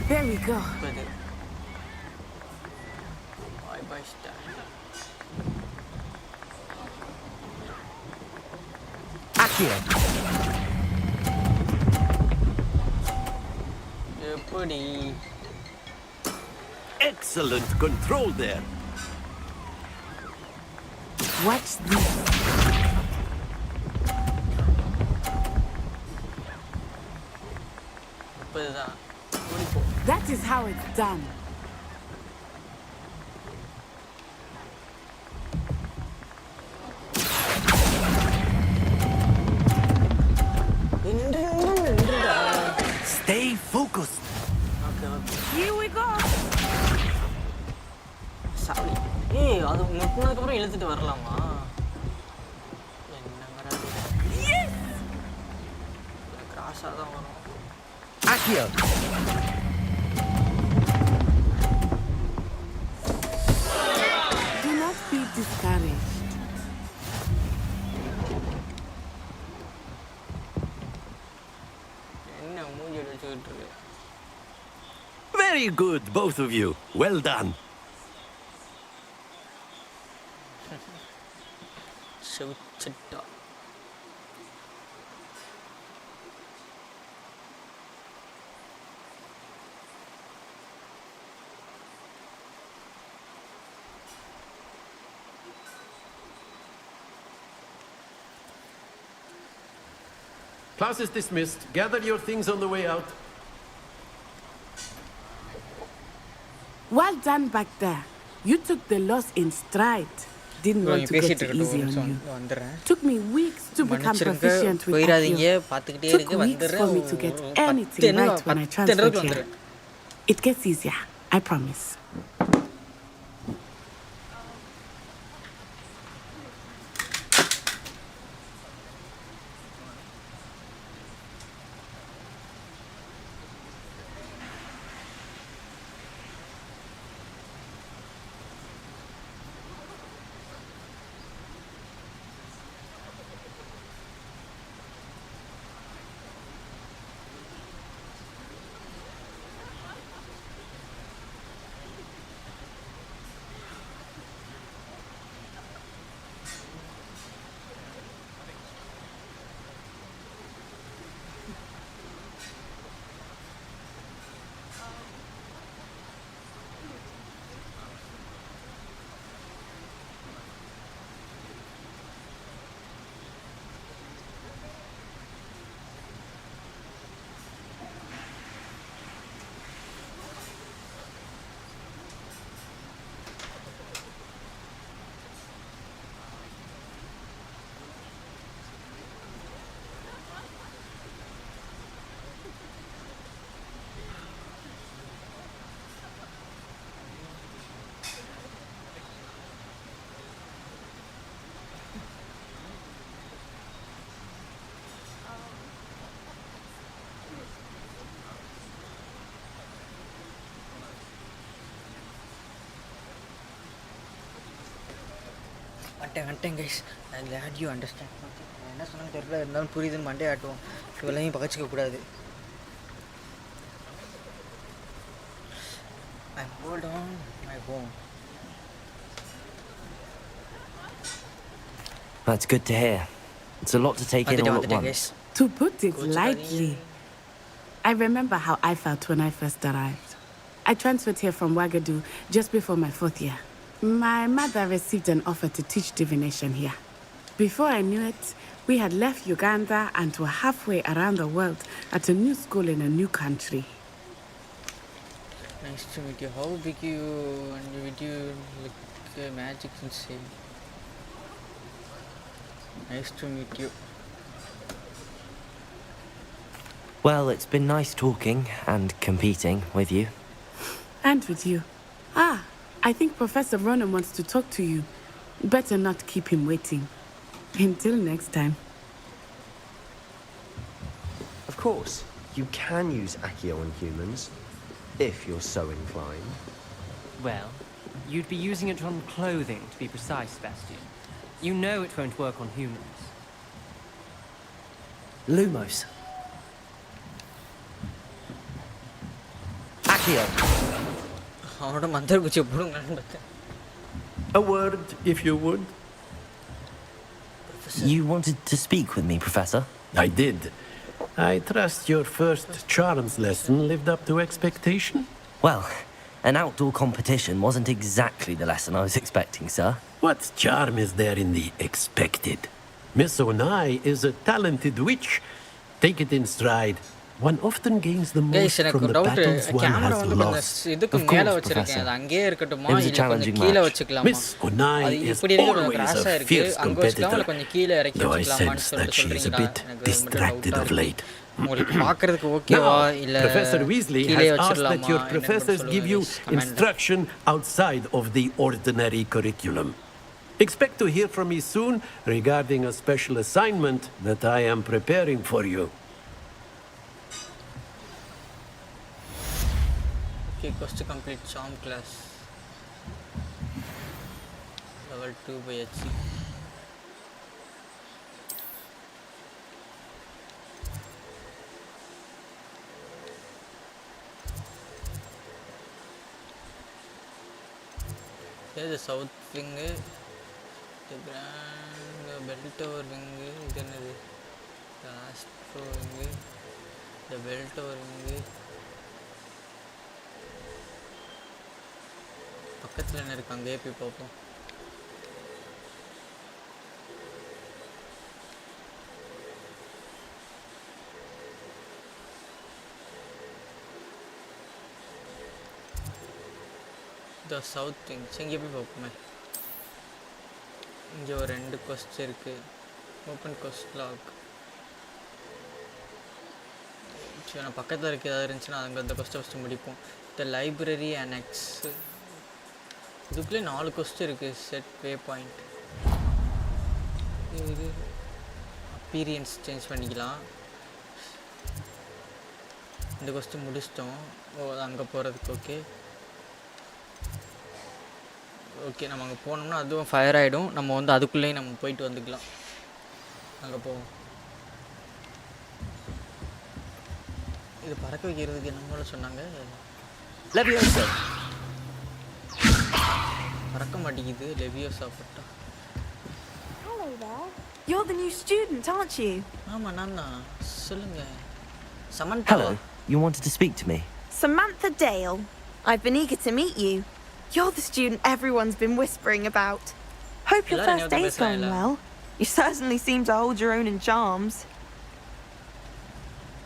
[SPEAKER 16] There we go.
[SPEAKER 3] Bye bye star.
[SPEAKER 6] Excellent control there.
[SPEAKER 16] Watch this. That is how it's done.
[SPEAKER 6] Stay focused.
[SPEAKER 16] Here we go.
[SPEAKER 3] Sorry. Hey, அது முட்டினதுக்கு அப்புறம் இழுத்துட்டு வரலாமா?
[SPEAKER 16] Yes.
[SPEAKER 3] கிராஸா தான் வரும்.
[SPEAKER 2] Accio.
[SPEAKER 16] Do not be discouraged.
[SPEAKER 6] Very good, both of you. Well done. Class is dismissed. Gather your things on the way out.
[SPEAKER 16] Well done back there. You took the loss in stride. Didn't want to get too easy on you. Took me weeks to become proficient with Accio. Took weeks for me to get anything right when I transferred here. It gets easier, I promise.
[SPEAKER 3] guys, I'm glad you understand. என்ன சொன்னாலும் தெரியல இருந்தாலும் புரியுதுன்னு Monday ஆட்டுவோம். இவளையும் பகச்சிக்க கூடாது. I'm hold on my home.
[SPEAKER 2] That's good to hear. It's a lot to take in all at once.
[SPEAKER 16] To put it lightly, I remember how I felt when I first arrived. I transferred here from Ouagadougou just before my 4th year. My mother received an offer to teach divination here. Before I knew it, we had left Uganda and were halfway around the world at a new school in a new country.
[SPEAKER 3] Nice to meet you. How big you and with you like magic and say. Nice to meet you.
[SPEAKER 2] Well, it's been nice talking and competing with you.
[SPEAKER 16] And with you. Ah, I think Professor Ronan wants to talk to you. Better not keep him waiting. Until next time.
[SPEAKER 11] Of course, you can use Accio on humans, if you're so inclined.
[SPEAKER 12] Well, you'd be using it on clothing, to be precise, Sebastian. You know it won't work on humans.
[SPEAKER 2] Lumos. Accio.
[SPEAKER 6] A word, if you would.
[SPEAKER 2] You wanted to speak with me, Professor?
[SPEAKER 6] I did. I trust your first charms lesson lived up to expectation?
[SPEAKER 2] Well, an outdoor competition wasn't exactly the lesson I was expecting, sir.
[SPEAKER 6] What charm is there in the expected? Miss Onai is a talented witch. Take it in stride. One often gains the most from the battles one has lost. Of course, Professor. It was a challenging match. Miss Onai is always a fierce competitor, though I sense that she is a bit distracted of late. Now, Professor Weasley has asked that your professors give you instruction outside of the ordinary curriculum. Expect to hear from me soon regarding a special assignment that I am preparing for you.
[SPEAKER 3] Okay, cost to complete charm class. Level 2 by HC. Here's the south wing, the grand bell tower wing, then the astro wing, the bell tower wing. பக்கத்துல என்ன இருக்கு அங்கேயே போய் பார்ப்போம். த south wing இங்கே போய் பார்ப்போமே. இங்கே ஒரு 2 கொஸ்ட் இருக்கு. Open quest log. சரி, நான் பக்கத்தில் இருக்க ஏதாவது இருந்துச்சுன்னா அங்கே அந்த கொஸ்ட்டை ஃபஸ்ட்டு முடிப்போம். த லைப்ரரி அனெக்ஸ். இதுக்குள்ளே 4 கொஸ்ட் இருக்குது. செட் வே பாயிண்ட். இது அப்பீரியன்ஸ் சேஞ்ச் பண்ணிக்கலாம். இந்த கொஸ்ட்டு முடிச்சிட்டோம். ஓ, அங்கே போகிறதுக்கு ஓகே ஓகே. நம்ம அங்கே போனோம்னா அதுவும் ஃபயர் ஆகிடும். நம்ம வந்து அதுக்குள்ளேயும் நம்ம போயிட்டு வந்துக்கலாம். அங்கே போவோம். இது பறக்க வைக்கிறதுக்கு என்னமோ சொன்னாங்க. பறக்க மாட்டேங்குது. லெவியோசா போட்டா.
[SPEAKER 1] Hello there. You're the new student, aren't you?
[SPEAKER 3] ஆமாம், நான் தான். சொல்லுங்க. Samantha.
[SPEAKER 2] Hello. You wanted to speak to me?
[SPEAKER 1] Samantha Dale. I've been eager to meet you. You're the student everyone's been whispering about. Hope your first day's going well. You certainly seem to hold your own in charms.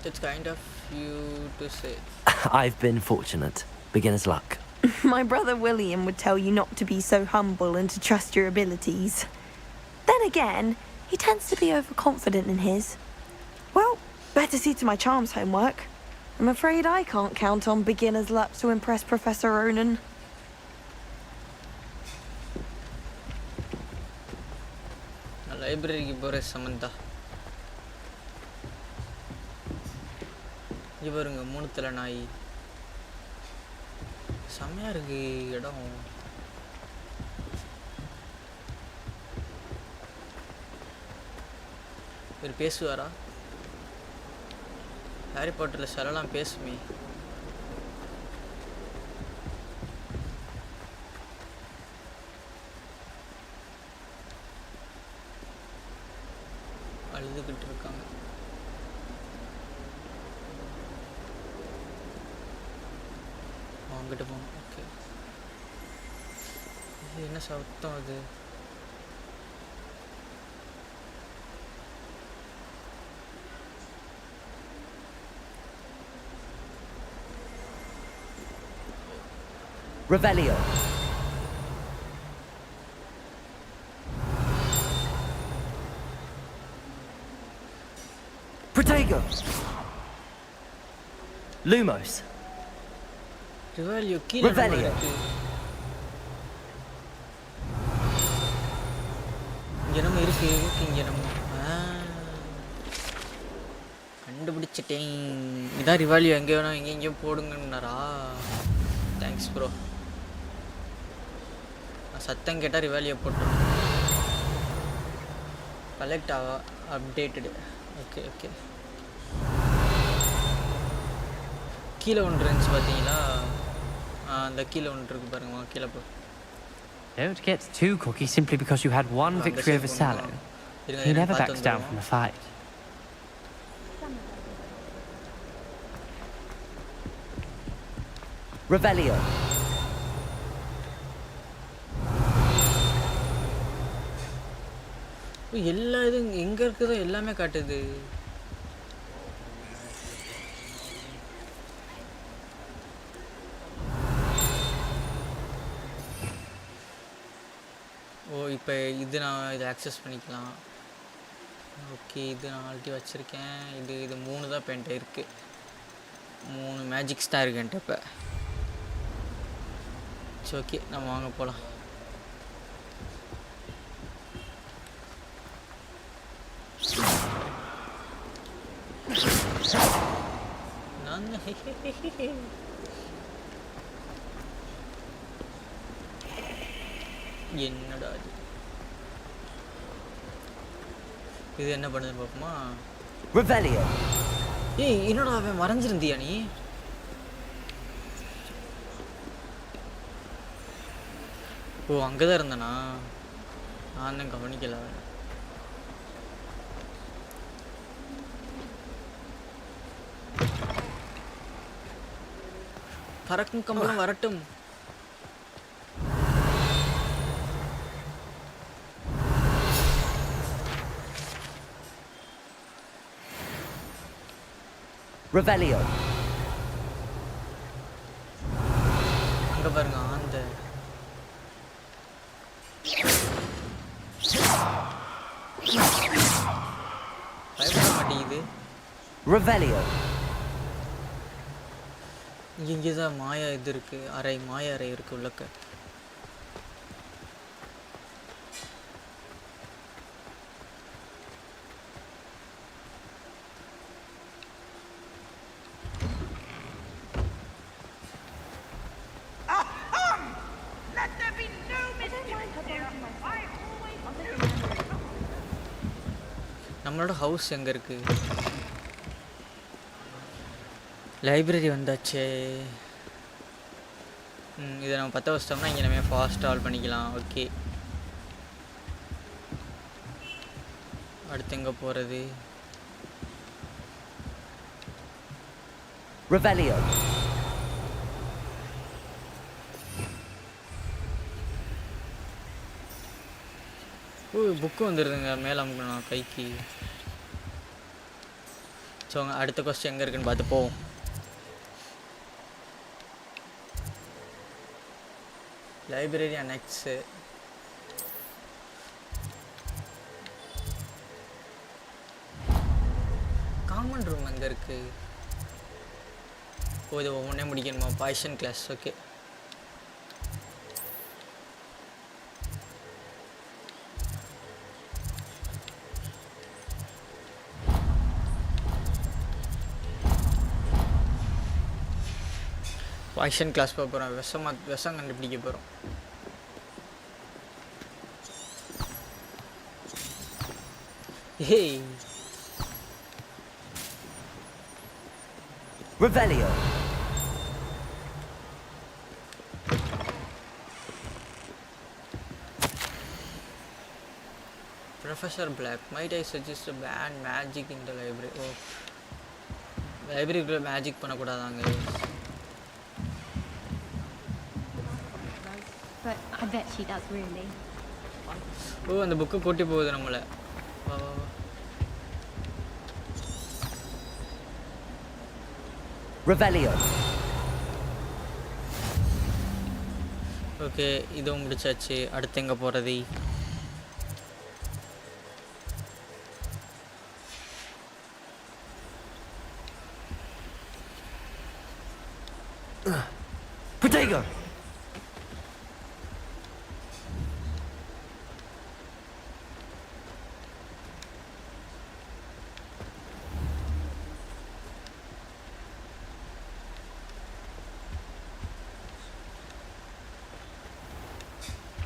[SPEAKER 3] It's kind of you to say.
[SPEAKER 2] I've been fortunate. Beginner's luck.
[SPEAKER 1] My brother William would tell you not to be so humble and to trust your abilities. Then again, he tends to be overconfident in his. Well, better see to my charms homework. I'm afraid I can't count on beginner's luck to impress Professor Ronan.
[SPEAKER 3] லைப்ரரிக்கு போகிற சமந்தா. இவருங்க 3 தலை நாய். செம்மையாக இருக்கு இடம். இவர் பேசுவாரா? Harry பாட்டரில் சிலலாம் பேசுமே. அழுதுகிட்டு இருக்காங்க. அவங்ககிட்ட போகணும். ஓகே, இது என்ன சத்தம் அது?
[SPEAKER 2] Revelio. Protego. Lumos.
[SPEAKER 3] Revelio கீழே இருக்கு. இங்கே நம்ம இருக்கு. இங்கே நம்ம கண்டுபிடிச்சிட்டேன். இதான் ரிவாலியோ. எங்கே வேணும் எங்கேயும் போடுங்கன்னாரா? Thanks bro. நான் சத்தம் கேட்டால் ரிவாலியோ போட்டோம். Collect updated. Okay okay. கீழே ஒன்று இருந்துச்சு பார்த்தீங்களா? அந்த கீழே ஒன்று இருக்கு பாருங்க. கீழே போ.
[SPEAKER 12] Don't get too cocky simply because you had one victory over Sallow. He never backs down from a fight.
[SPEAKER 2] Revelio.
[SPEAKER 3] எல்லா இதும் எங்க இருக்குதோ எல்லாமே காட்டுது. ஓ இப்போ இது நான் இதை ஆக்சஸ் பண்ணிக்கலாம். ஓகே இது நான் ஆல்ரெடி வச்சுருக்கேன். இது 3 தான் இப்போ என்கிட்ட இருக்குது. 3 மேஜிக்ஸ் தான் இருக்கு என்கிட்ட இப்போ. சரி ஓகே நம்ம வாங்க போகலாம். நான் என்னடா இது என்ன பண்ணுது பாப்போமா?
[SPEAKER 2] Revelio.
[SPEAKER 3] ஏய் என்னடா அவன் மறைஞ்சிருந்தியா நீ? ஓ அங்கதான் இருந்தனா? நான் தான் கவனிக்கல. பறக்கும் கம்பளம் வரட்டும்.
[SPEAKER 2] Revelio.
[SPEAKER 3] அங்க பாருங்க அந்த பயப்பட மாட்டேங்குது.
[SPEAKER 2] Revelio.
[SPEAKER 3] இங்கேதான் மாயா இது இருக்கு. அறை மாயா அறை இருக்கு உள்ளக்க. நம்மளோட ஹவுஸ் எங்க இருக்கு? லைப்ரரி வந்தாச்சே. இதை நம்ம 10 வச்சிட்டோம்னா இங்கே நம்ம ஃபாஸ்ட் ஆல் பண்ணிக்கலாம். ஓகே அடுத்து எங்கே போகிறது?
[SPEAKER 2] Revelio.
[SPEAKER 3] ஓ புக்கு வந்துடுதுங்க மேலே அமுக்கணும் கைக்கு. ஸோ அடுத்த கொஸ்டின் எங்கே இருக்குன்னு பார்த்து போவோம். லைப்ரரி அனெக்ஸு. காமன் ரூம் எங்கே இருக்குது? ஓ இது ஒவ்வொன்றே முடிக்கணுமா? Poison class. Okay poison class போக போகிறோம். விஷம் கண்டுபிடிக்க போகிறோம். Hey.
[SPEAKER 2] Revelio.
[SPEAKER 3] Professor Black, might I suggest to ban magic in the library? Oh, library ku magic பண்ணக்கூடாதாங்க.
[SPEAKER 13] But I bet she does really.
[SPEAKER 3] ஓ அந்த புக்கு கொட்டி போகுது நம்மள. வா வா வா.
[SPEAKER 2] Revelio.
[SPEAKER 3] ஓகே இதுவும் முடிச்சாச்சு. அடுத்து எங்க போறது?
[SPEAKER 2] Potato.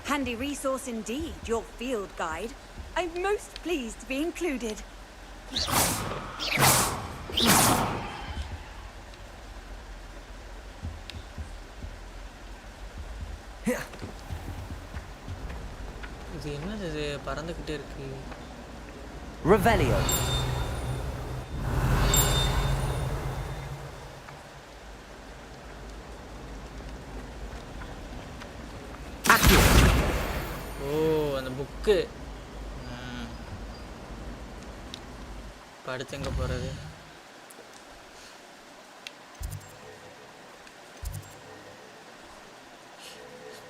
[SPEAKER 17] Handy resource indeed, your field guide. I'm most pleased to be included.
[SPEAKER 3] இது என்னது இது பறந்துக்கிட்டே இருக்கு?
[SPEAKER 2] Revelio.
[SPEAKER 3] அந்த புக்கு அடுத்து எங்கே போகிறது?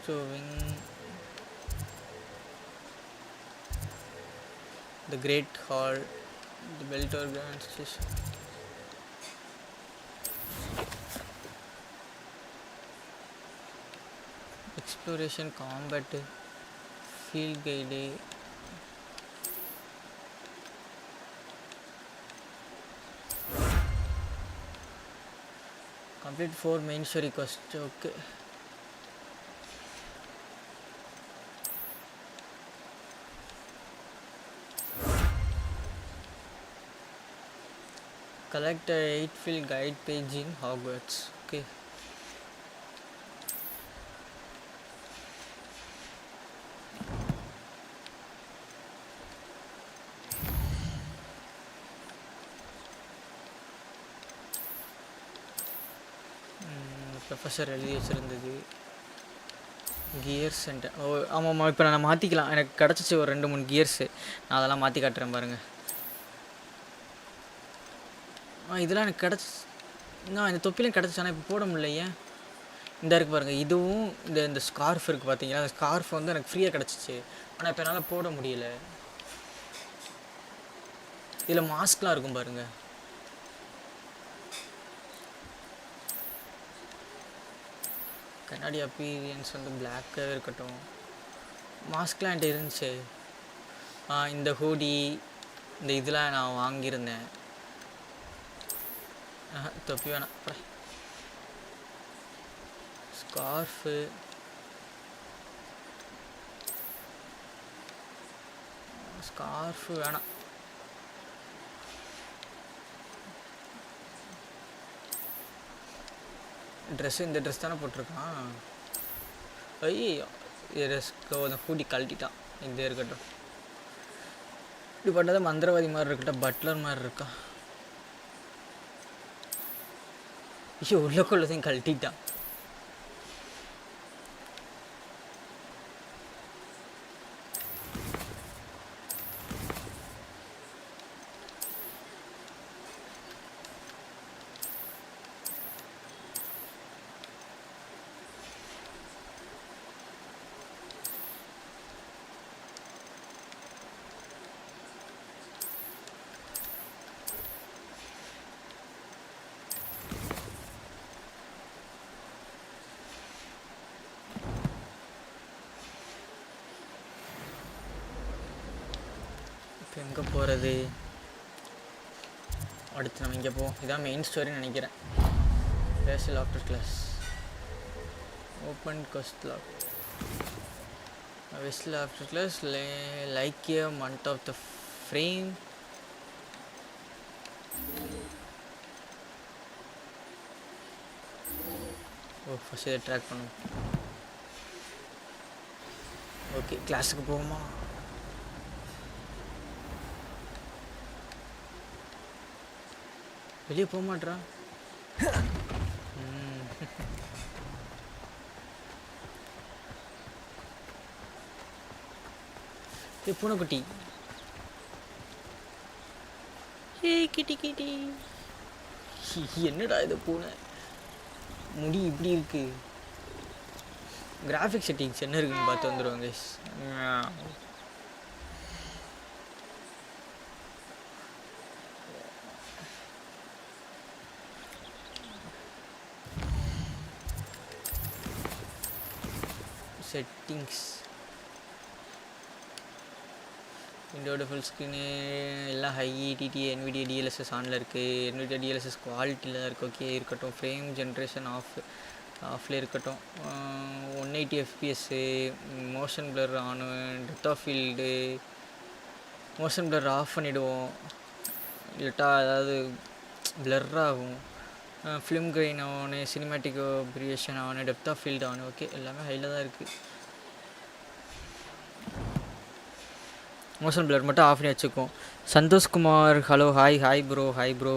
[SPEAKER 3] Showing the Great Hall, the Beltor Grand Station. Exploration, combat, field guide. Complete 4 main story quests. Okay. Collect a 8-field guide page in Hogwarts. Okay. Professor எழுதி வச்சுருந்தது gears centre. ஓ ஆமாம்மா, இப்போ நான் மாற்றிக்கலாம். எனக்கு கிடச்சிச்சு ஒரு 2-3 கியர்ஸு. நான் அதெல்லாம் மாற்றி காட்டுறேன் பாருங்கள். இதெல்லாம் எனக்கு கிடச்சி, இந்த தொப்பிலையும் கிடச்சிச்சு. ஆனால் இப்போ போட முடியல. ஏன்? இந்த இருக்குது பாருங்கள். இதுவும் இந்த ஸ்கார்ஃப் இருக்குது பார்த்தீங்கன்னா, அந்த ஸ்கார்ஃப் வந்து எனக்கு ஃப்ரீயாக கிடச்சிச்சு. ஆனால் இப்போ என்னால் போட முடியல. இதில் மாஸ்க்லாம் இருக்கும் பாருங்கள். கண்ணாடி அப்பீரியன்ஸ் வந்து பிளாக்காகவே இருக்கட்டும். மாஸ்க்லாம் என்கிட்ட இருந்துச்சு. இந்த ஹூடி, இந்த இதெல்லாம் நான் வாங்கியிருந்தேன். தொப்பி வேணாம். ஸ்கார்ஃபு, வேணாம். ட்ரெஸ்ஸு இந்த ட்ரெஸ் தானே போட்டிருக்கான். ஐயோ, அந்த ஹூடி கழட்டிட்டான். இதே இருக்கட்டும். இப்படி பண்ணாத மந்திரவாதி மாதிரி இருக்கட்டும், பட்லர் மாதிரி இருக்கா. ஐயோ, உள்ளக்குள்ளதையும் கழட்டிட்டான். எங்கே போகிறது? அடுத்து நம்ம இங்கே போவோம். இதான் மெயின் ஸ்டோரின்னு நினைக்கிறேன். பேசல் after class, open quest log, vessel after class, like a month of the frame. ஓ, ஃபஸ்ட் இதை ட்ராக் பண்ணுவோம். ஓகே, கிளாஸுக்கு போவோமா? வெளியே போக மாட்டேறான். பூனைக்குட்டி, கிட்டி. என்னடா இது பூனை? முடி இப்படி இருக்கு. கிராஃபிக் செட்டிங்ஸ் என்ன இருக்குன்னு பார்த்து வந்துடுவாங்க. செட்டிங்ஸ், விண்டோட ஃபுல் ஸ்க்ரீனு எல்லாம் ஹை டிடி NVIDIA DLSS ஆனில் இருக்குது. NVIDIA DLSS குவாலிட்டியில் தான் இருக்குது. ஓகே இருக்கட்டும். ஃப்ரேம் ஜென்ரேஷன் ஆஃப்லேயே இருக்கட்டும். 180 FPS, motion blur on, depth of field, motion blur off பண்ணிவிடுவோம். இல்லட்டா அதாவது பிளர் ஆகும். ஃபிலிம் கிரெயின் ஆகணும், சினிமேட்டிக் ப்ரியேஷன் ஆகணும், டெப்த் ஆஃப் ஃபீல்டு ஆகணும். ஓகே, எல்லாமே ஹையில் தான் இருக்குது. மோஷன் பிளர் மட்டும் ஆஃப் பண்ணி வச்சுக்குவோம். Santhoshkumar, hello, hi bro.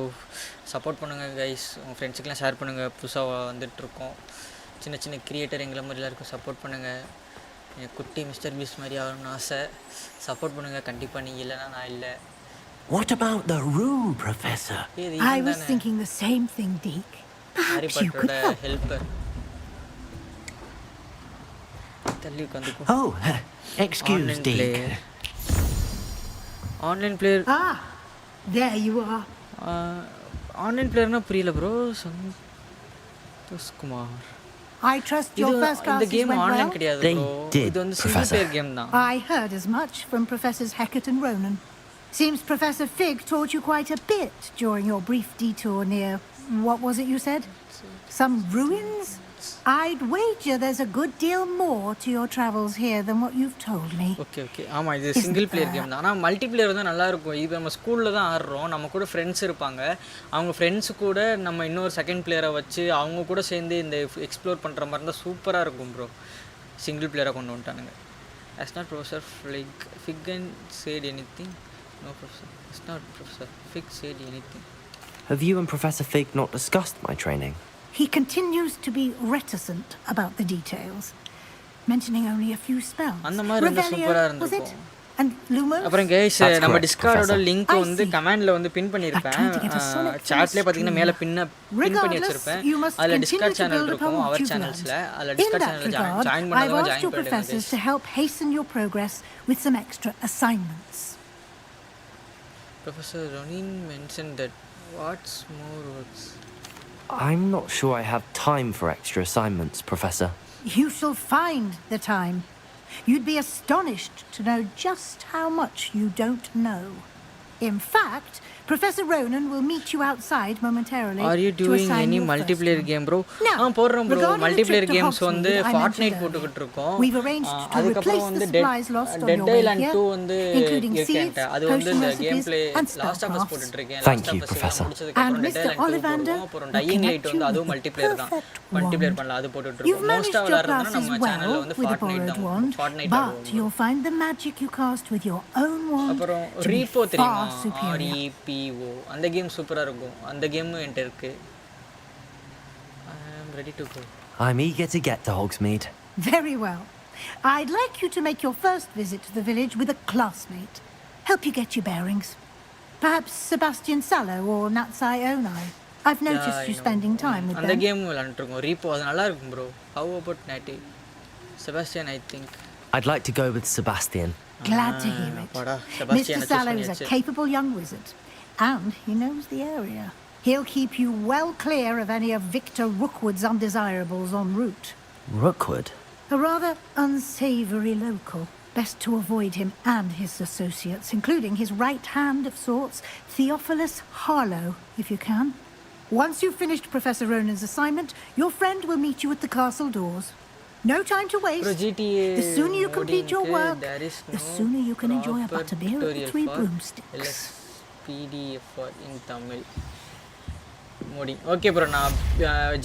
[SPEAKER 3] Support பண்ணுங்கள் கைஸ். உங்கள் ஃப்ரெண்ட்ஸுக்கெலாம் ஷேர் பண்ணுங்கள். புதுசாக வந்துட்டுருக்கோம். சின்ன கிரியேட்டர் எங்களை மாதிரி எல்லாருக்கும் சப்போர்ட் பண்ணுங்கள். குட்டி மிஸ்டர் பீஸ்ட் மாதிரி ஆகணும்னு ஆசை. சப்போர்ட் பண்ணுங்க கண்டிப்பாக. நீங்கள் இல்லைன்னா நான் இல்லை.
[SPEAKER 6] What about the room, Professor?
[SPEAKER 9] I was thinking the same thing, Deke. Perhaps you could help.
[SPEAKER 3] Helper. தள்ளி உட்காந்துக்கோ.
[SPEAKER 6] Oh, excuse Deke.
[SPEAKER 3] Online player.
[SPEAKER 9] There you are.
[SPEAKER 3] Online பிளேயர்னா புரியல bro. Santhosh Kumar.
[SPEAKER 9] I trust your first classes
[SPEAKER 3] game
[SPEAKER 9] went
[SPEAKER 3] online
[SPEAKER 9] well.
[SPEAKER 3] கிடையாது
[SPEAKER 2] They
[SPEAKER 3] bro.
[SPEAKER 2] did,
[SPEAKER 3] இது வந்து single
[SPEAKER 2] Professor.
[SPEAKER 3] player game தான்.
[SPEAKER 9] I heard as much from Professors Hecat and Ronan. Seems Professor Fig taught you quite a bit during your brief detour near, what was it you said? Some ruins? I'd wager there's a good deal more to your travels here than what you've told me.
[SPEAKER 3] Okay ஆமாம், இது single player game தான். ஆனால் multi player வந்து நல்லாயிருக்கும். இது நம்ம ஸ்கூலில் தான் ஆடுறோம். நம்ம கூட ஃப்ரெண்ட்ஸ் இருப்பாங்க. அவங்க ஃப்ரெண்ட்ஸு கூட நம்ம இன்னொரு செகண்ட் பிளேயரை வச்சு அவங்க கூட சேர்ந்து இந்த எக்ஸ்ப்ளோர் பண்ணுற மாதிரி இருந்தால் சூப்பராக இருக்கும் ப்ரோ. சிங்கிள் பிளேயராக கொண்டு வந்துட்டானுங்க. As not Professor Fig said anything. No, Professor. It's not Professor Fig said anything.
[SPEAKER 2] Have you and Professor Fig not discussed my training?
[SPEAKER 9] He continues to be reticent about the details, mentioning only a few spells.
[SPEAKER 3] அந்த மாதிரி இருந்தா சூப்பரா இருந்திருக்கும்.
[SPEAKER 9] And Lumos?
[SPEAKER 3] அப்புறம் guys, நம்ம டிஸ்கார்டோட link வந்து கமெண்ட்ல வந்து பின் பண்ணிருப்பேன். சாட்லயே பாத்தீங்கன்னா மேல பின் பண்ணி வச்சிருப்பேன். அதுல டிஸ்கார்ட் சேனல் இருக்கும், அவர் சேனல்ஸ்ல. அதுல டிஸ்கார்ட் சேனல்ல ஜாயின் பண்ணாதவங்க ஜாயின் பண்ணுங்க.
[SPEAKER 9] To help hasten your progress with some extra assignments.
[SPEAKER 3] Professor Ronin mentioned that what's more words.
[SPEAKER 2] I'm not sure I have time for extra assignments, Professor.
[SPEAKER 9] You shall find the time. You'd be astonished to know just how much you don't know. In fact, Professor Ronan will meet you outside momentarily.
[SPEAKER 3] Are you doing any multiplayer game, bro? போறோம் bro. Multiplayer games வந்து Fortnite போட்டுக்கிட்டு இருக்கோம். அதுக்கப்புறம் வந்து Dead Island 2 வந்து இருக்கேன். அது வந்து இந்த game play Last of Us போட்டுட்டு இருக்கேன்.
[SPEAKER 2] Thank you, Professor.
[SPEAKER 3] அப்புறம் Dead Island 2 போடுவோம். அப்புறம் Dying Light வந்து அதுவும் மல்டிப்ளேயர் தான். மல்டிப்ளேயர் பண்ணலாம், அது போட்டுட்டு இருக்கோம். மோஸ்டா விளையாடுறதுனா நம்ம சேனல்ல வந்து Fortnite தான். Fortnite தான்.
[SPEAKER 9] But you'll find the magic you cast with your own wand.
[SPEAKER 3] அப்புறம் Repo தெரியுமா? Repo அந்த கேம் சூப்பரா இருக்கும். அந்த கேம் என்கிட்ட இருக்கு. I am ready to go.
[SPEAKER 2] I'm eager to get to Hogsmeade.
[SPEAKER 9] Very well. I'd like you to make your first visit to the village with a classmate. Help you get your bearings. Perhaps Sebastian Sallow or Natsai Onai. I've noticed you spending time with them.
[SPEAKER 3] அந்த game விளையாண்டுட்டு இருக்கோம். Repo அது நல்லா இருக்கும் bro. How about Natty? Sebastian, I think.
[SPEAKER 2] I'd like to go with Sebastian.
[SPEAKER 9] Glad to hear it. Mr. Sallow is a capable young wizard. And he knows the area. He'll keep you well clear of any of Victor Rookwood's undesirables en route.
[SPEAKER 2] Rookwood?
[SPEAKER 9] A rather unsavory local. Best to avoid him and his associates, including his right hand of sorts, Theophilus Harlow, if you can. Once you've finished Professor Ronan's assignment, your friend will meet you at the castle doors. No time to waste. The sooner you complete your work, the sooner you can enjoy a butterbeer and 3 broomsticks.
[SPEAKER 3] PDF in Tamil. Modding. Okay bro, நான்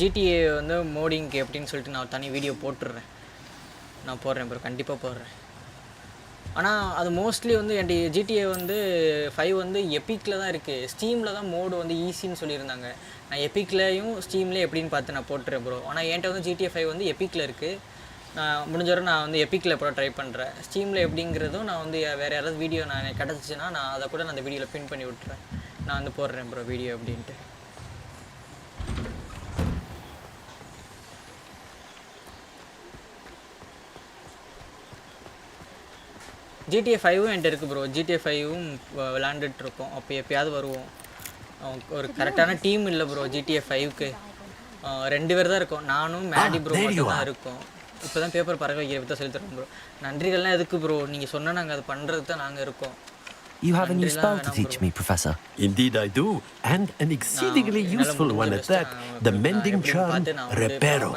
[SPEAKER 3] GTA வந்து மோடிங்க்கு எப்படின்னு சொல்லிட்டு நான் தனி video போட்டுடுறேன். நான் போடுறேன் bro, கண்டிப்பாக போடுறேன். ஆனால் அது மோஸ்ட்லி வந்து என் GTA வந்து 5 வந்து எப்பிக்கில் தான் இருக்குது. ஸ்டீமில் தான் மோடு வந்து ஈஸின்னு சொல்லியிருந்தாங்க. நான் எப்பிக்லேயும் ஸ்டீம்லேயும் எப்படின்னு பார்த்து நான் போட்டுறேன் ப்ரோ. ஆனால் என்கிட்ட வந்து GTA 5 வந்து எப்பிக்கில் இருக்குது. நான் முடிஞ்ச வரை நான் வந்து எப்பிக்கில் போட ட்ரை பண்ணுறேன். ஸ்டீமில் எப்படிங்கிறதும் நான் வந்து வேறு யாராவது வீடியோ நான் கிடச்சிச்சின்னா நான் அதை கூட நான் அந்த வீடியோவில் பின் பண்ணி விட்டுறேன். நான் வந்து போடுறேன் ப்ரோ வீடியோ அப்படின்ட்டு. GTA 5 என்கிட்ட இருக்குது ப்ரோ. GTA 5 விளாண்டுட்ருக்கோம். அப்போ எப்போயாவது வருவோம். ஒரு கரெக்டான டீம் இல்லை ப்ரோ GTA 5க்கு. 2 பேர் தான் இருக்கோம். நானும் மேடி ப்ரோ மட்டும் தான் இருக்கோம். இப்போ தான் பேப்பர் பறக்க வைக்கிற வித்த சொல்லி தரோம் ப்ரோ. நன்றிகள்லாம் எதுக்கு ப்ரோ? நீங்கள் சொன்னால் நாங்கள் அது பண்ணுறதுக்கு தான் நாங்கள் இருக்கோம்.
[SPEAKER 2] You have a new spell to teach me, Professor.
[SPEAKER 6] Indeed I do, and an exceedingly useful one at that. The mending charm, Reparo.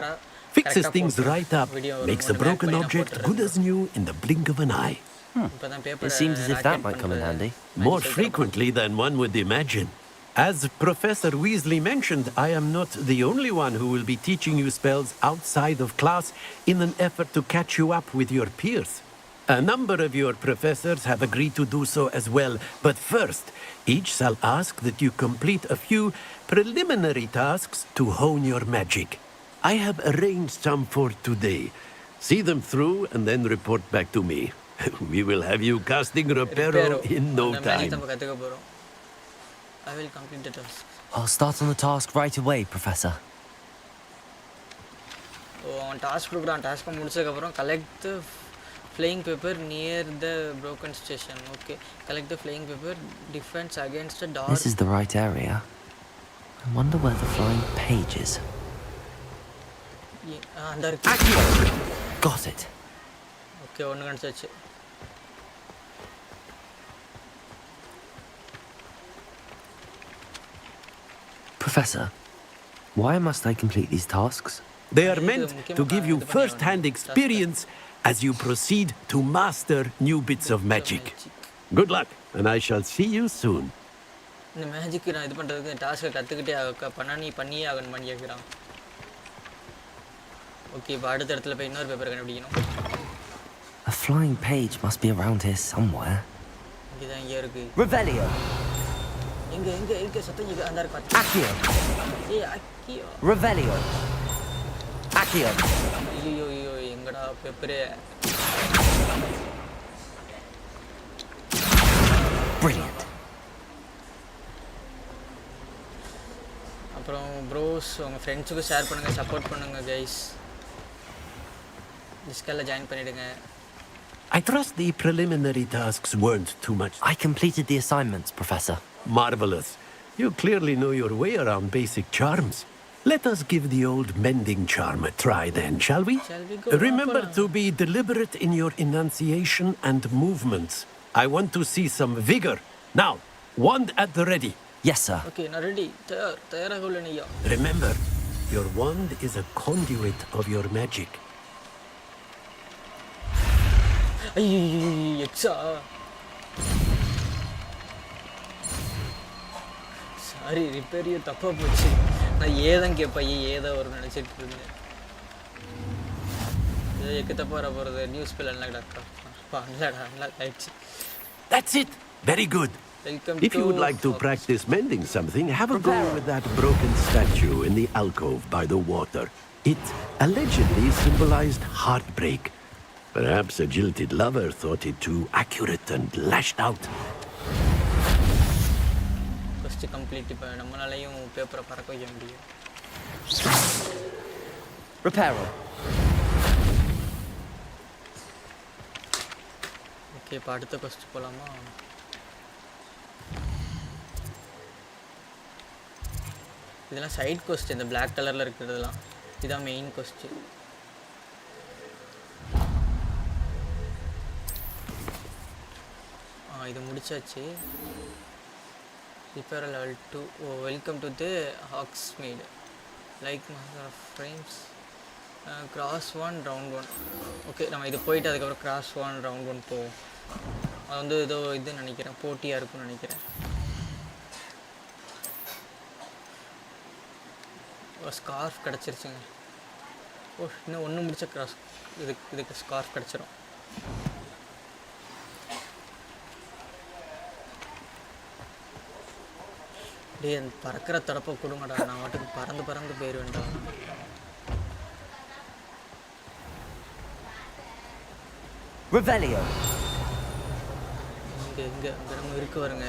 [SPEAKER 6] Fixes things right up, makes a broken object good as new in the blink of an eye.
[SPEAKER 2] It seems as if that might come in handy.
[SPEAKER 6] More frequently than one would imagine. As Professor Weasley mentioned, I am not the only one who will be teaching you spells outside of class in an effort to catch you up with your peers. A number of your professors have agreed to do so as well, but first, each shall ask that you complete a few preliminary tasks to hone your magic. I have arranged some for today. See them through and then report back to me. We will have you casting Reparo in no time.
[SPEAKER 3] I will complete the task.
[SPEAKER 2] I'll start on the task right away, Professor.
[SPEAKER 3] Task program task collect the flying paper near the broken station. Okay, collect the flying paper, defense against the dark.
[SPEAKER 2] This is the right area. I wonder where the flying page is. Got it.
[SPEAKER 3] Okay, one gun search.
[SPEAKER 2] Professor, why must I complete these tasks?
[SPEAKER 6] They are meant to give you first-hand experience as you proceed to master new bits of magic. Good luck, and I shall see you soon.
[SPEAKER 3] The magic நான் இது பண்றதுக்கு task கத்துக்கிட்டே பண்ணா நீ பண்ணியே ஆகணும் பண்ணி கேக்குறான். ஓகே, இப்போ அடுத்த இடத்துல போய் இன்னொரு பேப்பர் கண்டுபிடிக்கணும்.
[SPEAKER 2] A flying page must be around here somewhere.
[SPEAKER 3] இங்கதான் இங்க இருக்கு.
[SPEAKER 2] Revelio.
[SPEAKER 3] எங்க சத்தம் இங்க அந்த இருக்கு.
[SPEAKER 2] Accio.
[SPEAKER 3] ஏய் Accio.
[SPEAKER 2] Revelio. Accio.
[SPEAKER 3] ஐயோ எங்கடா பேப்பரே.
[SPEAKER 2] Brilliant.
[SPEAKER 3] அப்புறம் ப்ரோஸ் உங்க ஃப்ரெண்ட்ஸுக்கு ஷேர் பண்ணுங்க, சப்போர்ட் பண்ணுங்க गाइस. டிஸ்கல்ல ஜாயின் பண்ணிடுங்க.
[SPEAKER 6] I trust the preliminary tasks weren't too much.
[SPEAKER 2] I completed the assignments, Professor.
[SPEAKER 6] Marvelous. You clearly know your way around basic charms. Let us give the old mending charm a try then, shall we? Remember to be deliberate in your enunciation and movements. I want to see some vigor. Now, wand at the ready.
[SPEAKER 2] Yes, sir.
[SPEAKER 3] Okay, நான் ready. தயாராக உள்ளேன் ஐயா.
[SPEAKER 6] Remember, your wand is a conduit of your magic.
[SPEAKER 3] எக்ஸா. Sorry, repair தப்பா போச்சு. நான் ஏதான் கேட்பேன், ஏதோ ஒரு நினைச்சிட்டு இருந்தேன். எக்கு தப்பா வர போறது நியூஸ் பில் அன்லாக்டா. அன்லாக் ஆயிடுச்சு.
[SPEAKER 6] That's it. Very good. If you would like to practice mending something, have a go with that broken statue in the alcove by the water. It allegedly symbolized heartbreak. Perhaps a jilted lover thought it too accurate and lashed out.
[SPEAKER 3] Quest complete. இப்போ நம்மளாலயும் பேப்பரை பறக்க வைக்க முடியும்.
[SPEAKER 2] Reparo.
[SPEAKER 3] Okay, இப்போ அடுத்த quest போலாமா? இதெல்லாம் side quest, இந்த Black கலர்ல இருக்குறதெல்லாம். இதான் மெயின் quest. இது முடிச்சாச்சு. Repair level 2. Welcome to the Hogsmeade. Like master of frames. Cross 1 round 1. Okay, நம்ம இது போயிட்டு அதுக்கப்புறம் cross 1 round 1 போவோம். அது வந்து ஏதோ இது நினைக்கிறேன், போட்டியாக இருக்கும்னு நினைக்கிறேன். ஸ்கார்ஃப் கிடச்சிருச்சுங்க. இன்னும் ஒன்று முடிச்ச கிராஸ் இதுக்கு ஸ்கார்ஃப் கிடச்சிரும். டே, அந்த பறக்கிற தடப்பை கொடுங்கடா, நான் வாட்டுக்கு பறந்து போயிடுவேன்டா.
[SPEAKER 2] Revelio.
[SPEAKER 3] இங்க நம்ம இருக்கு வருங்க.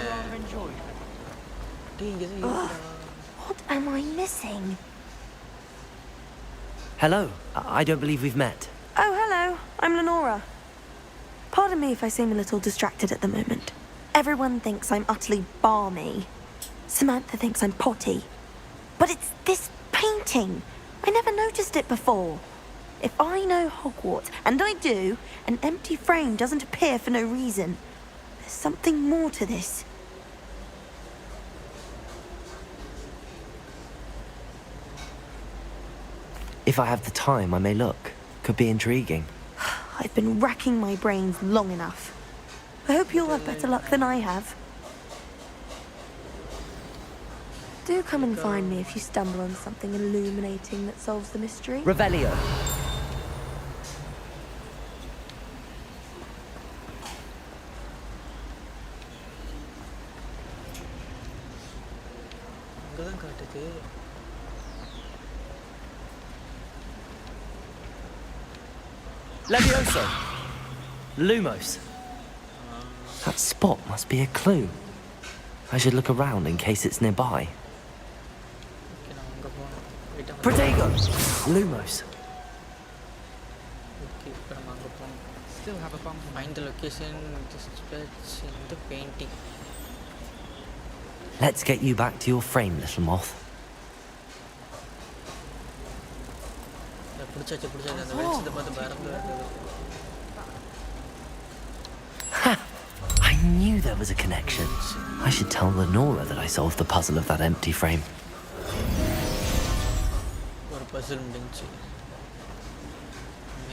[SPEAKER 3] டே, இங்க
[SPEAKER 1] What am I missing?
[SPEAKER 2] Hello. I don't believe we've met.
[SPEAKER 1] Oh, hello. I'm Lenora. Pardon me if I seem a little distracted at the moment. Everyone thinks I'm utterly balmy. Samantha thinks I'm potty. But it's this painting. I never noticed it before. If I know Hogwarts, and I do, an empty frame doesn't appear for no reason. There's something more to this.
[SPEAKER 2] If I have the time, I may look. Could be intriguing.
[SPEAKER 1] I've been racking my brains long enough. I hope you'll have better luck than I have. Do come and find me if you stumble on something illuminating that solves the mystery.
[SPEAKER 2] Revelio.
[SPEAKER 3] அங்கதான் காட்டுது.
[SPEAKER 2] Levioso! Lumos. That spot must be a clue. I should look around in case it's nearby. Protego! Lumos.
[SPEAKER 3] Okay, still have a bump. Find the location, dispatch in the painting.
[SPEAKER 2] Let's get you back to your frame, little moth. Ha! I knew there was a connection. I should tell Lenora that I solved the puzzle of that empty frame.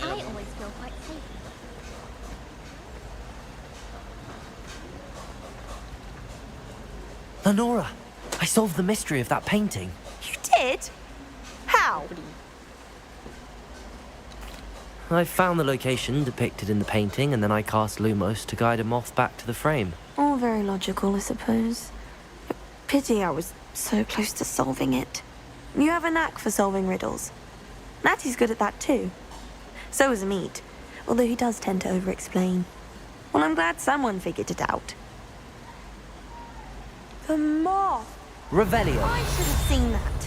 [SPEAKER 13] I always feel quite safe.
[SPEAKER 2] Lenora, I solved the mystery of that painting.
[SPEAKER 1] You did? How?
[SPEAKER 2] I found the location depicted in the painting, and then I cast Lumos to guide a moth back to the frame.
[SPEAKER 1] All very logical, I suppose. Pity I was so close to solving it. You have a knack for solving riddles. Natty's good at that too. So is Meat, although he does tend to over-explain. Well, I'm glad someone figured it out. The moth!
[SPEAKER 2] Revelio.
[SPEAKER 1] I should have seen that.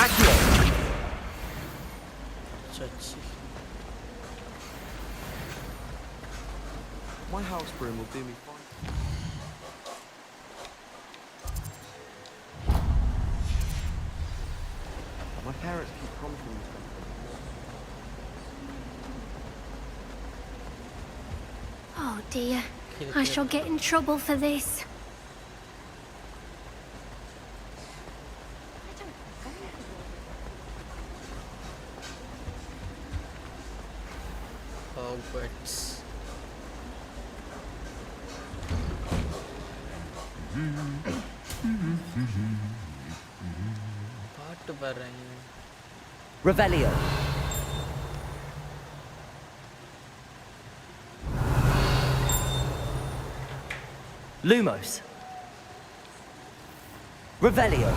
[SPEAKER 2] Accio.
[SPEAKER 14] My house broom will do me fine. My parents keep promising me something.
[SPEAKER 13] Oh dear. I shall get in trouble for this.
[SPEAKER 3] Hogwarts. பாட்டு பாடுறேன்.
[SPEAKER 2] Revelio. Lumos. Revelio.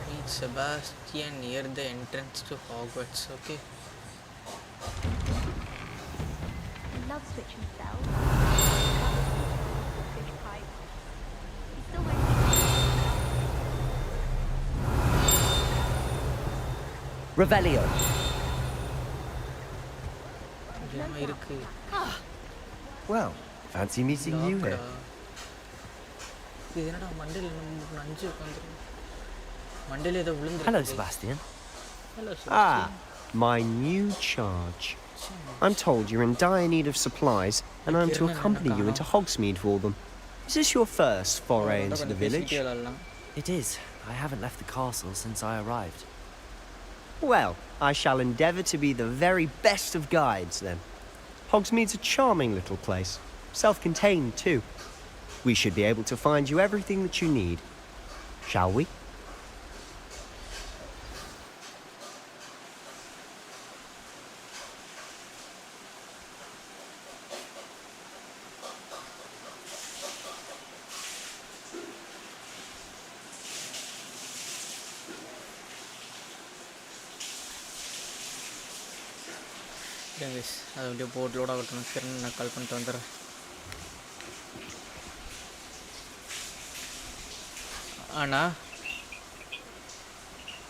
[SPEAKER 3] Meet Sebastian near the entrance to Hogwarts, okay?
[SPEAKER 13] He loves switching spells. Switch pipe. He's still waiting.
[SPEAKER 2] Revelio.
[SPEAKER 11] Well, fancy meeting you here.
[SPEAKER 2] Hello, Sebastian.
[SPEAKER 11] Ah, my new charge. I'm told you're in dire need of supplies, and I'm to accompany you into Hogsmeade for them. Is this your first foray into the village?
[SPEAKER 2] It is. I haven't left the castle since I arrived.
[SPEAKER 11] Well, I shall endeavour to be the very best of guides, then. Hogsmeade's a charming little place. Self-contained, too. We should be able to find you everything that you need. Shall we?
[SPEAKER 3] அது அப்படியே boat load ஆகட்டும். கிரண் நான் கால் பண்ணிட்டு வந்துடுறேன். அண்ணா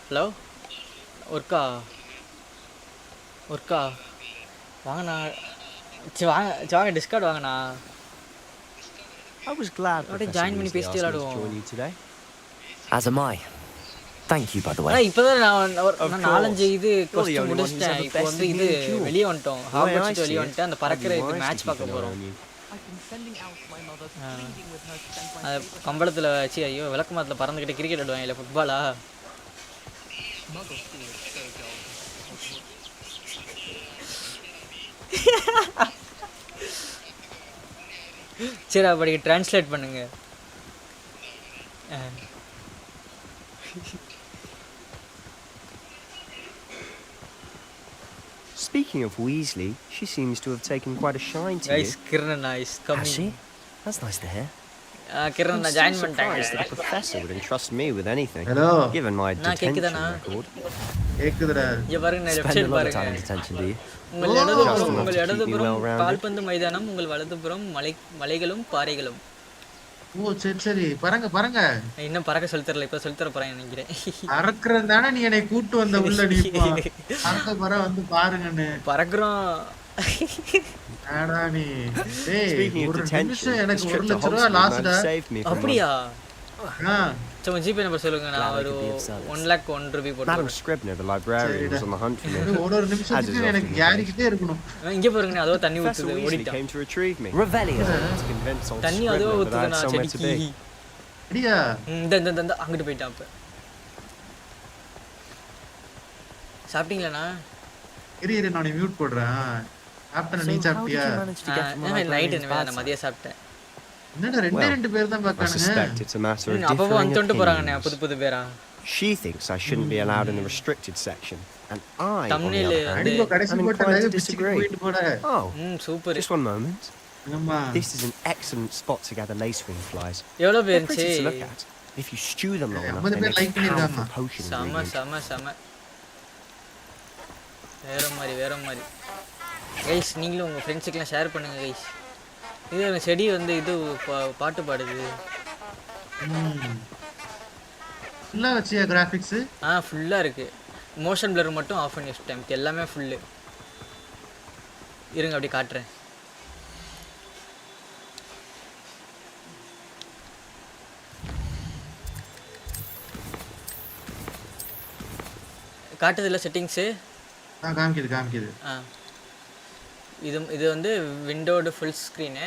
[SPEAKER 3] hello ஒர்க்கா வாங்கண்ணா வாங்க Discord வாங்கண்ணா.
[SPEAKER 11] I was glad
[SPEAKER 3] அப்படியே ஜாயின் பண்ணி பேசிட்டு விளாடுவோம்.
[SPEAKER 2] As am I. Thank you, by the way.
[SPEAKER 3] இப்போதான் நான் 4-5 இது கொஸ்டின் முடிச்சிட்டேன். இப்போ வந்து இது வெளியே வந்துட்டோம். ஹாக்வர்ட்ஸ் வெளியே வந்துட்டு அந்த பறக்கிற இது மேட்ச் பார்க்க போகிறோம். அது கம்பளத்தில் வச்சு ஐயோ விளக்கு மரத்தில் பறந்துக்கிட்டு கிரிக்கெட் விடுவாங்க இல்லை ஃபுட்பாலா. சரி அப்படி டிரான்ஸ்லேட் பண்ணுங்க.
[SPEAKER 11] Speaking of Weasley, she seems to have taken quite a shine to
[SPEAKER 3] Guys,
[SPEAKER 11] you.
[SPEAKER 3] Kiran is coming.
[SPEAKER 2] Has she? That's nice to hear.
[SPEAKER 3] Kiran
[SPEAKER 11] I'm
[SPEAKER 3] join
[SPEAKER 11] so surprised that a professor would entrust me with anything.
[SPEAKER 10] Hello.
[SPEAKER 11] Given my detention record.
[SPEAKER 10] கேக்குதுடா.
[SPEAKER 3] இங்க பாருங்க left
[SPEAKER 2] Spend
[SPEAKER 3] side
[SPEAKER 2] a lot of
[SPEAKER 3] பாருங்க.
[SPEAKER 2] time in detention, do you?
[SPEAKER 3] உங்கள் இடதுபுறம் கால்பந்து மைதானம், உங்கள் வலதுபுறம் மலைகளும் பாறைகளும்.
[SPEAKER 10] ஓ சரி பறங்க
[SPEAKER 3] இன்னும் பறக்க சொல்லி தரல, இப்ப சொல்லி தர போறேன் நினைக்கிறேன்.
[SPEAKER 10] பறக்கறதானே நீ என்னை கூட்டி வந்த உள்ள நீ பற வந்து பாருங்கன்னு.
[SPEAKER 3] பறக்குறோம்.
[SPEAKER 10] ஆடா நீ டேய் ஒரு நிமிஷம் எனக்கு 1 லட்சம் ரூபாய் லாஸ்டா.
[SPEAKER 3] அப்படியே சோ ஜிபே நம்பர் சொல்லுங்க, நான் ஒரு 1,01,000 ரூபாய் போட்டு.
[SPEAKER 11] Madam Scribner, the librarian, was on the hunt for me.
[SPEAKER 10] ஒரு நிமிஷத்துக்கு எனக்கு யாரிக்கிட்டே இருக்கணும்.
[SPEAKER 3] இங்க பாருங்க அதோ தண்ணி ஊத்துது, ஓடிட்டான்.
[SPEAKER 11] Came to retrieve me.
[SPEAKER 2] Revelio.
[SPEAKER 11] To convince old
[SPEAKER 3] தண்ணி அதோ
[SPEAKER 11] Scribner that I
[SPEAKER 3] ஊத்துது,
[SPEAKER 11] had
[SPEAKER 3] நான்
[SPEAKER 11] somewhere to
[SPEAKER 3] செடிக்கு.
[SPEAKER 11] be.
[SPEAKER 10] அடியா
[SPEAKER 3] இந்த அங்கிட்டு போயிட்டான். அப்ப சாப்பிட்டீங்களாண்ணா?
[SPEAKER 10] இரு நான் மியூட் போடுறேன். சாப்பிட்டேன், நீ சாப்பிட்டியா?
[SPEAKER 3] நைட் நான் மதியம் சாப்பிட்டேன்.
[SPEAKER 10] என்னடா ரெண்டு பேர் தான்
[SPEAKER 11] I
[SPEAKER 10] பார்க்கறாங்க.
[SPEAKER 11] suspect it's a matter of
[SPEAKER 3] அப்போ
[SPEAKER 11] differing
[SPEAKER 3] வந்துட்டு போறாங்கண்ணே
[SPEAKER 11] opinions.
[SPEAKER 3] புது பேரா.
[SPEAKER 11] She thinks I shouldn't be allowed in the restricted section, and I, on the
[SPEAKER 3] Thumbnail
[SPEAKER 11] other hand,
[SPEAKER 10] அடிங்கோ கடைசி
[SPEAKER 11] am
[SPEAKER 10] போட்ட
[SPEAKER 11] inclined
[SPEAKER 10] லைவ்
[SPEAKER 11] to
[SPEAKER 10] பிச்சிக்கு
[SPEAKER 11] disagree.
[SPEAKER 10] போயிட்டு போற.
[SPEAKER 11] Oh,
[SPEAKER 3] super.
[SPEAKER 11] just one moment.
[SPEAKER 10] ஆமா.
[SPEAKER 11] This is an excellent spot to gather lacewing flies.
[SPEAKER 3] எவ்வளவு
[SPEAKER 11] They're
[SPEAKER 3] பேருச்சு?
[SPEAKER 11] pretty to look at. If you stew them long enough,
[SPEAKER 10] 50
[SPEAKER 11] they
[SPEAKER 10] பேர்
[SPEAKER 11] make
[SPEAKER 10] like
[SPEAKER 11] a powerful
[SPEAKER 10] பண்ணிருக்காங்க.
[SPEAKER 11] potion
[SPEAKER 3] சம
[SPEAKER 11] ingredient.
[SPEAKER 3] சம வேற மாதிரி guys, நீங்களும் உங்க ஃப்ரெண்ட்ஸுக்கெல்லாம் ஷேர் பண்ணுங்க கைஸ். இது ஒரு செடி வந்து இது பாட்டு பாடுது.
[SPEAKER 10] ஃபுல்லா வச்சியா கிராபிக்ஸ்?
[SPEAKER 3] ஃபுல்லா இருக்கு. மோஷன் blur மட்டும் ஆஃப் பண்ணி வச்சிட்டேன், எல்லாமே ஃபுல்லு. இருங்க அப்படியே காட்டுறேன். காட்டுது இல்லை செட்டிங்ஸு?
[SPEAKER 10] காமிக்குது.
[SPEAKER 3] இது வந்து விண்டோட ஃபுல் ஸ்க்ரீனு.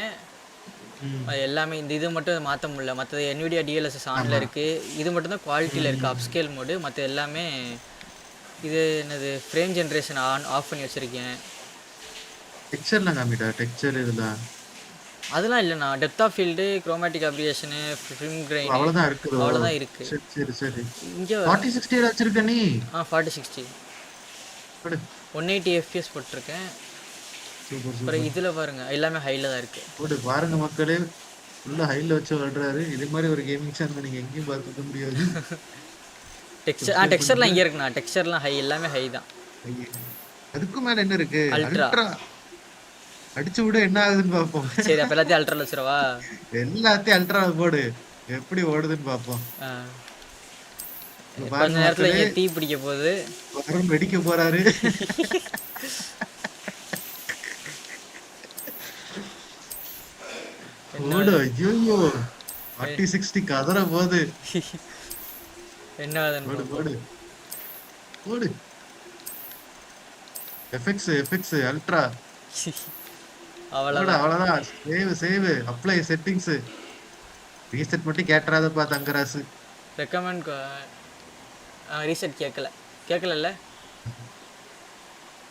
[SPEAKER 3] எல்லாமே இந்த இது மட்டும் மாற்ற முடியல, மற்றது NVIDIA DLSS ஆனில் இருக்குது. இது மட்டும் தான் குவாலிட்டியில் இருக்குது, அப்ஸ்கேல் மோடு. மற்ற எல்லாமே இது என்னது ஃப்ரேம் ஜென்ரேஷன் ஆஃப் பண்ணி வச்சுருக்கேன்.
[SPEAKER 10] டெக்ஸ்சர்லாம் காமிட்டா? டெக்ஸ்சர் இதெல்லாம்
[SPEAKER 3] அதெல்லாம் இல்லைண்ணா. Depth of field, chromatic aberration, film grain, அவ்வளோதான் இருக்குது.
[SPEAKER 10] சரி.
[SPEAKER 3] இங்கே
[SPEAKER 10] 4060 வச்சிருக்க நீ?
[SPEAKER 3] 4060 180 FPS போட்டிருக்கேன். அப்புறம் இதில் பாருங்க எல்லாமே ஹையில் தான் இருக்குது.
[SPEAKER 10] போட்டு பாருங்க மக்களே, ஃபுல்லாக ஹையில் வச்சு விளாடுறாரு. இது மாதிரி ஒரு கேமிங் சேனல் நீங்கள் எங்கேயும் பார்த்துக்க முடியாது.
[SPEAKER 3] டெக்ஸ்சர்லாம் இங்கே இருக்குண்ணா. டெக்ஸ்சர்லாம் ஹை, எல்லாமே ஹை தான்.
[SPEAKER 10] அதுக்கு மேலே என்ன இருக்கு?
[SPEAKER 3] அல்ட்ரா
[SPEAKER 10] அடிச்சு விட என்ன ஆகுதுன்னு பார்ப்போம்.
[SPEAKER 3] சரி, அப்போ எல்லாத்தையும் அல்ட்ரா வச்சிருவா.
[SPEAKER 10] எல்லாத்தையும் அல்ட்ரா போடு, எப்படி ஓடுதுன்னு பார்ப்போம்.
[SPEAKER 3] கொஞ்ச நேரத்தில் இங்கே தீ பிடிக்க போகுது,
[SPEAKER 10] வரும் வெடிக்க போறாரு. ஐயோ 4060 கதற போகுது.
[SPEAKER 3] என்ன
[SPEAKER 10] போடு எஃபெக்ட்ஸ் அல்ட்ரா. அவ்வளவுதான். Save apply settings. ரீசெட் மட்டும் கேட்றாதப்பா தங்கராசு.
[SPEAKER 3] ரெக்கமெண்ட் ரீசெட் கேட்கல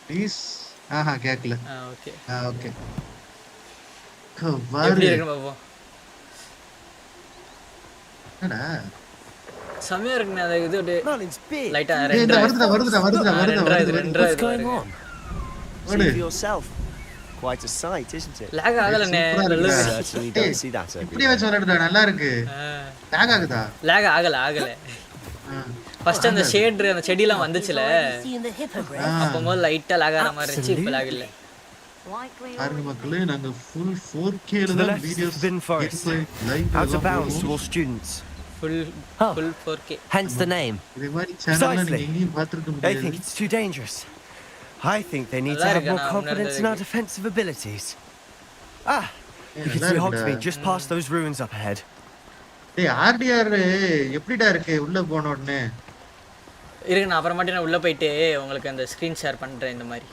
[SPEAKER 10] ப்ளீஸ். கேட்கல.
[SPEAKER 3] ஓகே
[SPEAKER 10] எப்படி
[SPEAKER 3] இருக்கு பாப்போம். என்னடா செமையா இருக்குண்ணே. அது இது லைட்டா வருதுடா.
[SPEAKER 11] See for yourself. Quite a sight, isn't it?
[SPEAKER 3] Lock ஆகலண்ணே.
[SPEAKER 11] Certainly don't see that every
[SPEAKER 10] இப்படி வச்சு விளையாடுடா, நல்லா இருக்கு. லாக் ஆகுதா?
[SPEAKER 3] லாக் ஆகல. ஃபர்ஸ்ட் அந்த ஷேட் அந்த செடிலாம் வந்துச்சுல, அப்போது லைட்டா லாக் ஆற மாதிரி இருந்துச்சு. இப்போ லாக் இல்ல.
[SPEAKER 10] பாருங்க மக்களே, நாங்க full 4K ல தான் videos live
[SPEAKER 11] out of bounds to all students.
[SPEAKER 3] Full 4K.
[SPEAKER 2] Hence the name.
[SPEAKER 10] இதே மாதிரி சேனல்ல நீங்க எங்கேயும் பார்த்திருக்க
[SPEAKER 11] They
[SPEAKER 10] முடியாது.
[SPEAKER 11] think it's too dangerous. I think they need to have more confidence in our defensive abilities. You can see Hogsmeade just past those ruins up ahead.
[SPEAKER 10] டேய் RDR எப்படிடா இருக்கு உள்ள போன உடனே?
[SPEAKER 3] இருங்க, நான் அப்புறமாட்டி நான் உள்ள போயிட்டு உங்களுக்கு அந்த ஸ்கிரீன் ஷேர் பண்றேன். இந்த மாதிரி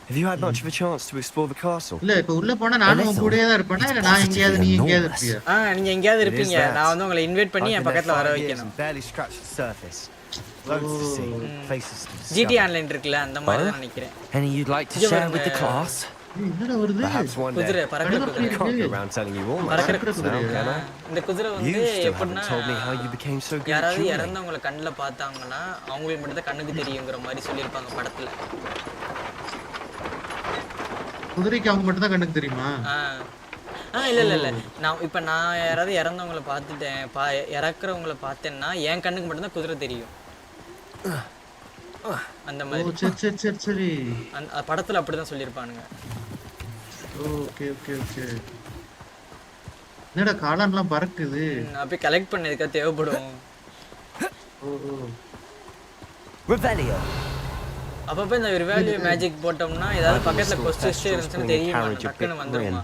[SPEAKER 11] Have you had much of a chance to explore the castle?
[SPEAKER 10] இல்ல, இப்ப உள்ள போனா நானும் உங்க கூடயே தான் இருப்பேனா, இல்ல நான் எங்கயாவது நீ எங்கயாவது இருப்பியா?
[SPEAKER 3] நீங்க எங்கயாவது இருப்பீங்க. நான் வந்து உங்களை இன்வைட் பண்ணி என் பக்கத்துல வர வைக்கணும்.
[SPEAKER 11] Barely scratched the surface. Loads to see, places to discover.
[SPEAKER 3] GT online இருக்குல, அந்த மாதிரி தான் நினைக்கிறேன்.
[SPEAKER 2] Any you'd like to share with the class?
[SPEAKER 10] என்னடா வருது?
[SPEAKER 11] Perhaps one day.
[SPEAKER 3] குதிரை பறக்குற
[SPEAKER 11] I can't go around telling you all my secrets now, can I?
[SPEAKER 3] இந்த குதிரை வந்து
[SPEAKER 11] You still
[SPEAKER 3] எப்படின்னா,
[SPEAKER 11] haven't told me how you became so good at
[SPEAKER 3] யாராவது
[SPEAKER 11] dueling.
[SPEAKER 3] இறந்தவங்களை கண்ணில் பார்த்தாங்கன்னா அவங்களுக்கு மட்டும் தான் கண்ணுக்கு தெரியுங்கிற மாதிரி சொல்லியிருப்பாங்க படத்துல.
[SPEAKER 10] குதிரைக்கு அவங்க மட்டும் தான் கண்ணுக்கு தெரியுமா?
[SPEAKER 3] இல்ல நான் இப்ப நான் யாராவது இறந்தவங்கள பார்த்துட்டேன் இறக்குறவங்கள பார்த்தேன்னா என் கண்ணுக்கு மட்டும் தான் குதிரை தெரியும். அந்த மாதிரி
[SPEAKER 10] சரி
[SPEAKER 3] அந்த படத்துல அப்படிதான் சொல்லியிருப்பானுங்க.
[SPEAKER 10] ஓகே என்னடா காளான்லாம் பறக்குது.
[SPEAKER 3] நான் போய் கலெக்ட் பண்ணதுக்கா தேவைப்படும். அப்பப்போ இந்த ரிவால்யூ மேஜிக் போட்டோம்னா ஏதாவது பக்கத்துல கொஸ்டின் இருந்துச்சுன்னு தெரியுமா, டக்குன்னு வந்துருமா.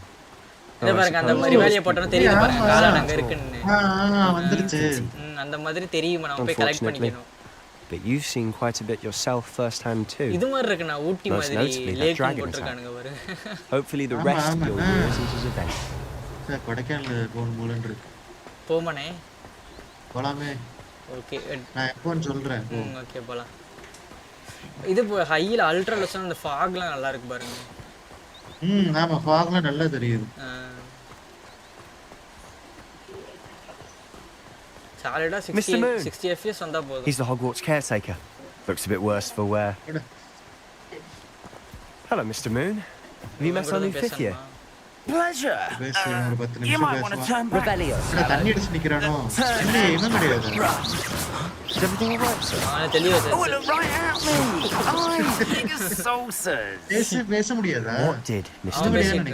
[SPEAKER 3] இத பாருங்க அந்த ரிவால்யூ போட்டோம்னா தெரியுது பாருங்க காளான் அங்க இருக்குன்னு.
[SPEAKER 10] வந்துருச்சு.
[SPEAKER 3] அந்த மாதிரி தெரியுமா, நம்ம போய் கலெக்ட் பண்ணிக்கணும்.
[SPEAKER 11] But you've seen quite a bit yourself firsthand too.
[SPEAKER 3] இது மாதிரி இருக்கு நான் ஊட்டி மாதிரி லேக் போட்டுருக்கானுங்க பாரு.
[SPEAKER 11] Hopefully the rest of your years is as event.
[SPEAKER 10] கொடைக்கானல்ல போணும்னு இருக்கு.
[SPEAKER 3] போமனே
[SPEAKER 10] போலாமே.
[SPEAKER 3] ஓகே
[SPEAKER 10] நான் எப்போன்னு சொல்றேன்.
[SPEAKER 3] ஓகே போலாம். இது ஹைல அல்ட்ரா லெசன் அந்த ஃபாக்லாம் நல்லா இருக்கு பாருங்க.
[SPEAKER 10] ஆமா ஃபாக்லாம் நல்லா தெரியுது.
[SPEAKER 3] சாலிடா 60 FPS வந்தா போதும்.
[SPEAKER 11] He's the Hogwarts caretaker. Looks a bit worse for wear. Hello Mr. Moon. Have you met our new fifth year?
[SPEAKER 8] Pleasure. You might want to turn back.
[SPEAKER 10] தண்ணி அடிச்சு நிக்கறானோ? என்ன என்ன கிடையாது.
[SPEAKER 11] Is everything all right, sir?
[SPEAKER 8] Oh, look right at me. I'm big as saucers.
[SPEAKER 10] பேச முடியாதா?
[SPEAKER 11] What did Mr. Moon?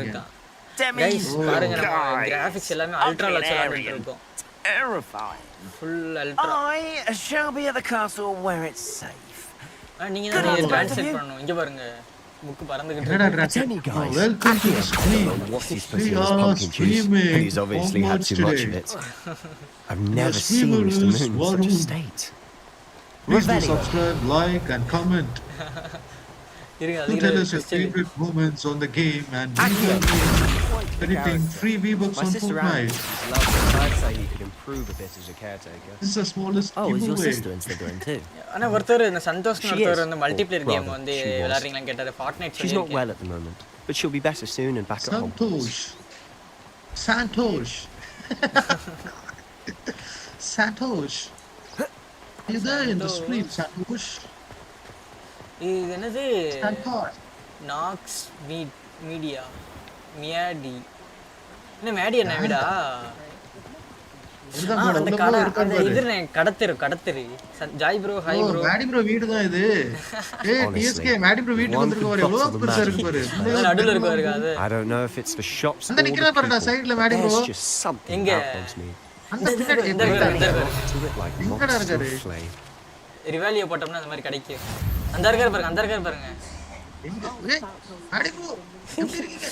[SPEAKER 8] Guys,
[SPEAKER 3] பாருங்க நம்ம graphics எல்லாமே அல்ட்ரா லெசன் இருக்கும்.
[SPEAKER 8] Terrifying.
[SPEAKER 3] Full ultra.
[SPEAKER 8] I shall be at the castle where it's safe.
[SPEAKER 3] நீங்க தான் translate பண்ணனும். இங்க பாருங்க. Book பறந்துகிட்டு
[SPEAKER 11] iருக்கு.
[SPEAKER 10] Welcome to the screen.
[SPEAKER 11] What he's putting in his pumpkin juice, and he's obviously had too much of it. I've never seen Mr. Moon in such a state.
[SPEAKER 10] Please do subscribe, like and comment. To tell us your favorite moments on the game and anything free V-Bucks on Fortnite.
[SPEAKER 11] I'd say he could improve a bit as a caretaker.
[SPEAKER 10] This is the smallest
[SPEAKER 2] is your
[SPEAKER 10] giveaway.
[SPEAKER 2] sister in Slytherin too?
[SPEAKER 3] ஆனா ஒருத்தர் இந்த சந்தோஷ்னு ஒருத்தர் வந்து multiplayer game வந்து விளையாடுறீங்களான்னு கேட்டாரு. Fortnite
[SPEAKER 11] She's not well at the moment, but she'll be better soon and back at home.
[SPEAKER 10] Santosh. Are you there in the street, Santosh?
[SPEAKER 3] இது என்னது? நாக்ஸ் மீடியா மியாடி. என்ன மேடி என்ன வீடா? அந்த கடத்தரு ஜாய் bro hi bro.
[SPEAKER 10] Maddy bro வீடு தான் இது. டிஎஸ்கே மேடி ப்ரோ வீட்டுக்கு வந்திருக்க பாரு. எவ்வளவு பெருசா இருக்கு பாரு.
[SPEAKER 3] நடுவுல இருக்கு பாருங்க அது.
[SPEAKER 11] I don't know if it's the shops.
[SPEAKER 10] அந்த நிக்கிற பாருடா சைடுல மேடி ப்ரோ.
[SPEAKER 3] எங்க?
[SPEAKER 10] அந்த பின்னாடி எங்கடா இருக்காரு?
[SPEAKER 3] ரிவாலியோ போட்டோம்னா அந்த மாதிரி கிடைக்கும். அந்த இருக்காரு பாருங்க.
[SPEAKER 10] மேடி ப்ரோ எப்படி இருக்கீங்க?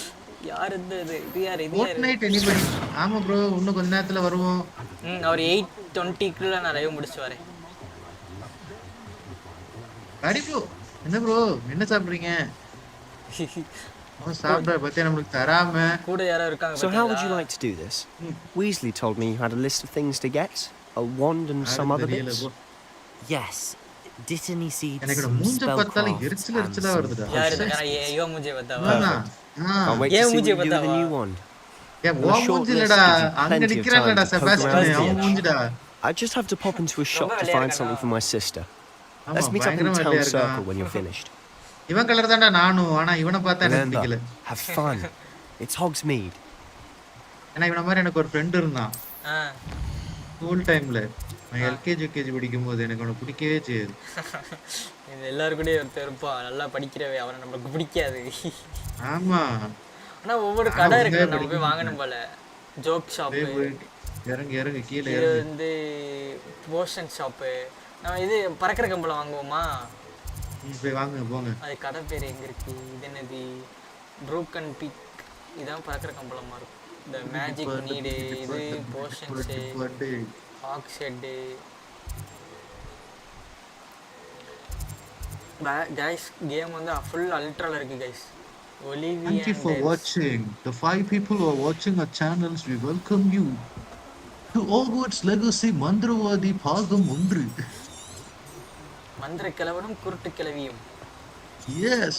[SPEAKER 3] யார் இது யார் இது?
[SPEAKER 10] Fortnite anybody? ஆமா ப்ரோ இன்னும் கொஞ்ச நேரத்துல வருவோம்.
[SPEAKER 3] அவர் 8:20 குள்ள நான் லைவ் முடிச்சு வரேன்.
[SPEAKER 10] மேடி ப்ரோ என்ன ப்ரோ என்ன சாப்பிடுறீங்க? சாப்பிடுற பத்தி நமக்கு தராம
[SPEAKER 3] கூட யாரோ இருக்காங்க.
[SPEAKER 11] So how would you like to do this? Weasley told me you had a list of things to get, a wand and some other bits.
[SPEAKER 2] Yes. Dittany seeds.
[SPEAKER 10] எனக்கு மூஞ்ச பார்த்தால எரிச்சலா வருதுடா.
[SPEAKER 3] யாரு ஐயோ மூஞ்சே பார்த்தாவா?
[SPEAKER 11] Can't wait to see what you do with the new wand.
[SPEAKER 10] மூஞ்சிலடா அங்க நிக்கறானடா செபாஸ்டியன் அவன் மூஞ்சிடா.
[SPEAKER 11] I just have to pop into a shop to find something for my sister. Let's meet up in the town circle when you're finished.
[SPEAKER 10] இவன் colour தான்டா நானும் ஆனா இவனை பார்த்தா எனக்கு பிடிக்கல.
[SPEAKER 11] Have fun. It's Hogsmeade.
[SPEAKER 10] انا இவன மாதிரி எனக்கு ஒரு ஃப்ரெண்ட் இருந்தான். ஸ்கூல் டைம்ல நான் எல்கேஜி யுகேஜி படிக்கும்போது எனக்கு அவனை பிடிக்கவே செய்யாது.
[SPEAKER 3] இது எல்லாரும் கூட ஒருத்தர் இருப்பான் நல்லா படிக்கிறவே அவனை நமக்கு பிடிக்காது.
[SPEAKER 10] ஆமா
[SPEAKER 3] ஆனா ஒவ்வொரு கடை இருக்கு நம்ம போய் வாங்கணும் போல. ஜோக் ஷாப்
[SPEAKER 10] இறங்கு கீழ
[SPEAKER 3] இது வந்து போஷன் ஷாப். நான் இது பறக்கிற கம்பளம் வாங்குவோமா?
[SPEAKER 10] போய் வாங்குங்க போங்க.
[SPEAKER 3] அது கடை பேர் எங்க இருக்கு? இது என்னது? Broken Beak. இதான் பறக்கிற கம்பளமா இருக்கும். இந்த மேஜிக் நீடு இது potions Hog's Head. guys game வந்து full ultra இருக்கு guys. Olivia
[SPEAKER 10] thank you for watching. The 5 people who are watching our channels, we welcome you to Hogwarts Legacy மந்திரவாதி பாகம் 1.
[SPEAKER 3] மந்திர கிழவனும் குருட்டு கிழவியும்.
[SPEAKER 10] Yes.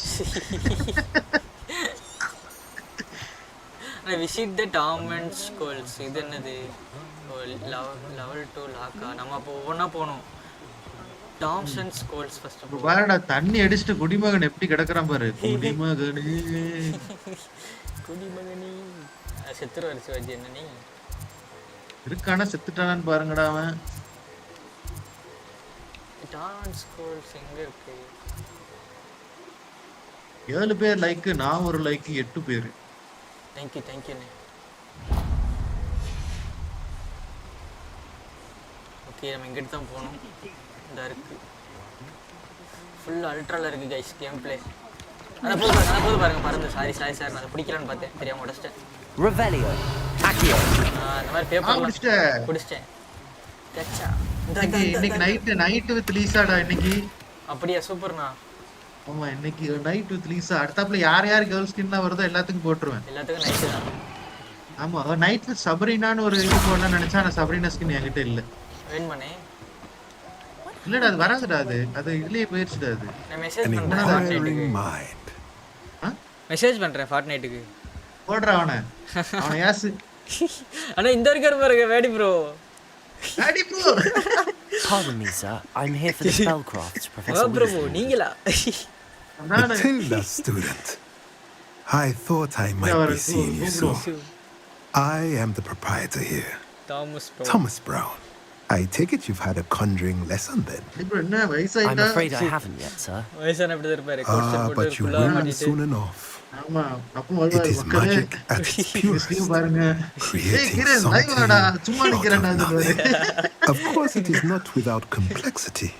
[SPEAKER 3] I visit the Torment schools. இது என்னது? level 2 லாக்கா. நம்ம அப்போ ஒவ்வொன்றா போகணும். Tomes and Scrolls first of all
[SPEAKER 10] பாருடா தண்ணி அடிச்சிட்டு குடிமகன் எப்படி கிடக்குறான் பாரு. குடிமகனே
[SPEAKER 3] குடிமகனே செத்துருவாரு சிவாஜி என்ன நீ
[SPEAKER 10] இருக்கானா செத்துட்டானான்னு பாருங்கடா அவன்.
[SPEAKER 3] டான் ஸ்கோல்ஸ் எங்க இருக்கு?
[SPEAKER 10] 7 பேர் லைக், நான் ஒரு லைக், 8 பேர்.
[SPEAKER 3] தேங்க் யூ ஓகே நம்ம இங்கிட்டு தான் போகணும். இந்த இருக்கு ஃபுல் அல்ட்ரால இருக்கு கைஸ் கேம் ப்ளே. அத போது பாருங்க பறந்து. சாரி சார் நான் பிடிக்கலான்னு பார்த்தேன் தெரியாம உடைச்சிட்டேன்.
[SPEAKER 2] Revelio. Accio.
[SPEAKER 3] இந்த மாதிரி பேப்பர்லாம் குடிச்சிட்டேன். கச்சா.
[SPEAKER 10] இன்னைக்கு நைட் வித் லீசாடா இன்னைக்கு.
[SPEAKER 3] அப்படியே சூப்பர்ண்ணா.
[SPEAKER 10] ஆமா இன்னைக்கு நைட் வித் லீசா. அடுத்தாப்புல யார் கேர்ள் ஸ்கின்லாம் வருதோ எல்லாத்துக்கும் போட்டுருவேன்.
[SPEAKER 3] எல்லாத்துக்கும் நைட் தான்.
[SPEAKER 10] ஆமா நைட் வித் சபரினான்னு ஒரு இது போடலாம் நினைச்சா நான் சபரினா ஸ்கின் என்கிட்ட இல்ல.
[SPEAKER 3] வெயிட் பண்ணே.
[SPEAKER 10] இல்லடா அது வராதுடா அது இதுலயே போயிடுச்சுடா அது.
[SPEAKER 3] நான் மெசேஜ் பண்றேன் ஃபார்ட்நைட்டுக்கு. மெசேஜ் பண்றேன் ஃபார்ட்நைட்டுக்கு.
[SPEAKER 10] போடுறா அவனை யாஸ்.
[SPEAKER 3] அண்ணா இந்த இருக்காரு பாருங்க வேடி bro.
[SPEAKER 2] Pardon me, sir. I'm here for the spellcrafts, Professor.
[SPEAKER 3] Bro, நீங்களா?
[SPEAKER 18] Matilda student. I thought I might be seeing you soon. I am the proprietor here. Thomas Brown. I take it you've had a conjuring lesson then.
[SPEAKER 2] I'm afraid I haven't yet, sir.
[SPEAKER 18] But you will soon enough. It is magic at its purest, creating something Of course it is not without complexity,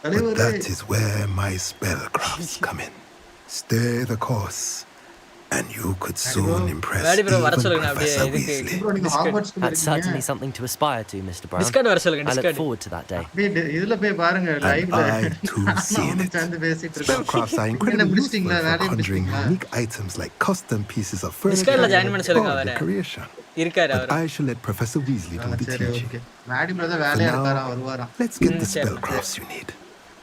[SPEAKER 18] but that is where my spellcrafts come in. Stay the course, and you could soon impress even Professor Weasley.
[SPEAKER 2] That's certainly something to aspire to, Mr. Brown. I look forward to that day.
[SPEAKER 18] And I too see in it. Spellcrafts are incredibly useful for conjuring unique items like custom pieces of furniture or decoration. But I shall let Professor Weasley do the teaching. For now, let's get the spellcrafts you need.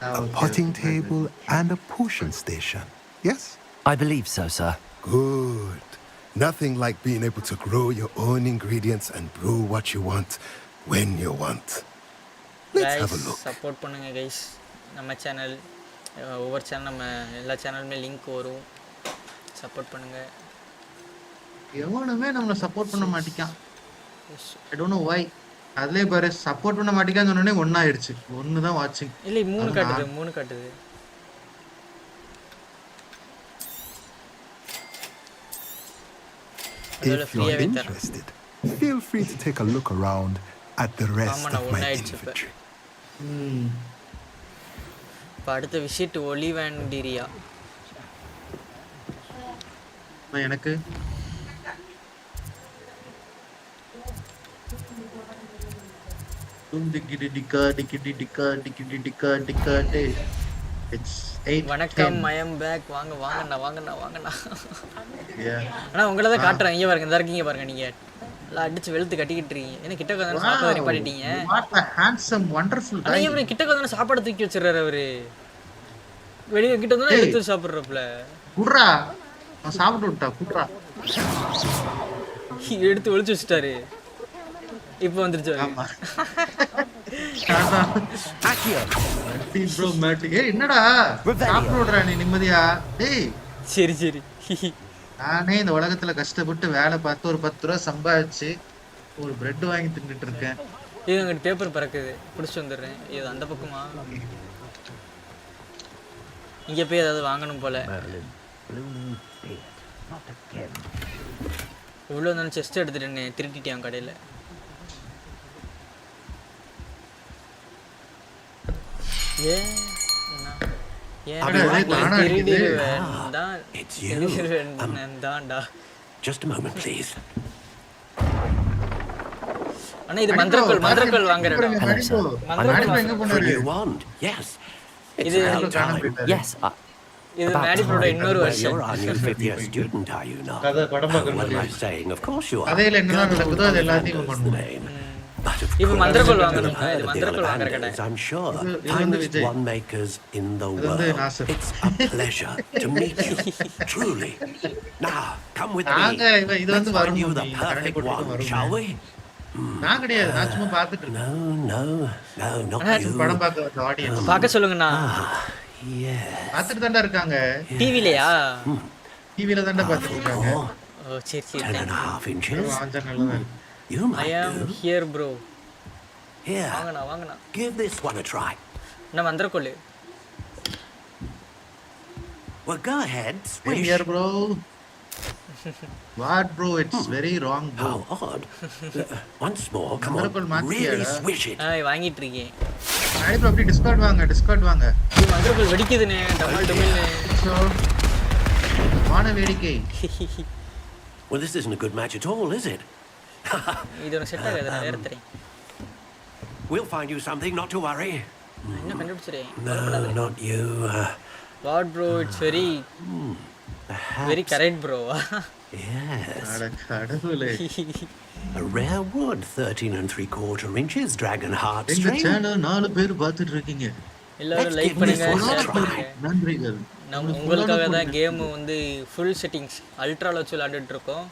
[SPEAKER 18] A potting table and a potion station. Yes?
[SPEAKER 2] I believe so, sir.
[SPEAKER 18] Good. Nothing like being able to grow your own ingredients and brew what you want when you want. Let's have a look.
[SPEAKER 3] Support பண்ணுங்க guys. நம்ம channel ஒவ்வொரு channel நம்ம எல்லா சேனலுமே link வரும். Support பண்ணுங்க.
[SPEAKER 10] எவனுமே நம்மள support பண்ண மாட்டேங்கான். I don't know why. அதுலயே பாரு சப்போர்ட் பண்ண மாட்டேங்கான்னு சொன்னனே 1 ஆயிடுச்சு. 1 தான் வாட்சிங்.
[SPEAKER 3] இல்ல 3 காட்டுது.
[SPEAKER 18] If you're interested, feel free to take a look around at the rest of my inventory.
[SPEAKER 3] அடுத்த விசிட் ஒலிவாண்டிரியா.
[SPEAKER 10] எனக்கு
[SPEAKER 3] வணக்கம் மயம் பேக். வாங்கண்ணா. அண்ணா உங்களை தான் காட்டுறேன். இங்கே பாருங்க, இந்த இருக்கீங்க பாருங்க. நீங்க எல்லாம் அடிச்சு வெளுத்து கட்டிக்கிட்டு இருக்கீங்க. என்ன கிட்ட வந்து சாப்பாடு நிப்பாட்டிட்டீங்க. கிட்ட வந்து சாப்பாடு தூக்கி வச்சிடறாரு அவரு. வெளியே கிட்ட வந்து எடுத்து சாப்பிடுறப்பல எடுத்து ஒளிச்சு வச்சுட்டாரு. இப்ப வந்துருச்சு.
[SPEAKER 10] என்னடா சாப்பிடுறா நீ நிம்மதியா?
[SPEAKER 3] சரி
[SPEAKER 10] நானே இந்த உலகத்துல கஷ்டப்பட்டு வேலை பார்த்து ஒரு 10 ரூபா சம்பாதிச்சு ஒரு பிரெட் வாங்கி தின்னுட்டு இருக்கேன்.
[SPEAKER 3] இது அங்கிட்டு பேப்பர் பறக்குது, பிடிச்சிட்டு வந்துடுறேன். இது அந்த பக்கமா? இங்க போய் ஏதாவது வாங்கணும் போல. இவ்வளோ நான் செஸ்ட் எடுத்துட்டேன்னு திருட்டிட்டேன் கடையில்.
[SPEAKER 6] Just a moment, please.
[SPEAKER 3] அண்ணா இது மந்திரக்கோள் வாங்குறேன்.
[SPEAKER 6] Yes.
[SPEAKER 3] இது இது மேடிப்ரோட இன்னொரு version.
[SPEAKER 6] You're our new 5th year student, are you not? What am I saying? Of course you are.
[SPEAKER 10] அதேல என்ன நடக்குதோ அது எல்லாத்தையும் பண்ணுவேன்.
[SPEAKER 3] இது மந்திரக்கோள் வாங்குறேன். இது மந்திரக்கோள் வாங்குற கடை.
[SPEAKER 6] I'm sure. Finest one makers in the world. It's a pleasure to meet you. Truly. Now, come with me. Let's find you the perfect one, shall we?
[SPEAKER 10] நான் கிடையாது, நான் சும்மா பார்த்துட்டு இருக்கேன்.
[SPEAKER 6] No, not you.
[SPEAKER 10] படம் பார்க்க வந்த ஆடியன்ஸ்.
[SPEAKER 3] பார்க்க சொல்லுங்கண்ணா.
[SPEAKER 10] பார்த்துட்டு தான்டா இருக்காங்க.
[SPEAKER 3] டிவிலையா?
[SPEAKER 10] டிவில தான்டா பார்த்துட்டு இருக்காங்க.
[SPEAKER 3] ஓ சரி சரி.
[SPEAKER 6] 10.5 inches. You
[SPEAKER 3] I
[SPEAKER 6] might
[SPEAKER 3] am
[SPEAKER 6] do.
[SPEAKER 3] here bro.
[SPEAKER 6] Here.
[SPEAKER 3] வாங்கண்ணா.
[SPEAKER 6] Give this one a try.
[SPEAKER 3] நான் வந்தறக்கொள்ளு.
[SPEAKER 6] Well, go ahead. Swish.
[SPEAKER 10] Here bro. What bro? It's very wrong bro.
[SPEAKER 6] How odd. Once more, come on. Really swish it.
[SPEAKER 3] வாங்கிட்டு இருக்கேன்.
[SPEAKER 10] நாளை bro அப்படி Discord வாங்க.
[SPEAKER 3] இது வந்தறக்கொள்ளு வெடிக்குதுனே. டபுள்னே.
[SPEAKER 10] வான வேடிக்கை.
[SPEAKER 6] Well, this isn't a good match at all, is it?
[SPEAKER 3] இது ஒரு செட் ஆகாது, நான் வேற தரேன்.
[SPEAKER 6] We'll find you something, not to worry.
[SPEAKER 3] என்ன கண்டுபிடிச்சறேன்?
[SPEAKER 6] No, not you.
[SPEAKER 3] What bro, it's very correct bro.
[SPEAKER 6] Yes.
[SPEAKER 10] அட கடவுளே.
[SPEAKER 6] A rare wood, 13 3/4 inches, dragon heart
[SPEAKER 10] எங்க
[SPEAKER 6] string.
[SPEAKER 10] சேனல் 4 பேர் பார்த்துட்டு இருக்கீங்க.
[SPEAKER 3] எல்லாரும் லைக் பண்ணுங்க, ஷேர் பண்ணுங்க.
[SPEAKER 10] நன்றிகள்.
[SPEAKER 3] நம்ம உங்களுக்காக தான் கேம் வந்து ஃபுல் செட்டிங்ஸ் அல்ட்ரால வச்சு விளையாண்டுட்டு இருக்கோம்.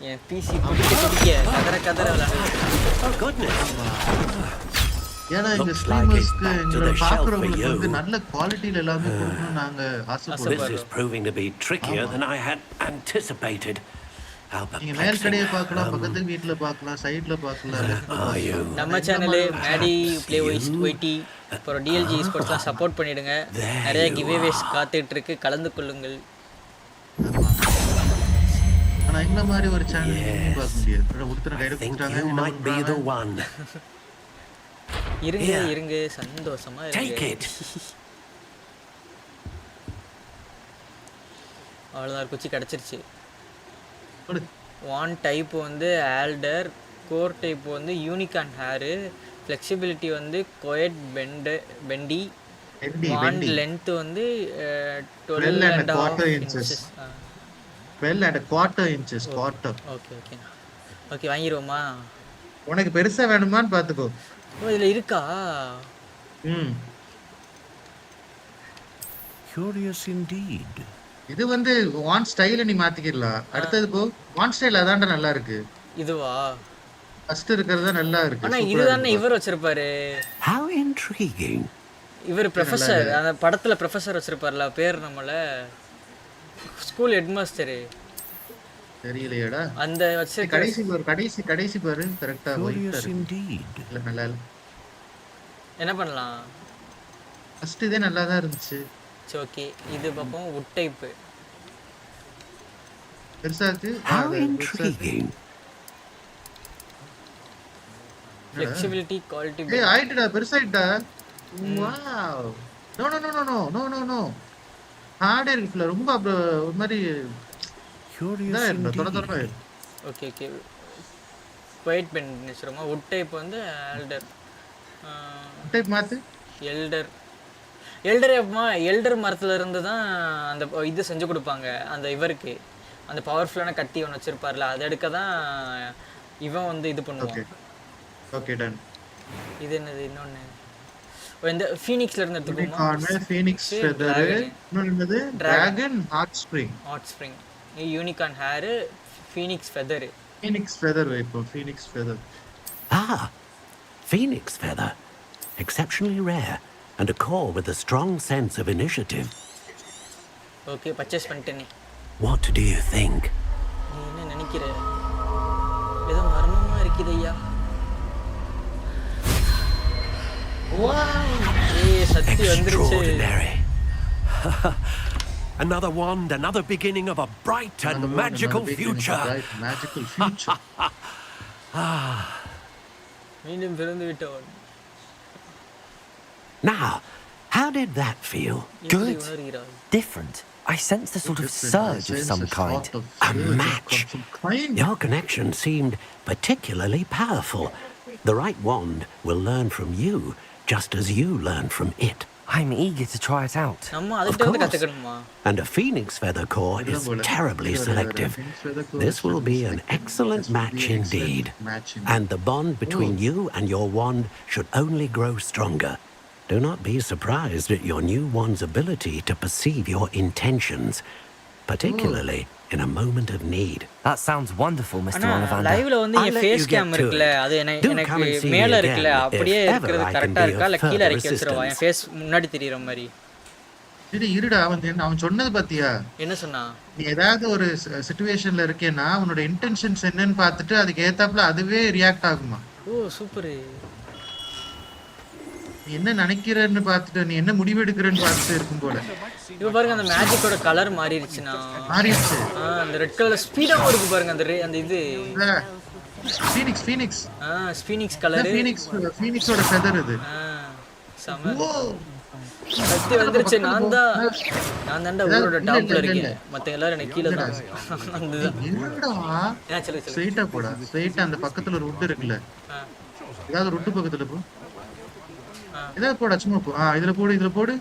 [SPEAKER 3] என் பிசி குடிக்க கதற விளையாண்டுட்டு.
[SPEAKER 6] Oh goodness.
[SPEAKER 10] ஏன்னா எங்க ஸ்ட்ரீமர்ஸ்க்கு எங்களை பார்க்குறவங்களுக்கு வந்து நல்ல குவாலிட்டியில் எல்லாமே கொடுக்கணும் நாங்க ஆசைப்படுறோம்.
[SPEAKER 6] This is proving to be trickier than I had anticipated.
[SPEAKER 10] நீங்க மேல் கடையை பார்க்கலாம், பக்கத்து வீட்ல பார்க்கலாம், சைடுல பார்க்கலாம்.
[SPEAKER 3] நம்ம சேனல் மேடி ப்ளே ஒய்டி அப்புறம் டிஎல்ஜி ஸ்போர்ட்ஸ்லாம் சப்போர்ட் பண்ணிடுங்க. நிறைய கிவ்அவேஸ் காத்துட்டு இருக்கு, கலந்து கொள்ளுங்கள்.
[SPEAKER 10] ஆனா இந்த மாதிரி ஒரு சேனல் நீங்க பார்க்க முடியாது. ஒருத்தர கையில கொடுத்தாங்க.
[SPEAKER 3] இருங்க சந்தோஷமா இருங்க. அவ்வளோதான், குச்சி கிடச்சிருச்சு. வான் டைப் வந்து ஆல்டர், கோர் டைப் வந்து யூனிகார்ன் ஹேரு, ஃப்ளெக்சிபிலிட்டி வந்து கோயட் பெண்டி, வான் லென்த் வந்து 12.25 inches.
[SPEAKER 10] 12.25 inches.
[SPEAKER 3] ஓகே வாங்கிடுவோமா?
[SPEAKER 10] உனக்கு பெருசா வேணுமான்னு பார்த்துக்கோ.
[SPEAKER 3] இதுல இருக்கா?
[SPEAKER 5] Curious indeed.
[SPEAKER 10] இது வந்து வான் ஸ்டைல நீ மாத்திக்கலாம். அடுத்தது போ. வான் ஸ்டைல் அதான்டா நல்லா இருக்கு.
[SPEAKER 3] இதுவா?
[SPEAKER 10] ஃபர்ஸ்ட் இருக்குறது நல்லா இருக்கு.
[SPEAKER 3] ஆனா இதுதானே இவர் வச்சிருப்பாரு.
[SPEAKER 6] How intriguing.
[SPEAKER 3] இவர் ப்ரொஃபசர், அந்த படத்துல ப்ரொஃபசர் வச்சிருப்பார்ல, பேர் நம்மள ஸ்கூல் ஹெட்மாஸ்டர்.
[SPEAKER 10] தெரியலையேடா.
[SPEAKER 3] அந்த வச்சு
[SPEAKER 10] கடைசி பாரு கரெக்ட்டா
[SPEAKER 5] Curious indeed.
[SPEAKER 10] நல்லா
[SPEAKER 3] என்ன பண்ணலாம்?
[SPEAKER 10] ஃபர்ஸ்ட் இதே நல்லா தான் இருந்துச்சு.
[SPEAKER 3] ஓகே, இது பாப்போம். வுட் டைப்
[SPEAKER 10] பெருசா இருக்கு.
[SPEAKER 6] How intriguing.
[SPEAKER 3] Flexibility, quality.
[SPEAKER 10] ஏய் ஆயிட்டடா, பெருசாயிட்டா. வாவ். நோ. ஹார்ட் இருக்குல ரொம்ப ஒரு மாதிரி
[SPEAKER 5] Curious indeed.
[SPEAKER 3] ஓகே குவைட் பென் நிச்சயமா. வுட் டைப் வந்து ஆல்டர்.
[SPEAKER 10] டைப் மாத்து.
[SPEAKER 3] எல்டர் மரத்துல இருந்து தான் அந்த இது செஞ்சு கொடுப்பாங்க. அந்த இவருக்கு அந்த பவர்ஃபுல்லான கத்தி ஒன்று வச்சிருப்பார்ல, அதை எடுக்க தான் இவன் வந்து இது பண்ணுவான்.
[SPEAKER 10] Okay done.
[SPEAKER 3] இது என்னது? இன்னொன்னு இந்த ஃபீனிக்ஸ்ல இருந்து எடுத்துக்கோமா?
[SPEAKER 10] Phoenix feather. இன்னொன்னு dragon heart string.
[SPEAKER 3] Unicorn hair, phoenix feather.
[SPEAKER 10] Phoenix feather.
[SPEAKER 6] Phoenix feather. Exceptionally rare. And a core with a strong sense of initiative.
[SPEAKER 3] Okay, purchase பண்ணிட்டேனே.
[SPEAKER 6] What do you think?
[SPEAKER 3] நீ என்ன நினைக்கிற? ஏதோ மர்மமா இருக்குதையா.
[SPEAKER 10] Wow!
[SPEAKER 3] ஏய் சத்தி வந்துருச்சு.
[SPEAKER 6] Another wand, another beginning of a bright and magical future.
[SPEAKER 3] மீண்டும் பிறந்து விட்டோம்.
[SPEAKER 2] Now, how did that feel?
[SPEAKER 3] Good.
[SPEAKER 2] Different. I sensed a sort of surge of some kind.
[SPEAKER 6] A match. Your connection seemed particularly powerful. The right wand will learn from you, just as you learn from it.
[SPEAKER 2] I'm eager to try it out.
[SPEAKER 6] Of course. And a phoenix feather core is terribly selective. This will be an excellent match indeed. And the bond between you and your wand should only grow stronger. Do not be surprised at your new wand's ability to perceive your intentions. particularly in a moment of need.
[SPEAKER 2] That sounds wonderful, Mr.
[SPEAKER 3] ஆனா
[SPEAKER 2] Ollivander.
[SPEAKER 3] லைவ்ல வந்து
[SPEAKER 6] I'll
[SPEAKER 3] என்
[SPEAKER 6] let
[SPEAKER 3] face
[SPEAKER 6] you
[SPEAKER 3] game
[SPEAKER 6] get to
[SPEAKER 3] இருக்குல்ல
[SPEAKER 6] it.
[SPEAKER 3] அது
[SPEAKER 6] Do
[SPEAKER 3] எனக்கு
[SPEAKER 6] come and see me
[SPEAKER 3] மேல
[SPEAKER 6] again
[SPEAKER 3] இருக்குல்ல
[SPEAKER 6] if
[SPEAKER 3] அப்படியே
[SPEAKER 6] ever
[SPEAKER 3] இருக்கிறது
[SPEAKER 6] I can
[SPEAKER 3] கரெக்டா
[SPEAKER 6] be
[SPEAKER 3] இருக்கா
[SPEAKER 6] of
[SPEAKER 3] இல்ல கீழ
[SPEAKER 6] further
[SPEAKER 3] இறக்கி வச்சிரவா என்
[SPEAKER 6] assistance.
[SPEAKER 3] ஃபேஸ் முன்னாடி தெரியற மாதிரி
[SPEAKER 10] இருடா அவன் சொன்னது பாத்தியா?
[SPEAKER 3] என்ன சொன்னா?
[SPEAKER 10] நீ ஏதாவது ஒரு சிச்சுவேஷன்ல இருக்கேன்னா உன்னோட இன்டென்ஷன்ஸ் என்னன்னு பார்த்துட்டு அதுக்கு ஏத்தாப்புல அதுவே ரியாக்ட் ஆகுமா?
[SPEAKER 3] ஓ சூப்பர்.
[SPEAKER 10] நீ என்ன நினைக்கிறன்னு பார்த்துட்டு நீ என்ன முடிவு எடுக்கிறன்னு பார்த்துட்டு இருக்கும் போல.
[SPEAKER 3] இப்போ பாருங்க அந்த மேஜிக்கோட கலர் மாறிடுச்சுனா.
[SPEAKER 10] மாறிடுச்சு.
[SPEAKER 3] அந்த ரெட் கலர் ஸ்பீடா இருக்கு பாருங்க அந்த இது.
[SPEAKER 10] ஃபீனிக்ஸ்.
[SPEAKER 3] ஸ்பீனிக்ஸ் கலர்.
[SPEAKER 10] ஃபீனிக்ஸோட ஃபெதர் இது.
[SPEAKER 3] சம. சக்தி வந்துருச்சு. நான் தான்டா ஊரோட டாப்ல இருக்கேன். மத்த எல்லாரும் எனக்கு கீழ தான்.
[SPEAKER 10] என்னடா? ஸ்ட்ரைட்டா போடா. ஸ்ட்ரைட்டா அந்த பக்கத்துல ஒரு வுட் இருக்குல்ல. ஏதாவது வுட் பக்கத்துல போ. இத போடா சும்மா போ. இதுல போடு.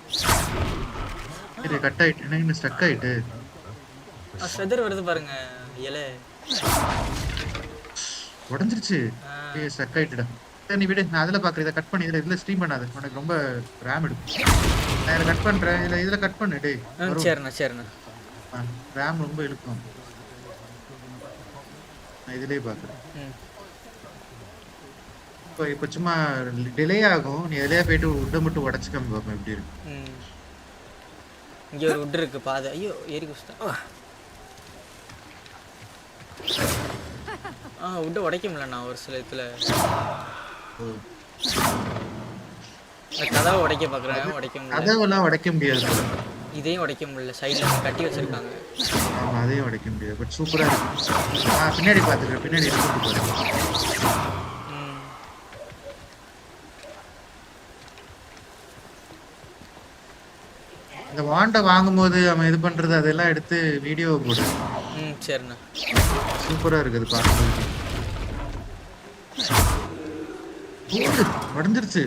[SPEAKER 10] இது கட் ஆயிட்டு. என்ன ஸ்டக் ஆயிட்டு.
[SPEAKER 3] ஃபெதர் வருது பாருங்க. இலை.
[SPEAKER 10] உடைஞ்சிருச்சு. ஸ்டக் ஆயிட்டுடா. நீ விடு, நான் அதில் பார்க்குறேன். இதை கட் பண்ணி இதில் ஸ்ட்ரீம் பண்ணாது, உனக்கு ரொம்ப ரேம் எடுக்கும். நான் இதில் கட் பண்ணுறேன். இதில் கட் பண்ணு டே.
[SPEAKER 3] சரிண்ணா.
[SPEAKER 10] ரேம் ரொம்ப இழுக்கும். நான் இதிலே பார்க்குறேன். இப்போ சும்மா டிலே ஆகும். நீ இதிலே போயிட்டு உட்டை மட்டும் உடச்சிக்காம பார்ப்பேன் எப்படி இருக்கு.
[SPEAKER 3] இங்கே ஒரு உட் இருக்கு பாதை. ஐயோ ஏறி குஸ்தான். உட்டை உடைக்க முடியலண்ணா ஒரு சில இதில். கதவை உடைக்க பார்க்குறேன், உடைக்க முடியல.
[SPEAKER 10] கதவெல்லாம் உடைக்க முடியாது.
[SPEAKER 3] இதையும் உடைக்க முடியல, சைடில் கட்டி வச்சிருக்காங்க.
[SPEAKER 10] ஆமாம், அதையும் உடைக்க முடியாது. பட் சூப்பராக இருக்கு. பின்னாடி பார்த்துக்கிறேன், பின்னாடி இந்த வாண்டை வாங்கும்போது அவன் இது பண்ணுறது அதெல்லாம் எடுத்து வீடியோ போடு.
[SPEAKER 3] சரிண்ணா.
[SPEAKER 10] சூப்பராக இருக்குது பார்க்கும்போது. உடஞ்சிருச்சு.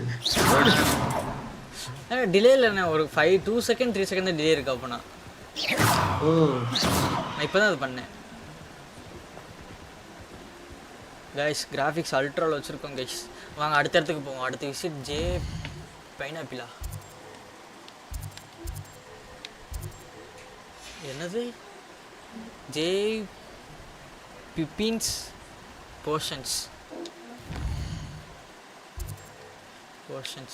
[SPEAKER 3] டிலே இல்லைண்ணா, ஒரு 2 செகண்ட் 3 செகண்ட் தான் டிலே இருக்கு. அப்போனா நான் இப்போ தான் அது பண்ணேன். கைஸ் கிராஃபிக்ஸ் அல்ட்ராவில் வச்சுருக்கோம் கைஸ். வாங்க அடுத்த இடத்துக்கு போவோம். அடுத்த விசிட் ஜே பைனாப்பிளா. என்னது? ஜே பிப்பின்ஸ் போர்ஷன்ஸ்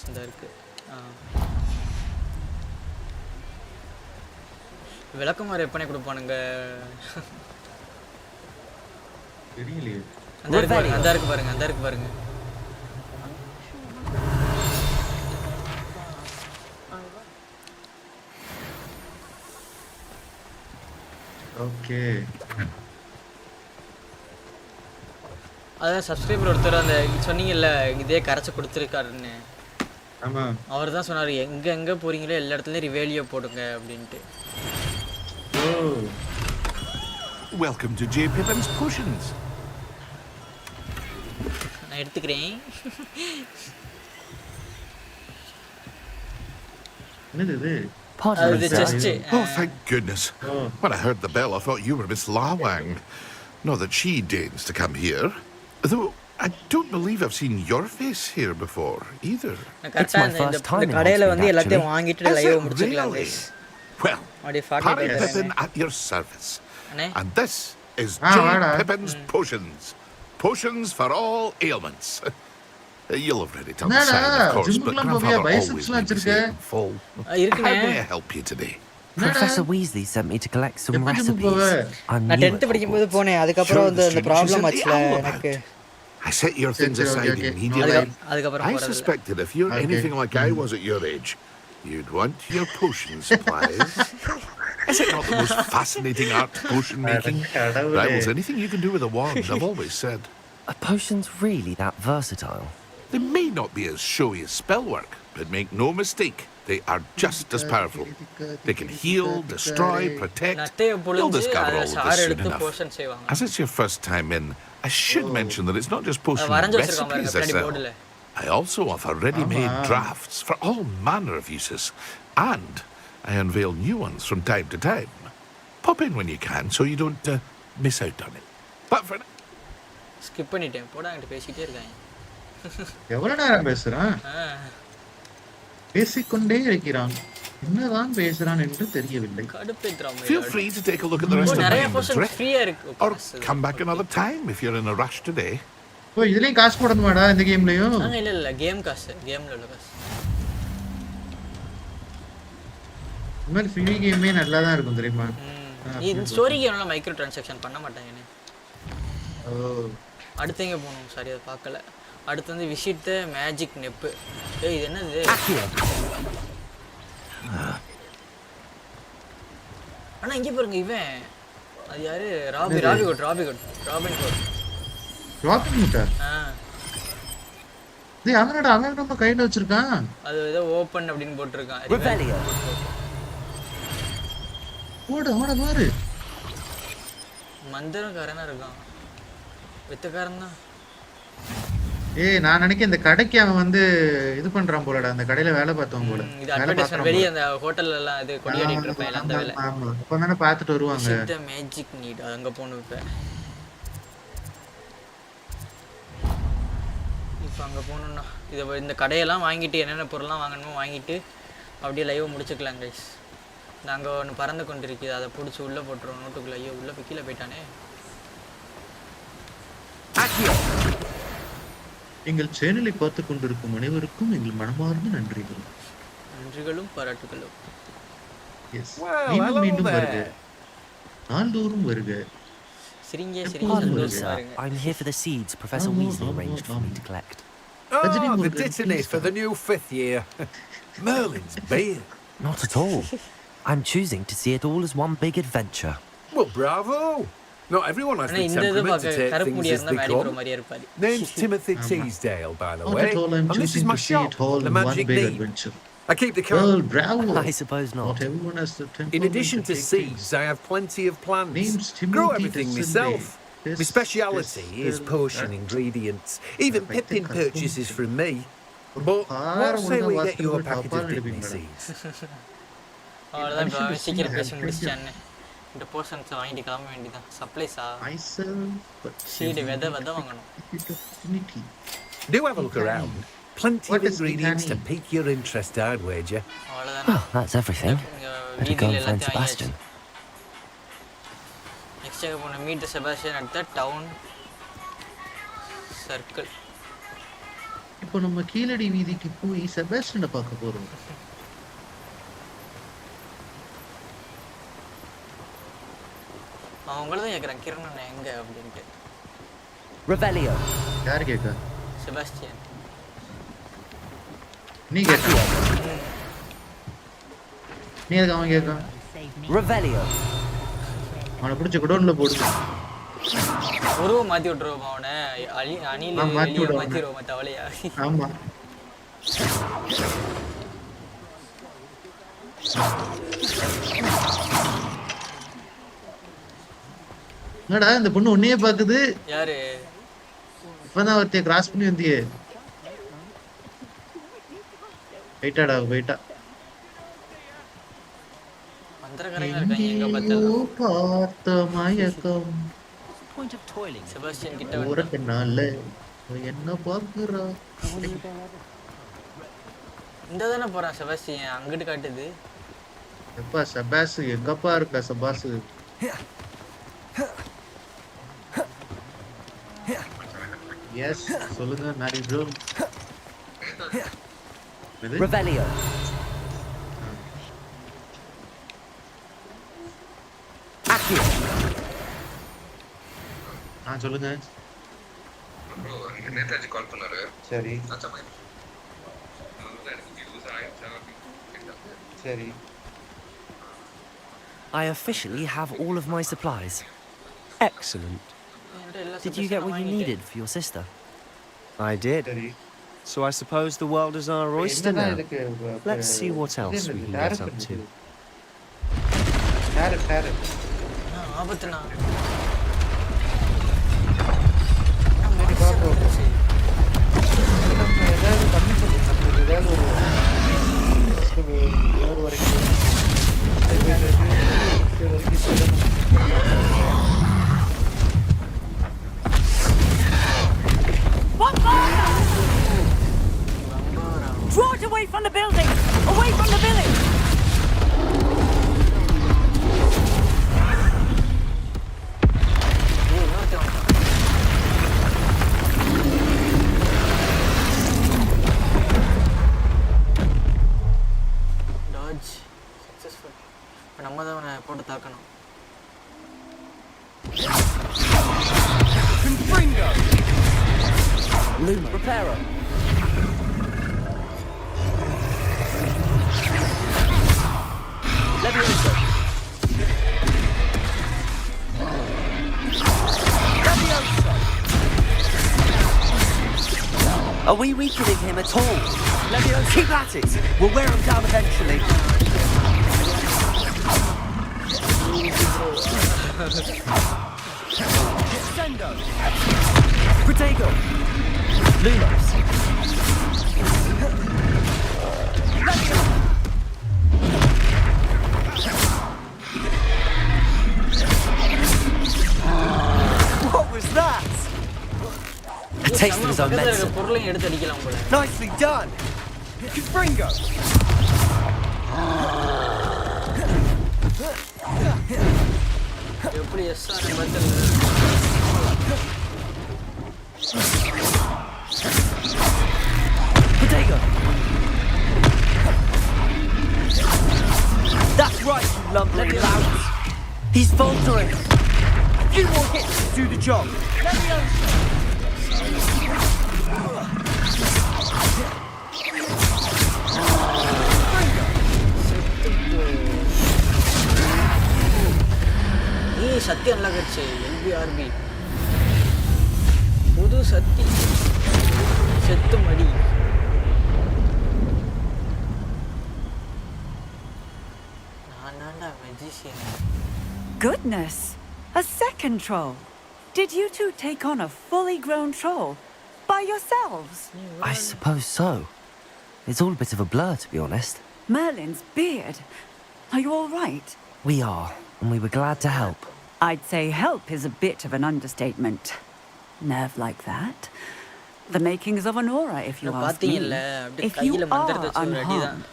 [SPEAKER 3] இந்த இருக்குது. விளக்கமாறு எப்பனே கொடுப்பானுங்க. அந்த இருக்கு பாருங்க.
[SPEAKER 10] ஓகே.
[SPEAKER 3] அதான் சப்ஸ்கிரைபர் ஒருத்தர் அந்த சொன்னீங்கல்ல இதே கரைச்சி கொடுத்துருக்காருன்னு.
[SPEAKER 10] ஆமாம்,
[SPEAKER 3] அவர் தான் சொன்னார் எங்கே போகிறீங்களோ எல்லா இடத்துலையும் ரிவேலியோ போடுங்க அப்படின்ட்டு.
[SPEAKER 5] Welcome to J. Pippin's Potions.
[SPEAKER 3] நான் எடுத்துக்கிறேன்.
[SPEAKER 10] என்னது இது?
[SPEAKER 5] Oh, thank goodness. When I heard the bell, I thought you were Miss Lawang. Not that she deigns to come here. Though I don't believe I've seen your face here before, either.
[SPEAKER 2] It's my first time in
[SPEAKER 5] Hogsmeade, really? Well, Harry Pippin at your service. And this is J. Pippin's Potions. Potions for all ailments. You'll have read it on the sign, of course, but Grandfather always made me say it in full. How may I help you today?
[SPEAKER 2] Professor Weasley sent me to collect some recipes. I'm
[SPEAKER 3] நான்
[SPEAKER 2] new
[SPEAKER 3] 10th
[SPEAKER 2] at
[SPEAKER 3] படிக்கும்போது
[SPEAKER 2] Hogwarts.
[SPEAKER 3] போனேன். அதுக்கப்புறம் வந்து அந்த problem ஆச்சுல எனக்கு.
[SPEAKER 5] I set your things aside immediately. I suspected if you're anything like I was at your age, you'd want your potion supplies. Is it not the most fascinating art, potion making? Rivals anything you can do with a wand, I've always said.
[SPEAKER 2] Are potions really that versatile?
[SPEAKER 5] They may not be as showy as spellwork, but make no mistake, they are just as powerful. They can heal, destroy, protect. You'll discover all of this soon enough. As it's your first time in, I should mention that it's not just potion recipes I sell. I also offer ready-made drafts for all manner of uses, and I unveil new ones from time to time. Pop in when you can so you don't miss out on it. But for now...
[SPEAKER 3] skip பண்ணிட்டேன். போடா அங்க பேசிட்டே இருக்காங்க.
[SPEAKER 10] எவ்வளவு நேரம் பேசுறான்? பேசிக்கொண்டே இருக்கிறான். என்னதான் பேசுறான் என்று தெரியவில்லை.
[SPEAKER 18] Feel free to take a look at the rest of my inventory, or come back another time if you're in a rush today.
[SPEAKER 10] ஓ இதுலயும் காசு போடணுமாடா இந்த கேம்லயும்?
[SPEAKER 3] இல்ல கேம் காசு, கேம்ல உள்ள காசு.
[SPEAKER 10] இந்த ஃப்ரீ கேமே நல்லா தான் இருக்கும் தெரியுமா?
[SPEAKER 3] இந்த ஸ்டோரி கேம்ல மைக்ரோ ட்ரான்சாக்ஷன் பண்ண மாட்டாங்கனே.
[SPEAKER 10] ஓ
[SPEAKER 3] அடுத்து எங்க போணும்? சரி அத பார்க்கல. அடுத்து வந்து விசிட் தி மேஜிக் நெப். ஏய் இது என்னது? அண்ணா இங்க பாருங்க இவன். அது யாரு? Robin hood.
[SPEAKER 10] டேய் அவனடா அவன் நம்ம கையில வச்சிருக்கான்.
[SPEAKER 3] அது ஏதோ ஓபன் அப்படினு போட்டுருக்கான்.
[SPEAKER 10] ஓட மாறு.
[SPEAKER 3] மந்திரக்காரனா இருக்கான். வித்தக்காரன் தான்.
[SPEAKER 10] ஏய் நான் நினைக்கிறேன் இந்த கடைக்கு அவன் வந்து இது பண்றான் போலடா. அந்த கடையில வேலை பார்த்தவங்க போல.
[SPEAKER 3] இது அட்வர்டைஸ்மென்ட் வெளிய அந்த ஹோட்டல்ல எல்லாம் இது கொடியாடிட்டு இருப்பாங்க அந்த வேலை.
[SPEAKER 10] ஆமா. அப்பதானே பார்த்துட்டு வருவாங்க.
[SPEAKER 3] இந்த மேஜிக் நீட் அங்க போணும் இப்ப. இப்போ அங்க போணும்னா இந்த கடையெல்லாம் வாங்கிட்டு என்னென்ன பொருள்லாம் வாங்கணுமோ வாங்கிட்டு அப்படியே லைவ் முடிச்சுக்கலாம் गाइस. நாங்க ஒன்னு பறந்து கொண்டிருக்குது. அதை புடிச்சு உள்ள போட்டுறோம் நோட்டுக்குள்ள. ஐயோ உள்ள கீழ போய்ட்டானே.
[SPEAKER 10] எங்கள் சேனலை பார்த்து கொண்டிருக்கும் அனைவருக்கும் எங்கள் மனமார்ந்த நன்றிகள்.
[SPEAKER 3] நன்றிகளும் பாராட்டுகளும்.
[SPEAKER 10] எஸ். மீண்டும் வருக. நாள்தோறும் வருக.
[SPEAKER 3] சிரிங்க
[SPEAKER 2] sir. I'm here for the seeds Professor Weasley arranged for me to collect.
[SPEAKER 5] Oh, the detonate for the new 5th year. Merlin's beard.
[SPEAKER 2] Not at all. I'm choosing to see it all as one big adventure.
[SPEAKER 5] Well, bravo. Not everyone has the temperament to take things as they come. Name's Timothy Teasdale, by the way. And this is my shop, the Magic Need. I keep the car.
[SPEAKER 10] Well, bravo.
[SPEAKER 2] I suppose not.
[SPEAKER 10] Not everyone has the temperament.
[SPEAKER 5] In addition to seeds, I have plenty of plants. Grow everything myself. My speciality is potion ingredients. Even Pippin purchases from me. But let's say we get you a packet of Pippin seeds.
[SPEAKER 3] அவ்வளவுதான் சீக்கிரம் பேசி முடிச்சானே. இந்த portions வாங்கிட்டு கிளம்ப வேண்டியதான். சப்ளைஸா? Seed விதை வாங்கணும்.
[SPEAKER 5] Do have a look around. Plenty of ingredients to pique your interest, I'd wager.
[SPEAKER 2] Oh, that's everything. Better go and find Sebastian.
[SPEAKER 3] Next time we're going to meet the Sebastian at the town circle.
[SPEAKER 10] இப்போ நம்ம கீழடி வீதிக்கு போய் செபாஸ்டியனை பார்க்க போறோம்.
[SPEAKER 3] அவங்கள தான் கேக்குறான் கிரணன் எங்க அப்படினு.
[SPEAKER 2] Revelio.
[SPEAKER 10] யார் கேக்குறா?
[SPEAKER 3] செபாஸ்டியன்.
[SPEAKER 10] நீ கேக்குறியா? நீ எதுக்கு அவன் கேக்குறான்?
[SPEAKER 2] Revelio.
[SPEAKER 10] அவனை பிடிச்ச குடோன்ல போடு.
[SPEAKER 3] ஒருவ மாத்தி விட்டுறோம் அவனை. அணில மாத்திரோம் மத்தவளையா?
[SPEAKER 10] ஆமா. என்னடா இந்த பொண்ணு உன்னையே பாக்குது?
[SPEAKER 3] யாரு?
[SPEAKER 10] இப்பதான் ஒருத்தைய கிராஸ் பண்ணி வந்தியே. வெயிட்டாடா வெயிட்டா.
[SPEAKER 3] மந்திரக்காரங்க இருக்காங்க எங்க பார்த்தாலும்.
[SPEAKER 10] பார்த்த மயக்கம்.
[SPEAKER 2] Point of toiling.
[SPEAKER 3] செபாஸ்டியன் கிட்ட
[SPEAKER 10] ஒரு கண்ணால என்ன பாக்குறா?
[SPEAKER 3] இந்த தான போறான் செபாஸ்டியன் அங்கிட்டு காட்டுது.
[SPEAKER 10] எப்பா செபாஸ் எங்கப்பா இருக்க செபாஸ்? எஸ் சொல்லுங்க மேரி ப்ரோ.
[SPEAKER 2] Revelio. Accio.
[SPEAKER 10] சொல்லுங்க.
[SPEAKER 19] ப்ரோ நேதாஜி கால் பண்ணாரு.
[SPEAKER 10] சரி. சரி.
[SPEAKER 2] I officially have all of my supplies.
[SPEAKER 11] Excellent.
[SPEAKER 2] Did you get what you needed for your sister?
[SPEAKER 11] I did. So I suppose the world is our oyster now. Let's see what else we can get up to.
[SPEAKER 3] ஆபத்துனா
[SPEAKER 17] Draw it away from the building! Away from the village!
[SPEAKER 2] Lumos. Reparo. Levioso. Levioso. Are we weakening him at all? Levioso. Keep at it. We'll wear him down eventually. Sendo. Protego. Lumos. What was that? A taste of his own medicine. Nicely done. Fringo. Protego. That's right, you lumbering louts. He's faltering. A few more hits to do the job.
[SPEAKER 3] சத்தி நல்லா கட்சி LBRB புது சத்தி செத்து மடி நான்டா magician.
[SPEAKER 20] Goodness! A second troll. Did you two take on a fully grown troll by yourselves?
[SPEAKER 2] I suppose so. It's all a bit of a blur, to be honest.
[SPEAKER 20] Merlin's beard. Are you all right?
[SPEAKER 2] We are, and we were glad to help.
[SPEAKER 20] I'd say help is a bit of an understatement. Nerve like that. The makings of an aura, if you ask me. If you are unharmed,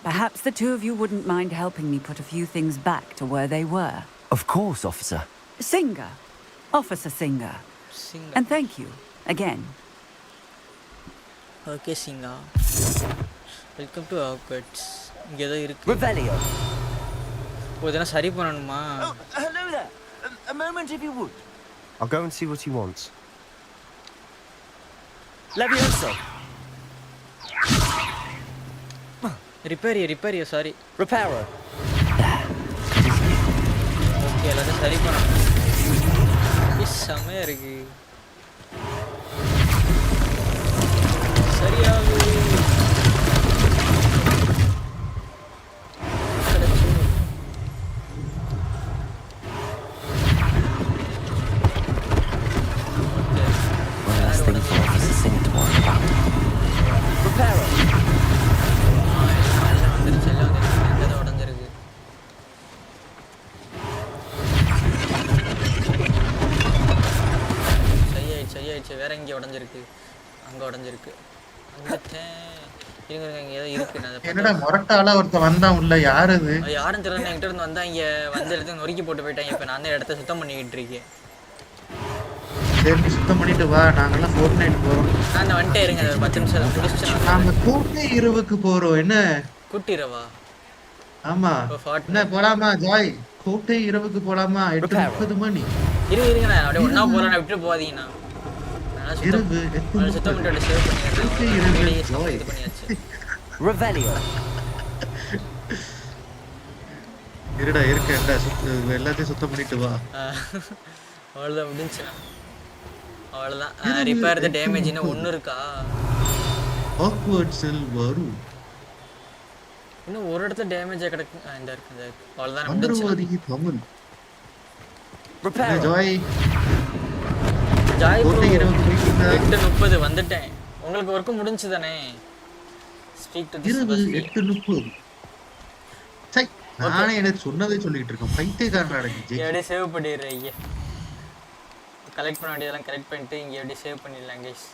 [SPEAKER 20] perhaps the two of you wouldn't mind helping me put a few things back to where they were.
[SPEAKER 2] Of course, officer.
[SPEAKER 20] Singer. Officer Singer. And thank you, again.
[SPEAKER 3] Okay, Singer. Welcome to Hogwarts.
[SPEAKER 2] Revelio.
[SPEAKER 3] இதெல்லாம் சரி பண்ணணுமா?
[SPEAKER 2] Hello there. A moment if you would.
[SPEAKER 11] I'll go and see what he wants.
[SPEAKER 2] Levioso.
[SPEAKER 3] Repair, sorry.
[SPEAKER 2] Reparo.
[SPEAKER 3] Okay, எல்லாத்தையும் சரி பண்ணணும். செமையா இருக்கு. சரியாகு. வேற எங்க உடைஞ்சிருக்கு? அங்க உடைஞ்சிருக்கு.
[SPEAKER 10] என்னடா மொரட்டால ஒருத்த வந்தான் உள்ள, யார் அது?
[SPEAKER 3] யாரும் தெரியல, என்கிட்ட இருந்து வந்தாங்க, வந்து எடுத்து நொறுக்கி போட்டு போயிட்டாங்க. இப்ப நான் தான் இடத்த சுத்தம் பண்ணிக்கிட்டு இருக்கேன்.
[SPEAKER 10] சரி நீ சுத்தம் பண்ணிட்டு வா, நாங்கெல்லாம் ஃபோர்ட்நைட் போறோம்.
[SPEAKER 3] நான் வந்துட்டே இருங்க, ஒரு 10 நிமிஷம் முடிச்சிட்டு
[SPEAKER 10] நாம கூட்டி இரவுக்கு போறோம். என்ன
[SPEAKER 3] கூட்டி இரவா?
[SPEAKER 10] ஆமா. என்ன போலாமா ஜாய்? கூட்டி இரவுக்கு போலாமா? 8:30 மணி.
[SPEAKER 3] இருங்க நான் அப்படியே ஒண்ணா போறேன், நான் விட்டு போவாதீங்க.
[SPEAKER 10] இரவு 8:30
[SPEAKER 3] சுத்தம் பண்ணிட்டு சேவ் பண்ணியாச்சு. இது பண்ணியாச்சு.
[SPEAKER 2] Revelio.
[SPEAKER 10] இருடா இருக்கேன்டா, எல்லாத்தையும் சுத்தம் பண்ணிட்டு வா.
[SPEAKER 3] அவ்வளவுதான் முடிஞ்சு. அவ்வளவுதான். ரிப்பேர் தி டேமேஜ் இன்னும் ஒன்னு இருக்கா?
[SPEAKER 10] ஹாக்வர்ட்ஸில் வரும்.
[SPEAKER 3] இன்னும் ஒரு இடத்துல டேமேஜ் கிடக்கு. இந்த இருக்கு. அவ்வளவுதான்
[SPEAKER 10] மந்திரவாதி தமிழ்.
[SPEAKER 3] Repair
[SPEAKER 10] Joy.
[SPEAKER 3] ஜாய் 8:30 வந்துட்டேன். உங்களுக்கு வர்க் முடிஞ்சு தானே? Speak to this
[SPEAKER 10] 8:30. சை நானே எனக்கு சொன்னதே சொல்லிட்டு இருக்கேன். பைத்தியக்காரன் அடங்கி.
[SPEAKER 3] எப்படி சேவ் பண்ணிடுறீங்க? கலெக்ட் பண்ண வேண்டியதெல்லாம் கலெக்ட் பண்ணிட்டு இங்க எப்படி சேவ் பண்ணிடலாம் गाइस.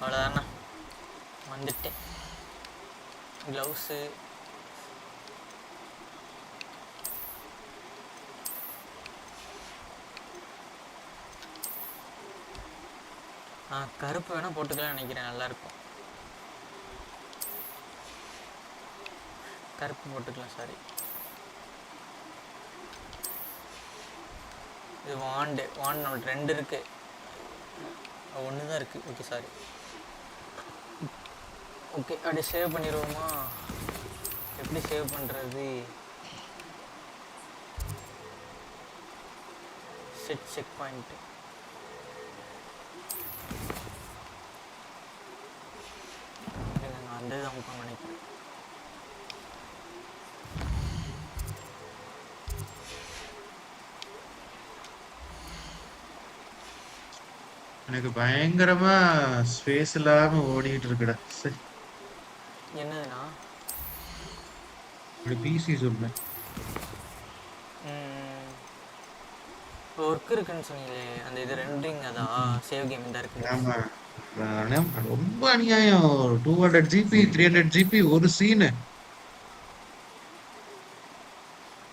[SPEAKER 3] அவ்வளோதாண்ணா, வந்துட்டேன். க்ளவுஸு கருப்பு வேணால் போட்டுக்கலாம் நினைக்கிறேன், நல்லாயிருக்கும். கருப்பு போட்டுக்கலாம் சாரி. இது வாண்டு நம்மளுக்கு 2 இருக்கு, 1 தான் இருக்கு. Okay sorry. ஓகே அப்படியே சேவ் பண்ணிடுவோமா? எப்படி சேவ் பண்ணுறது? Set check point. நான் அந்த இதை ஓப்பன் பண்ணிக்கிறேன்.
[SPEAKER 10] எனக்கு பயங்கரமா ஸ்பேஸ் இல்லாம ஓடிட்டு இருக்குடா. சரி
[SPEAKER 3] என்னதுண்ணா?
[SPEAKER 10] ஒரு பிசி சொல்றேன்.
[SPEAKER 3] ஒர்க் இருக்குன்னு சொன்னீங்களே, அந்த இது ரெண்டரிங் அதான் சேவ் கேம் இந்த இருக்கு.
[SPEAKER 10] ஆமா ரொம்ப அநியாயம். 200 GB 300 GB ஒரு சீனு.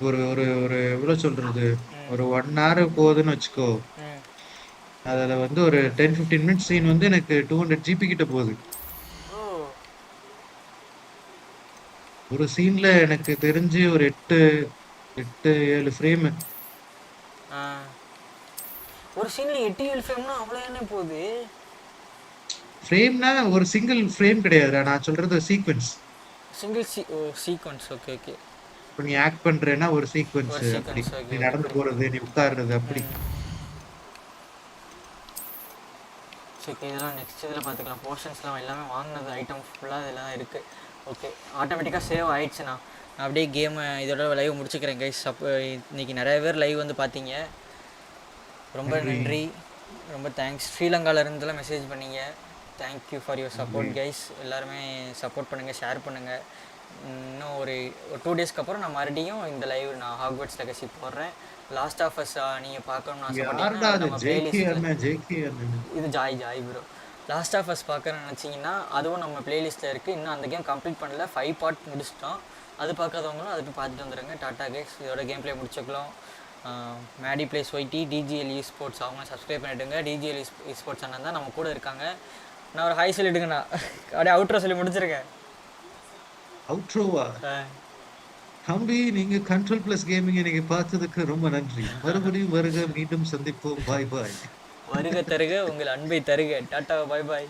[SPEAKER 10] ஒரு ஒரு ஒரு எவ்வளவு சொல்றது, ஒரு 1 hour போகுதுன்னு வச்சுக்கோ. அதுல வந்து ஒரு 10-15 மினிட்ஸ் சீன் வந்து எனக்கு 200 GB கிட்ட போகுது. ஒரு சீன்ல எனக்கு தெரிஞ்சு ஒரு 8-7 ஃப்ரேம்.
[SPEAKER 3] ஒரு சீன்ல 8-7 ஃப்ரேம்னா அவ்வளவு என்ன போகுது?
[SPEAKER 10] ஃப்ரேம்னா ஒரு சிங்கிள் ஃப்ரேம் கிடையாதுடா, நான் சொல்றது sequence.
[SPEAKER 3] Single sequence. Okay okay.
[SPEAKER 10] இப்போ நீ ஆக்ட் பண்றேன்னா ஒரு சீக்வென்ஸ், அப்படி நீ நடந்து போறது, நீ உட்கார்றது, அப்படி.
[SPEAKER 3] ஓகே இதெல்லாம் நெக்ஸ்ட் இதில் பார்த்துக்கலாம். போர்ஷன்ஸ்லாம் எல்லாமே வாங்கினது ஐட்டம் ஃபுல்லாக இதெல்லாம் இருக்குது. ஓகே ஆட்டோமேட்டிக்காக சேவ் ஆயிடுச்சுண்ணா. அப்படியே கேமை இதோட லைவ் முடிச்சுக்கிறேன் கைஸ். இன்றைக்கி நிறைய பேர் லைவ் வந்து பார்த்தீங்க, ரொம்ப நன்றி, ரொம்ப தேங்க்ஸ். ஸ்ரீலங்காவிலேருந்துலாம் மெசேஜ் பண்ணீங்க, thank you for your support guys. எல்லாருமே சப்போர்ட் பண்ணுங்கள், ஷேர் பண்ணுங்கள். இன்னும் ஒரு 2 டேஸ்க்கு அப்புறம் நான் மறுபடியும் இந்த லைவ் நான் ஹாக்வர்ட்ஸ் லெகசி போடுறேன். லாஸ்ட் ஆஃப் அஸ் நீங்கள் பார்க்கணும்னு ஆசைப்பட்டீங்கன்னா இது Joy bro. Last of Us பார்க்கணும்னு நினச்சிங்கன்னா அதுவும் நம்ம பிளேலிஸ்ட்டில் இருக்குது. இன்னும் அந்த கேம் கம்ப்ளீட் பண்ணல, 5 பார்ட் முடிச்சிட்டோம். அது பார்க்காதவங்களும் அதை போய் பார்த்துட்டு வந்துடுங்க. Tata guys. இதோட கேம் ப்ளே முடிச்சுக்கலாம். Maddy place YT TGL sports அவங்க சப்ஸ்கிரைப் பண்ணிவிடுங்க. டிஜிஎல் ஸ்போர்ட்ஸ் அண்ணன் தான் நம்ம கூட இருக்காங்க. நான் ஒரு ஹாய் சொல்லிவிடுங்கண்ணா. அப்படியே அவுட்ரோ சொல்லி முடிச்சிருக்கேன்.
[SPEAKER 10] அவுட்ரோவா? தம்பி நீங்க CTRL+GAMING எனக்கு பார்த்ததுக்கு ரொம்ப நன்றி. மறுபடியும் வருக, மீண்டும் சந்திப்போம். பாய் பாய்.
[SPEAKER 3] வருக தருக, உங்கள் அன்பை தருக. டாட்டா பாய் பாய்.